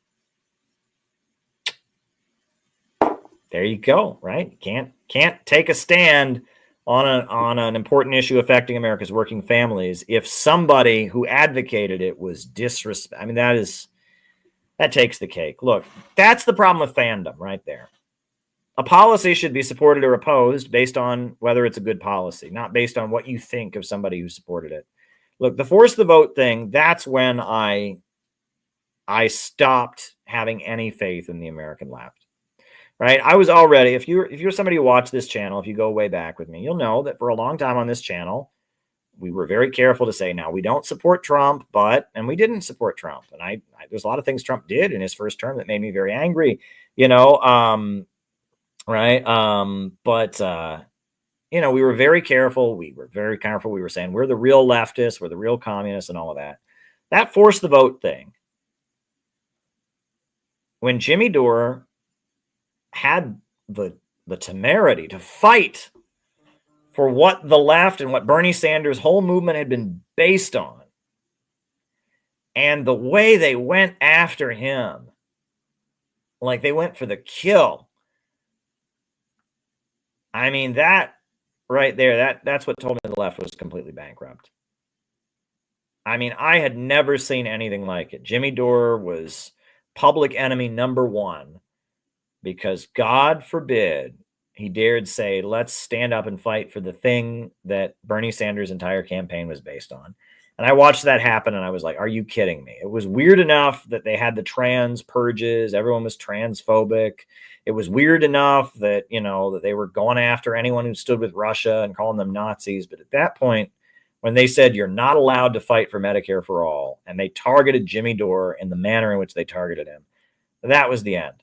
There you go, right? Can't take a stand on an important issue affecting America's working families if somebody who advocated it was disrespect. I mean, that takes the cake. Look, that's the problem with fandom right there. a policy should be supported or opposed based on whether it's a good policy, not based on what you think of somebody who supported it. Look, the force the vote thing, that's when I stopped having any faith in the American left. Right? I was already, if you're somebody who watched this channel, if you go way back with me, you'll know that for a long time on this channel, we were very careful to say, now we don't support Trump, and we didn't support Trump. And I there's a lot of things Trump did in his first term that made me very angry, right? We were very careful. We were saying we're the real leftists, we're the real communists and all of that. That forced the vote thing. When Jimmy Dore had the temerity to fight for what the left and what Bernie Sanders' whole movement had been based on, and the way they went after him, like they went for the kill. I mean, that right there, that's what told me the left was completely bankrupt. I mean, I had never seen anything like it. Jimmy Dore was public enemy number one, because God forbid he dared say, let's stand up and fight for the thing that Bernie Sanders' entire campaign was based on. And I watched that happen and I was like, are you kidding me? It was weird enough that they had the trans purges. Everyone was transphobic. It was weird enough that, that they were going after anyone who stood with Russia and calling them Nazis. But at that point, when they said you're not allowed to fight for Medicare for all, and they targeted Jimmy Dore in the manner in which they targeted him, that was the end.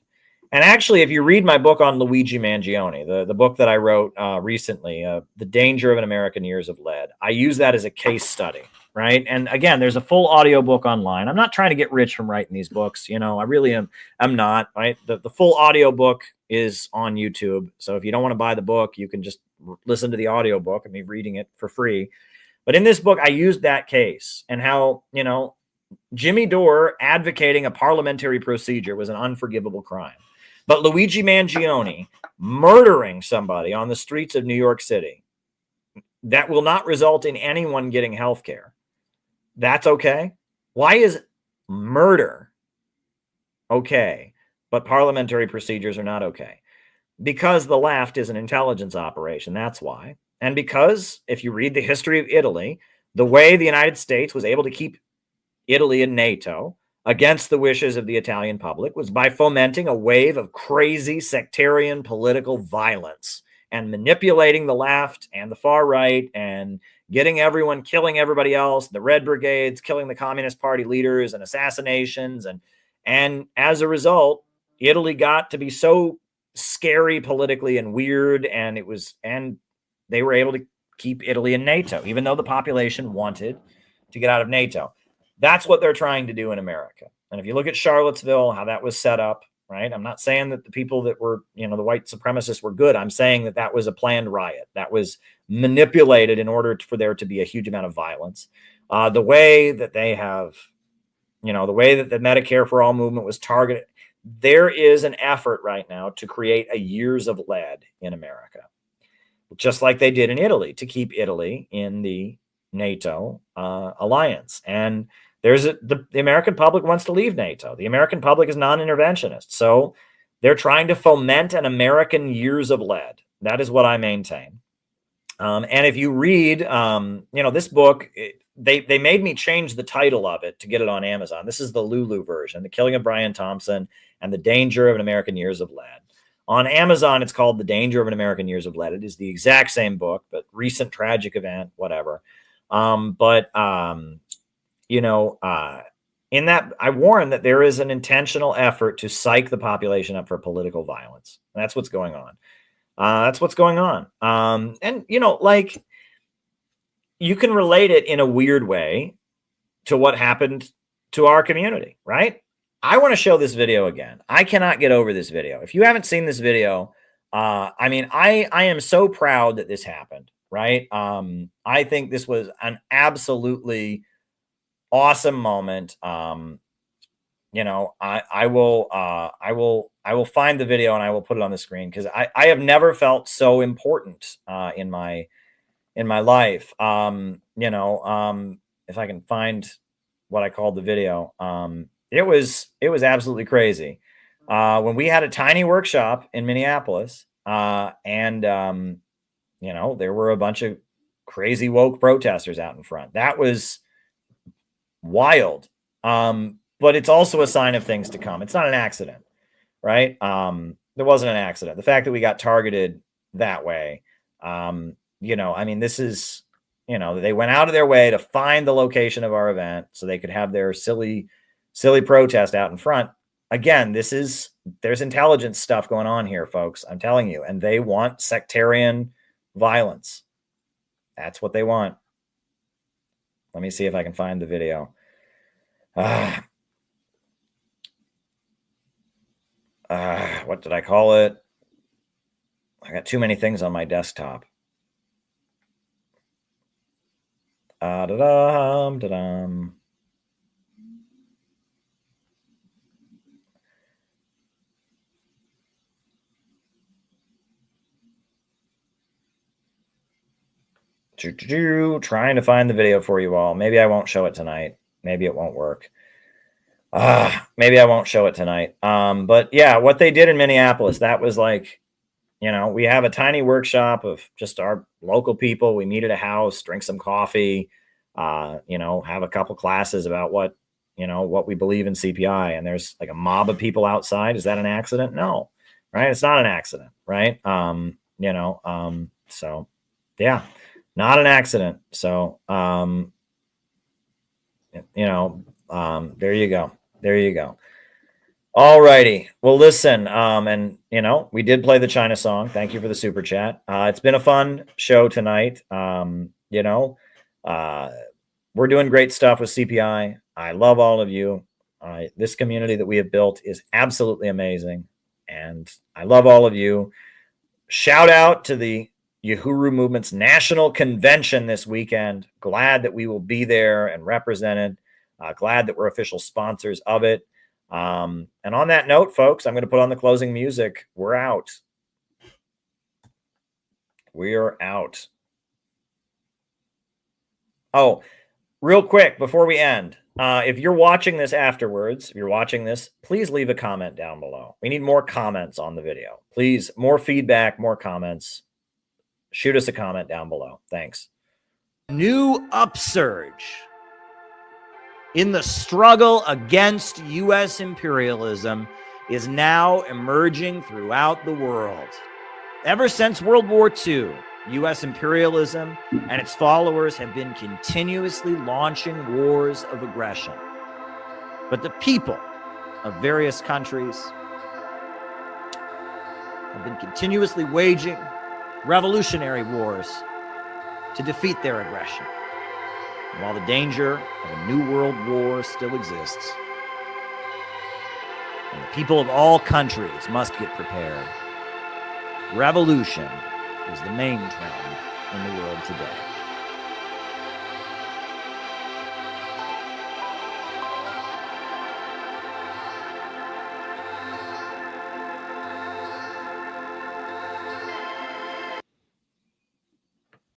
And actually, if you read my book on Luigi Mangione, the book that I wrote recently, The Danger of an American Years of Lead, I use that as a case study, right? And again, there's a full audio book online. I'm not trying to get rich from writing these books. I really am. I'm not, right? The full audio book is on YouTube. So if you don't want to buy the book, you can just listen to the audio book and me reading it for free. But in this book, I used that case and how, Jimmy Dore advocating a parliamentary procedure was an unforgivable crime. But Luigi Mangione murdering somebody on the streets of New York City, that will not result in anyone getting health care. That's okay. Why is murder okay, but parliamentary procedures are not okay? Because the left is an intelligence operation. That's why. And because if you read the history of Italy, the way the United States was able to keep Italy in NATO against the wishes of the Italian public was by fomenting a wave of crazy sectarian political violence and manipulating the left and the far right and getting everyone, killing everybody else, the Red Brigades, killing the Communist Party leaders and assassinations. And as a result, Italy got to be so scary politically and weird, and they were able to keep Italy in NATO, even though the population wanted to get out of NATO. That's what they're trying to do in America. And if you look at Charlottesville, how that was set up, right? I'm not saying that the people that were, the white supremacists were good. I'm saying that that was a planned riot that was manipulated in order for there to be a huge amount of violence. The way that they have, the way that the Medicare for All movement was targeted, there is an effort right now to create a years of lead in America, just like they did in Italy, to keep Italy in the NATO alliance. And the American public wants to leave NATO. The American public is non-interventionist. So they're trying to foment an American years of lead. That is what I maintain. And if you read, this book, they made me change the title of it to get it on Amazon. This is the Lulu version, The Killing of Brian Thompson and the Danger of an American Years of Lead. On Amazon, it's called The Danger of an American Years of Lead. It is the exact same book, but recent tragic event, whatever. In that, I warn that there is an intentional effort to psych the population up for political violence. That's what's going on. And, you can relate it in a weird way to what happened to our community, right? I want to show this video again. I cannot get over this video. If you haven't seen this video, I am so proud that this happened, right? I think this was an absolutely awesome moment. I will find the video and I will put it on the screen, because I have never felt so important in my life. If I can find what I called the video, it was absolutely crazy. when we had a tiny workshop in Minneapolis, and there were a bunch of crazy woke protesters out in front. That was wild. But it's also a sign of things to come. It's not an accident, right? There wasn't an accident. The fact that we got targeted that way, this is, they went out of their way to find the location of our event so they could have their silly protest out in front. Again, there's intelligence stuff going on here, folks. I'm telling you, and they want sectarian violence. That's what they want. Let me see if I can find the video. What did I call it? I got too many things on my desktop. Da-dum. Trying to find the video for you all. Maybe I won't show it tonight. Maybe it won't work. Maybe I won't show it tonight. But yeah, what they did in Minneapolis, that was like, we have a tiny workshop of just our local people. We meet at a house, drink some coffee, have a couple classes about what we believe in CPI. And there's like a mob of people outside. Is that an accident? No, right? It's not an accident, right? So yeah, not an accident. So, there you go. There you go. All righty. Well, listen, and we did play the China song. Thank you for the super chat. It's been a fun show tonight. We're doing great stuff with CPI. I love all of you. This community that we have built is absolutely amazing. And I love all of you. Shout out to the Uhuru Movement's National Convention this weekend. Glad that we will be there and represented. Glad that we're official sponsors of it. And on that note, folks, I'm going to put on the closing music. We're out. We're out. Oh, real quick before we end, if you're watching this afterwards, if you're watching this, please leave a comment down below. We need more comments on the video. Please, more feedback, more comments. Shoot us a comment down below. Thanks. New upsurge in the struggle against U.S. imperialism is now emerging throughout the world. Ever since World War II, U.S. imperialism and its followers have been continuously launching wars of aggression. But the people of various countries have been continuously waging revolutionary wars to defeat their aggression. And while the danger of a new world war still exists, and the people of all countries must get prepared, revolution is the main trend in the world today.